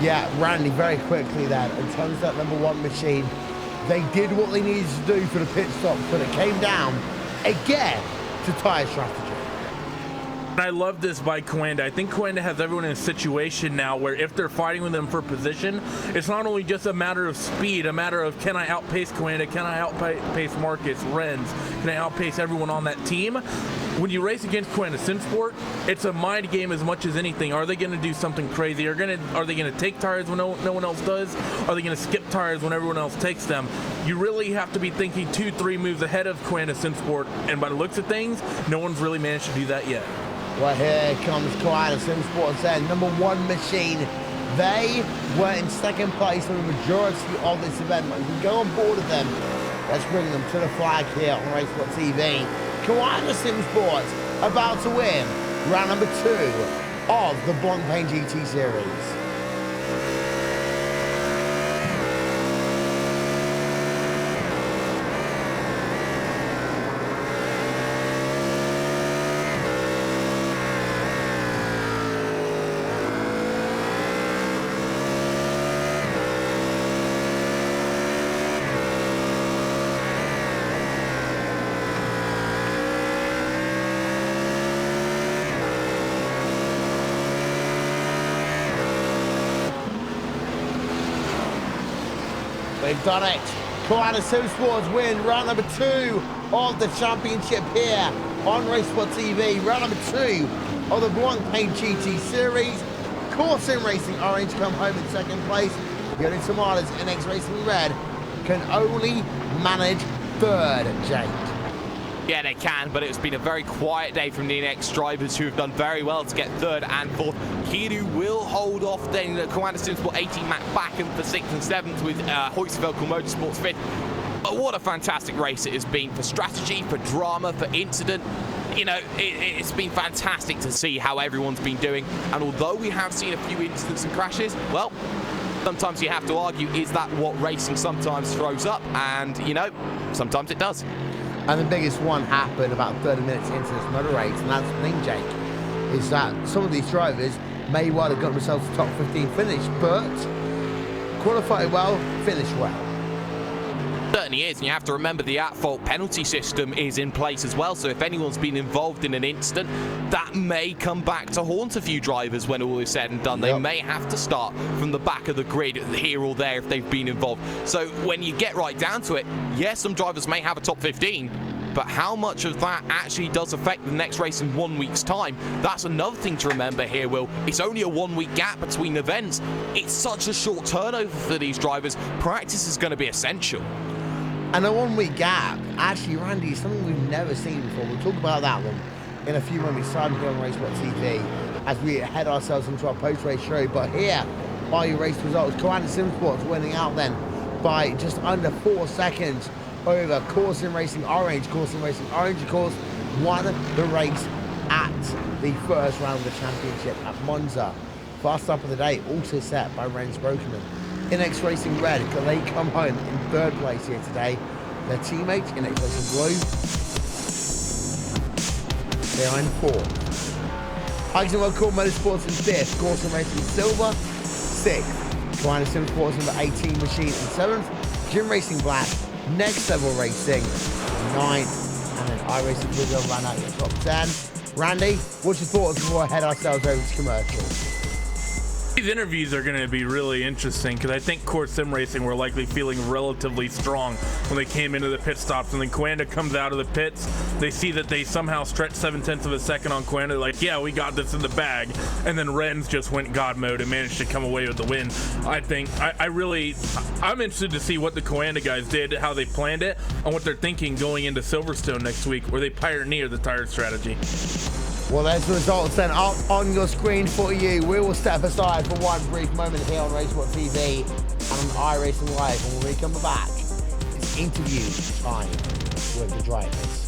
Yeah, Randy, very quickly then, in terms of that number 1 machine, they did what they needed to do for the pit stop, but it came down again to tyre strategy. I love this by Coanda. I think Coanda has everyone in a situation now where if they're fighting with them for position, it's not only just a matter of speed, a matter of can I outpace Coanda, can I outpace Marcus, Renz, can I outpace everyone on that team? When you race against Coanda Sim Sport, it's a mind game as much as anything. Are they going to do something crazy? Are they going to take tires when no one else does? Are they going to skip tires when everyone else takes them? You really have to be thinking 2-3 moves ahead of Coanda Sim Sport, and by the looks of things, no one's really managed to do that yet. Well, here comes Koala Sim Sports then, number 1 machine. They were in 2nd place for the majority of this event. We can go on board with them. Let's bring them to the flag here on Racesport TV. Koala Sim Sports about to win round number 2 of the Blancpain GT Series. They've done it. Koala Sim Sports win round number 2 of the championship here on Racesport TV. Round number 2 of the Blancpain GT Series. Core Sim Racing Orange come home in 2nd place. Yoni Tamala's NX Racing Red can only manage 3rd, Jake. Yeah, they can, but it's been a very quiet day from the NX drivers who have done very well to get 3rd and 4th. Kiru will hold off then the Koanda Sim Sport 18 Matt back in for 6th and 7th with Hoytsvelkel Motorsports 5th. But what a fantastic race it has been for strategy, for drama, for incident. You know, it's been fantastic to see how everyone's been doing. And although we have seen a few incidents and crashes, well, sometimes you have to argue, is that what racing sometimes throws up? And, you know, sometimes it does. And the biggest one happened about 30 minutes into this motor race, and that's the thing, Jake, is that some of these drivers may well have got themselves a top 15 finish, but qualified well, finished well. Certainly is, and you have to remember the at-fault penalty system is in place as well, so if anyone's been involved in an incident, that may come back to haunt a few drivers when all is said and done. They may have to start from the back of the grid here or there if they've been involved. So when you get right down to it, yes, some drivers may have a top 15, but how much of that actually does affect the next race in 1 week's time? That's another thing to remember here, Will. It's only a 1 week gap between events. It's such a short turnover for these drivers. Practice is going to be essential. And a 1 week gap, actually, Randy, is something we've never seen before. We'll talk about that one in a few moments' time here on Race.tv as we head ourselves into our post-race show. But here are your race results. Coanda Simsports winning out then by just under 4 seconds over Corsim Racing Orange. Corsim Racing Orange, of course, won the race at the first round of the championship at Monza. Fast up of the day, also set by Renz Brokeman. Inex Racing Red, they come home in third place here today. Their teammates, Inex Racing Blue, they are in fourth. Hikes World Court Motorsports in fifth. Corsim Racing Silver, sixth. Coanda Simsports number 18 Machine in seventh. Gym Racing Black, Next Level Racing, ninth. And then iRacing Blue ran out your top 10. Randy, what's your thoughts before I head ourselves over to commercials? These interviews are going to be really interesting because I think Core Sim Racing were likely feeling relatively strong when they came into the pit stops, and then Coanda comes out of the pits. They see that they somehow stretched 0.7 of a second on Coanda. They're like, yeah, we got this in the bag. And then Renz just went God mode and managed to come away with the win. I think I'm interested to see what the Coanda guys did, how they planned it, and what they're thinking going into Silverstone next week, where they pioneer the tire strategy. Well, there's the results then up on your screen for you. We will step aside for one brief moment here on Race.tv and on iRacing Live. And when we come back, it's interview time with the drivers.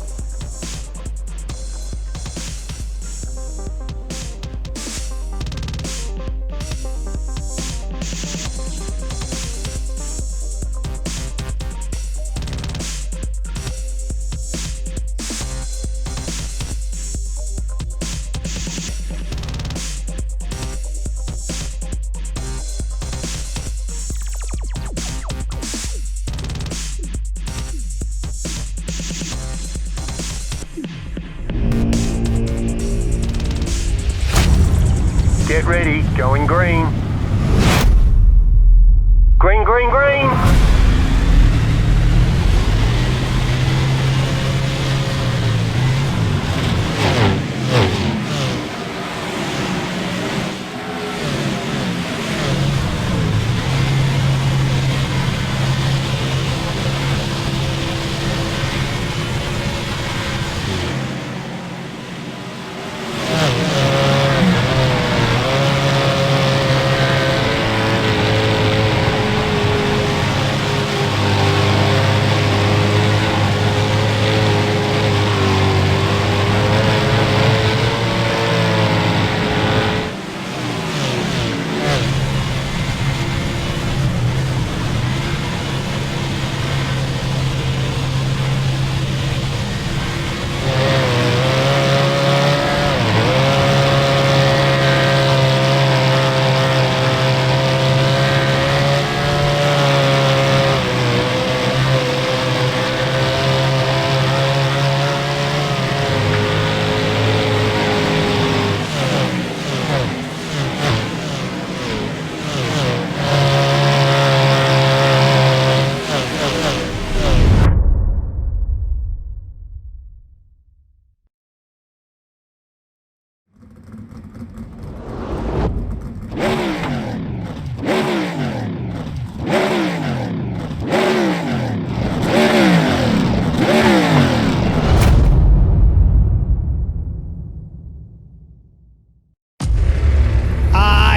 Get ready, going green. Green, green, green!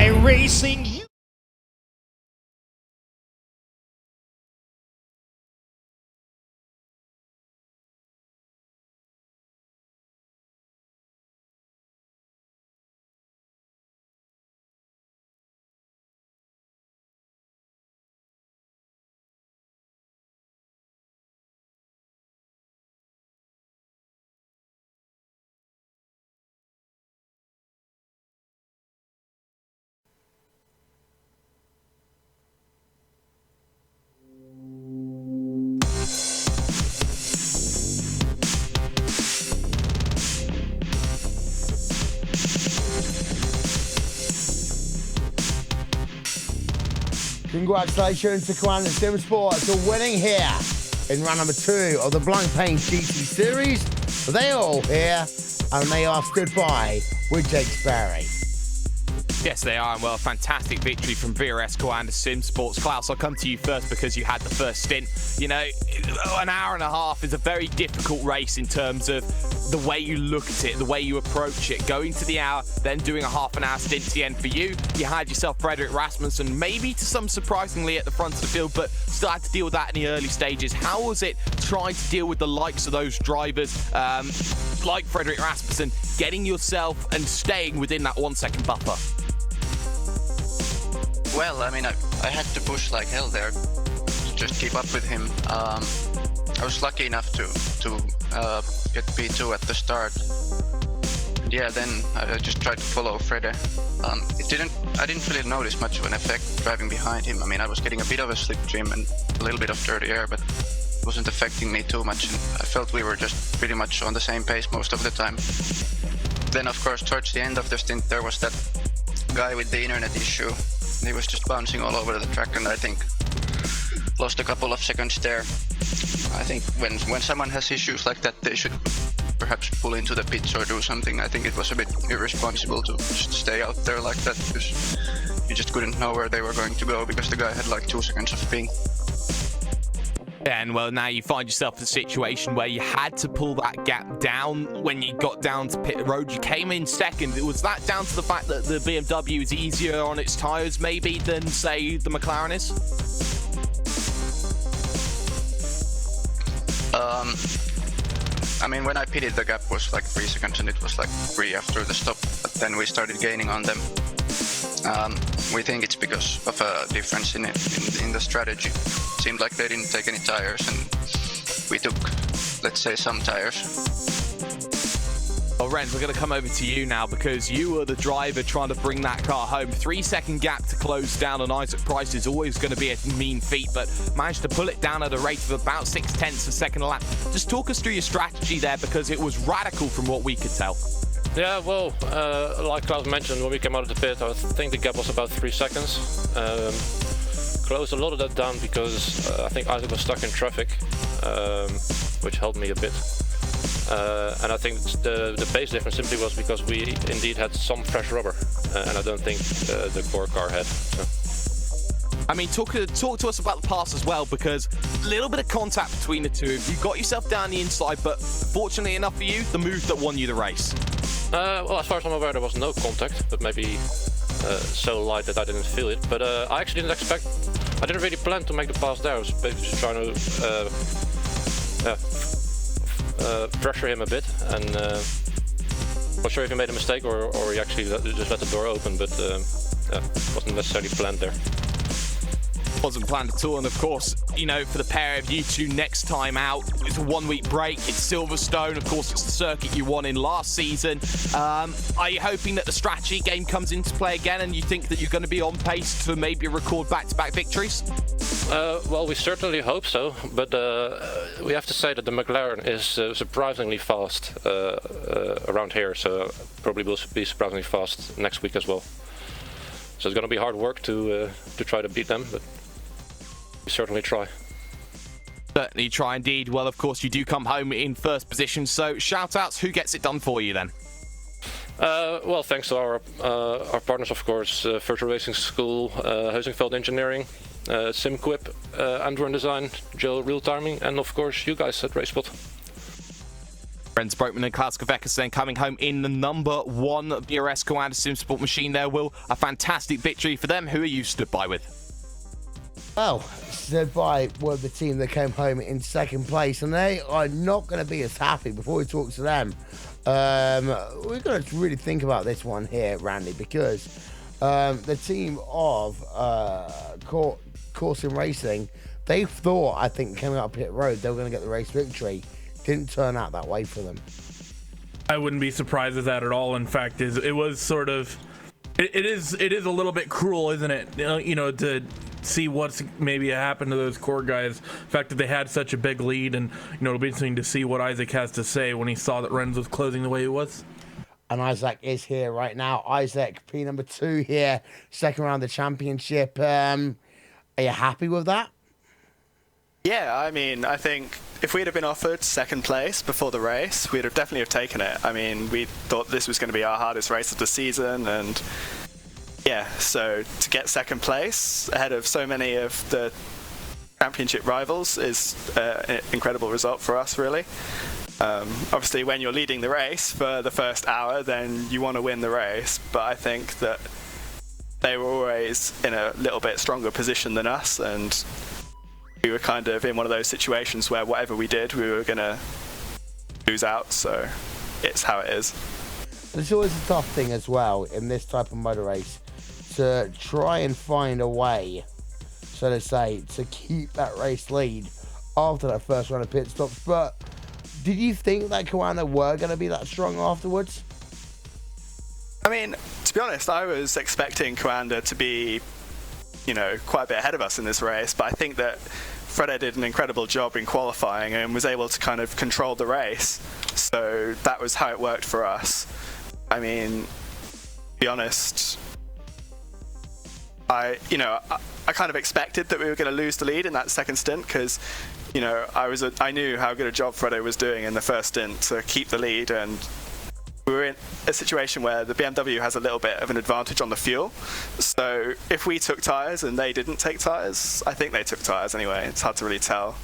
iRacing. Congratulations to Command Sim Sports for winning here in round number 2 of the Blancpain GT Series. They are all here, and they are stood by with Jake Sperry. Yes, they are, and well, fantastic victory from Viresco and Sim Sports. Klaus, I'll come to you first because you had the first stint. You know, an hour and a half is a very difficult race in terms of the way you look at it, the way you approach it. Going to the hour, then doing a half an hour stint to the end for you. You had yourself Frederick Rasmussen, maybe to some surprisingly at the front of the field, but still had to deal with that in the early stages. How was it trying to deal with the likes of those drivers like Frederick Rasmussen, getting yourself and staying within that 1 second buffer? Well, I mean, I had to push like hell there to just keep up with him. I was lucky enough to get P2 at the start. Yeah, then I just tried to follow Frede. I didn't really notice much of an effect driving behind him. I mean, I was getting a bit of a slipstream and a little bit of dirty air, but it wasn't affecting me too much. And I felt we were just pretty much on the same pace most of the time. Then, of course, towards the end of the stint, there was that guy with the internet issue. He was just bouncing all over the track, and I think lost a couple of seconds there. I think when someone has issues like that, they should perhaps pull into the pits or do something. I think it was a bit irresponsible to just stay out there like that, because you just couldn't know where they were going to go because the guy had like 2 seconds of ping. And well, now you find yourself in a situation where you had to pull that gap down when you got down to pit road. You came in second. Was that down to the fact that the BMW is easier on its tyres maybe than, say, the McLaren is? I mean, when I pitted, the gap was like 3 seconds and it was like 3 after the stop, but then we started gaining on them. We think it's because of a difference in the strategy. It seemed like they didn't take any tires and we took, let's say, some tires. Well, Renz, we're going to come over to you now because you were the driver trying to bring that car home. 3 second gap to close down on Isaac Price is always going to be a mean feat, but managed to pull it down at a rate of about 0.6 of a second a lap. Just talk us through your strategy there because it was radical from what we could tell. Yeah, well, like Klaus mentioned, when we came out of the pit, I think the gap was about 3 seconds. Closed a lot of that down because I think Isaac was stuck in traffic, which helped me a bit. And I think the base difference simply was because we indeed had some fresh rubber, and I don't think the core car had. So. I mean, talk to us about the pass as well, because a little bit of contact between the two. You got yourself down the inside, but fortunately enough for you, the move that won you the race. Well, as far as I'm aware, there was no contact, but maybe so light that I didn't feel it. But I actually didn't expect. I didn't really plan to make the pass there. I was basically just trying to pressure him a bit, and not sure if he made a mistake or he actually just let the door open, but wasn't necessarily planned there. Wasn't planned at all, and of course, you know, for the pair of you two next time out, it's a 1 week break, it's Silverstone, of course it's the circuit you won in last season. Are you hoping that the strategy game comes into play again and you think that you're going to be on pace to maybe record back-to-back victories? Well, we certainly hope so, but we have to say that the McLaren is surprisingly fast around here, so probably will be surprisingly fast next week as well. So it's going to be hard work to try to beat them, but we certainly try. Certainly try indeed. Well, of course, you do come home in first position, so shout-outs, who gets it done for you then? Well, thanks to our partners, of course, Virtual Racing School, Heusingveld Engineering, SimQuip, Android Design, Joe Real Timing, and of course you guys at RaceSpot. Renz Broekman and Klaus Kvekas then coming home in the number 1 BRS Commander SimSport machine there, Will. A fantastic victory for them. Who are you stood by with? Well, stood by was the team that came home in second place, and they are not going to be as happy before we talk to them. We've got to really think about this one here, Randy, because the team of Corsin Racing, they thought, I think, coming up pit road, they were going to get the race victory. Didn't turn out that way for them. I wouldn't be surprised at that at all. In fact, it was sort of, it is a little bit cruel, isn't it? You know, to see what's maybe happened to those core guys. The fact that they had such a big lead, and you know, it'll be interesting to see what Isaac has to say when he saw that Renz was closing the way he was. And Isaac is here right now. Isaac, P number 2 here, second round of the championship. Are you happy with that? Yeah, I mean, I think if we'd have been offered second place before the race, we'd have definitely have taken it. I mean, we thought this was going to be our hardest race of the season, and yeah, so to get second place ahead of so many of the championship rivals is an incredible result for us, really. Obviously, when you're leading the race for the first hour, then you want to win the race, but I think that they were always in a little bit stronger position than us, and we were kind of in one of those situations where whatever we did, we were going to lose out, so it's how it is. It's always a tough thing as well in this type of motor race to try and find a way, so to say, to keep that race lead after that first round of pit stops. But did you think that Coanda were going to be that strong afterwards? I mean, to be honest, I was expecting Coanda to be, you know, quite a bit ahead of us in this race, but I think that Freddo did an incredible job in qualifying and was able to kind of control the race, so that was how it worked for us. I mean, to be honest, I kind of expected that we were going to lose the lead in that second stint, because, you know, I knew how good a job Freddo was doing in the first stint to keep the lead, and we were in a situation where the BMW has a little bit of an advantage on the fuel. So if we took tyres and they didn't take tyres, I think they took tyres anyway, it's hard to really tell.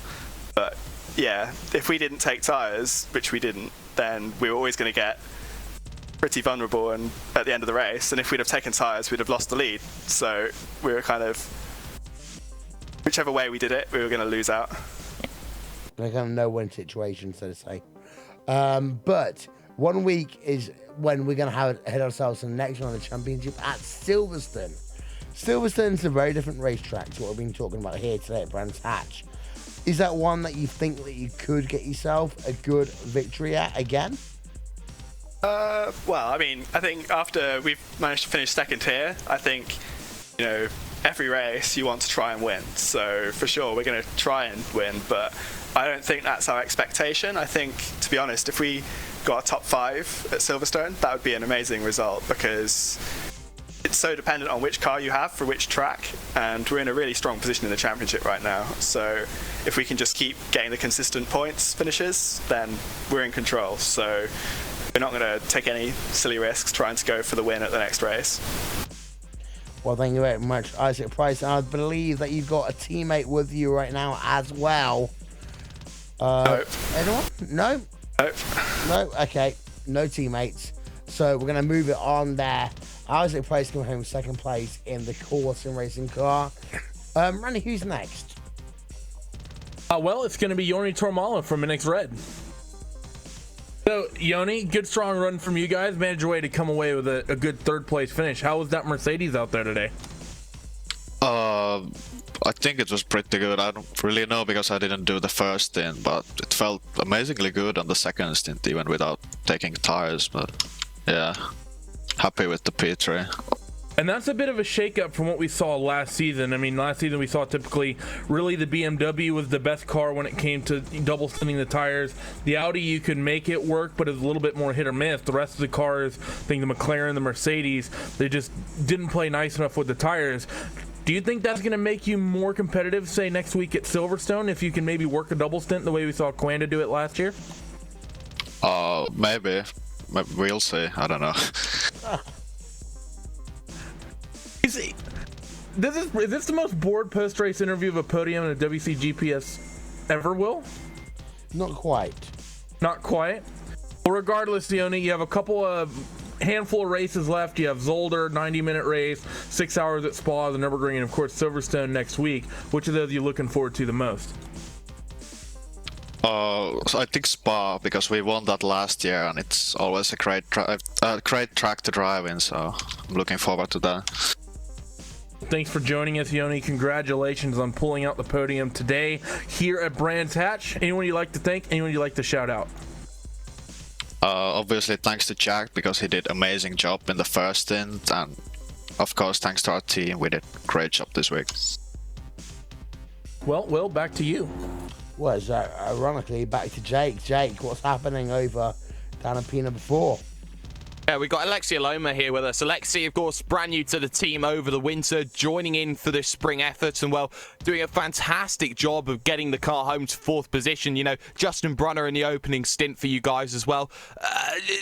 But yeah, if we didn't take tyres, which we didn't, then we were always going to get pretty vulnerable and at the end of the race, and if we'd have taken tyres, we'd have lost the lead. So we were kind of, whichever way we did it, we were going to lose out. Like a no-win situation, so to say. But 1 week is when we're going to head ourselves to the next round of the championship at Silverstone. Silverstone's a very different racetrack to what we've been talking about here today at Brands Hatch. Is that one that you think that you could get yourself a good victory at again? Well, I mean, I think after we've managed to finish second here, I think, you know, every race you want to try and win. So for sure, we're going to try and win, but I don't think that's our expectation. I think, to be honest, if we got a top 5 at Silverstone, that would be an amazing result, because it's so dependent on which car you have for which track, and we're in a really strong position in the championship right now. So if we can just keep getting the consistent points finishes, then we're in control. So we're not going to take any silly risks trying to go for the win at the next race. Well, thank you very much, Isaac Price. And I believe that you've got a teammate with you right now as well. Nope. Anyone? No? Nope. No? Okay. No teammates. So we're going to move it on there. Isaac Price coming home second place in the course and racing car. Randy, who's next? Well, it's going to be Yoni Tormala from MX Red. So, Yoni, good strong run from you guys. Managed your way to come away with a good third place finish. How was that Mercedes out there today? I think it was pretty good. I don't really know because I didn't do the first stint, but it felt amazingly good on the second stint, even without taking tires. But yeah, happy with the P3. And that's a bit of a shakeup from what we saw last season. I mean, last season we saw typically really the BMW was the best car when it came to double stinting the tires. The Audi, you could make it work, but it's a little bit more hit or miss. The rest of the cars, I think the McLaren, the Mercedes, they just didn't play nice enough with the tires. Do you think that's going to make you more competitive, say, next week at Silverstone, if you can maybe work a double stint the way we saw Coanda do it last year? Maybe. We'll see. I don't know. Is this the most bored post-race interview of a podium in a WCGPS ever, Will? Not quite. Not quite? Well, regardless, Yoni, you have a couple of handful of races left. You have Zolder, 90-minute race, 6 hours at Spa, the Nürburgring, and of course Silverstone next week. Which of those are you looking forward to the most? So I think Spa, because we won that last year, and it's always a great track to drive in, so I'm looking forward to that. Thanks for joining us, Yoni. Congratulations on pulling out the podium today here at Brands Hatch. Anyone you'd like to thank? Anyone you'd like to shout out? Obviously, thanks to Jack, because he did an amazing job in the first stint, and of course, thanks to our team. We did a great job this week. Well, Will, back to you. Well, so ironically, back to Jake. Jake, what's happening over down in P4? Yeah, we've got Alexia Loma here with us. Alexia, of course, brand new to the team over the winter, joining in for this spring effort and, well, doing a fantastic job of getting the car home to 4th position. You know, Justin Brunner in the opening stint for you guys as well.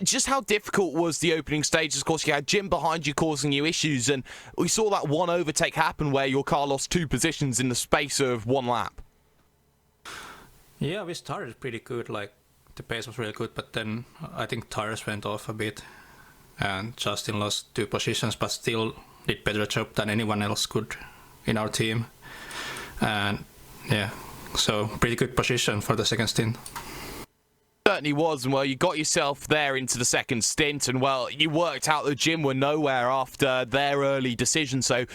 Just how difficult was the opening stage? Of course, you had Jim behind you causing you issues, and we saw that one overtake happen where your car lost 2 positions in the space of 1 lap. Yeah, we started pretty good, like the pace was really good, but then I think tires went off a bit. And Justin lost 2 positions, but still did better job than anyone else could in our team. And yeah, so pretty good position for the second stint. Certainly was, and well, you got yourself there into the second stint, and well, you worked out that Jim were nowhere after their early decision. So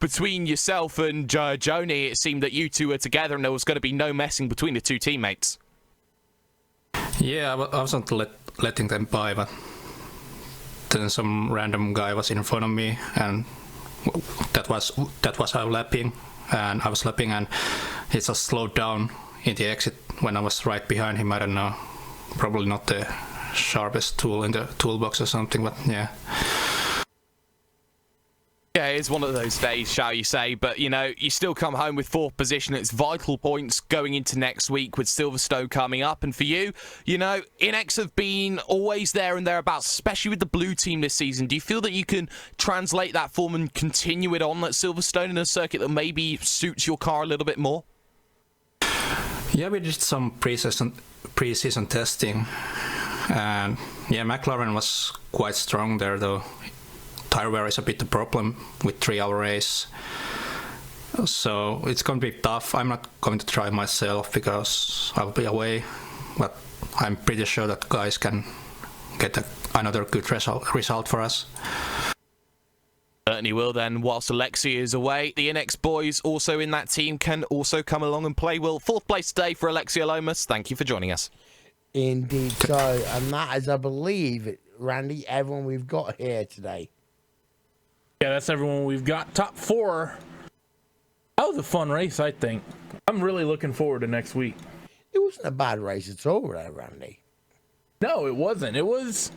between yourself and Joni, it seemed that you two were together, and there was going to be no messing between the 2 teammates. Yeah, I wasn't letting them by, but then some random guy was in front of me, and that was our lapping, and I was lapping, and he just slowed down in the exit when I was right behind him. I don't know, probably not the sharpest tool in the toolbox or something, but yeah. Yeah, it's one of those days, shall you say, but, you know, you still come home with 4th position. It's vital points going into next week with Silverstone coming up. And for you, you know, Inex have been always there and thereabouts, especially with the blue team this season. Do you feel that you can translate that form and continue it on at Silverstone in a circuit that maybe suits your car a little bit more? Yeah, we did some pre-season testing, and yeah, McLaren was quite strong there, though. Tire wear is a bit the problem with 3-hour race, so it's going to be tough. I'm not going to try myself because I'll be away, but I'm pretty sure that guys can get another good result for us. Certainly will then. Whilst Alexia is away, the Inex boys also in that team can also come along and play. Well, 4th place today for Alexia Lomas. Thank you for joining us. Indeed so, and that is, I believe, Randy, everyone we've got here today. Yeah, that's everyone we've got. Top 4. That was a fun race, I think. I'm really looking forward to next week. It wasn't a bad race at all, Randy. No, it wasn't. It was...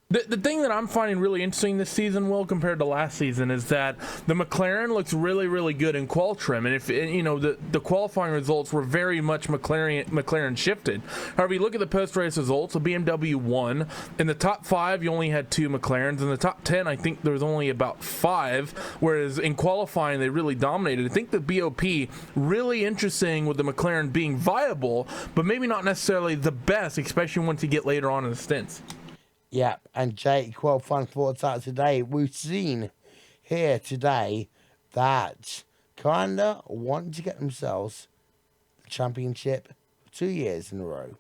The thing that I'm finding really interesting this season, Will, compared to last season, is that the McLaren looks really, really good in qual trim, and if you know the qualifying results were very much McLaren shifted. However, you look at the post-race results, the BMW won. In the top 5, you only had 2 McLarens. In the top 10, I think there was only about 5, whereas in qualifying they really dominated. I think the BOP really interesting with the McLaren being viable, but maybe not necessarily the best, especially once you get later on in the stints. Yeah, and Jake, qualifying thoughts out today. We've seen here today that kinda want to get themselves the championship for 2 years in a row.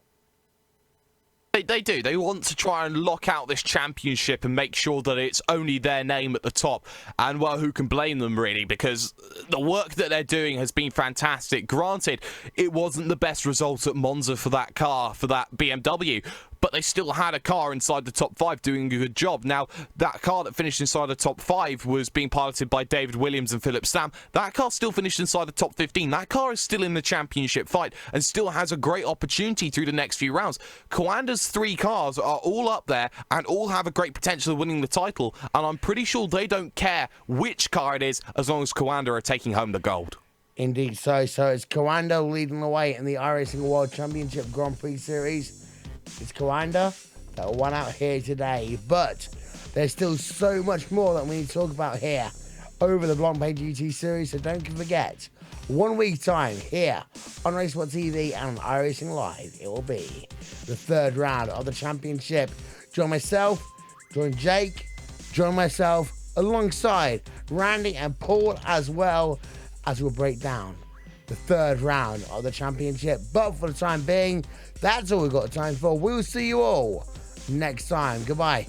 They do. They want to try and lock out this championship and make sure that it's only their name at the top. And, well, who can blame them, really? Because the work that they're doing has been fantastic. Granted, it wasn't the best result at Monza for that car, for that BMW. But they still had a car inside the top 5 doing a good job. Now, that car that finished inside the top 5 was being piloted by David Williams and Philip Stam. That car still finished inside the top 15. That car is still in the championship fight and still has a great opportunity through the next few rounds. Coanda's 3 cars are all up there and all have a great potential of winning the title. And I'm pretty sure they don't care which car it is as long as Coanda are taking home the gold. Indeed so. So it's Coanda leading the way in the iRacing World Championship Grand Prix Series. It's Coanda that won out here today, but there's still so much more that we need to talk about here over the Blancpain GT Series, so don't forget, 1 week time here on Racesport TV and on iRacing Live, it will be the 3rd round of the championship. Join myself, join Jake, join myself alongside Randy and Paul as well, as we'll break down the 3rd round of the championship. But for the time being, that's all we've got time for. We'll see you all next time. Goodbye.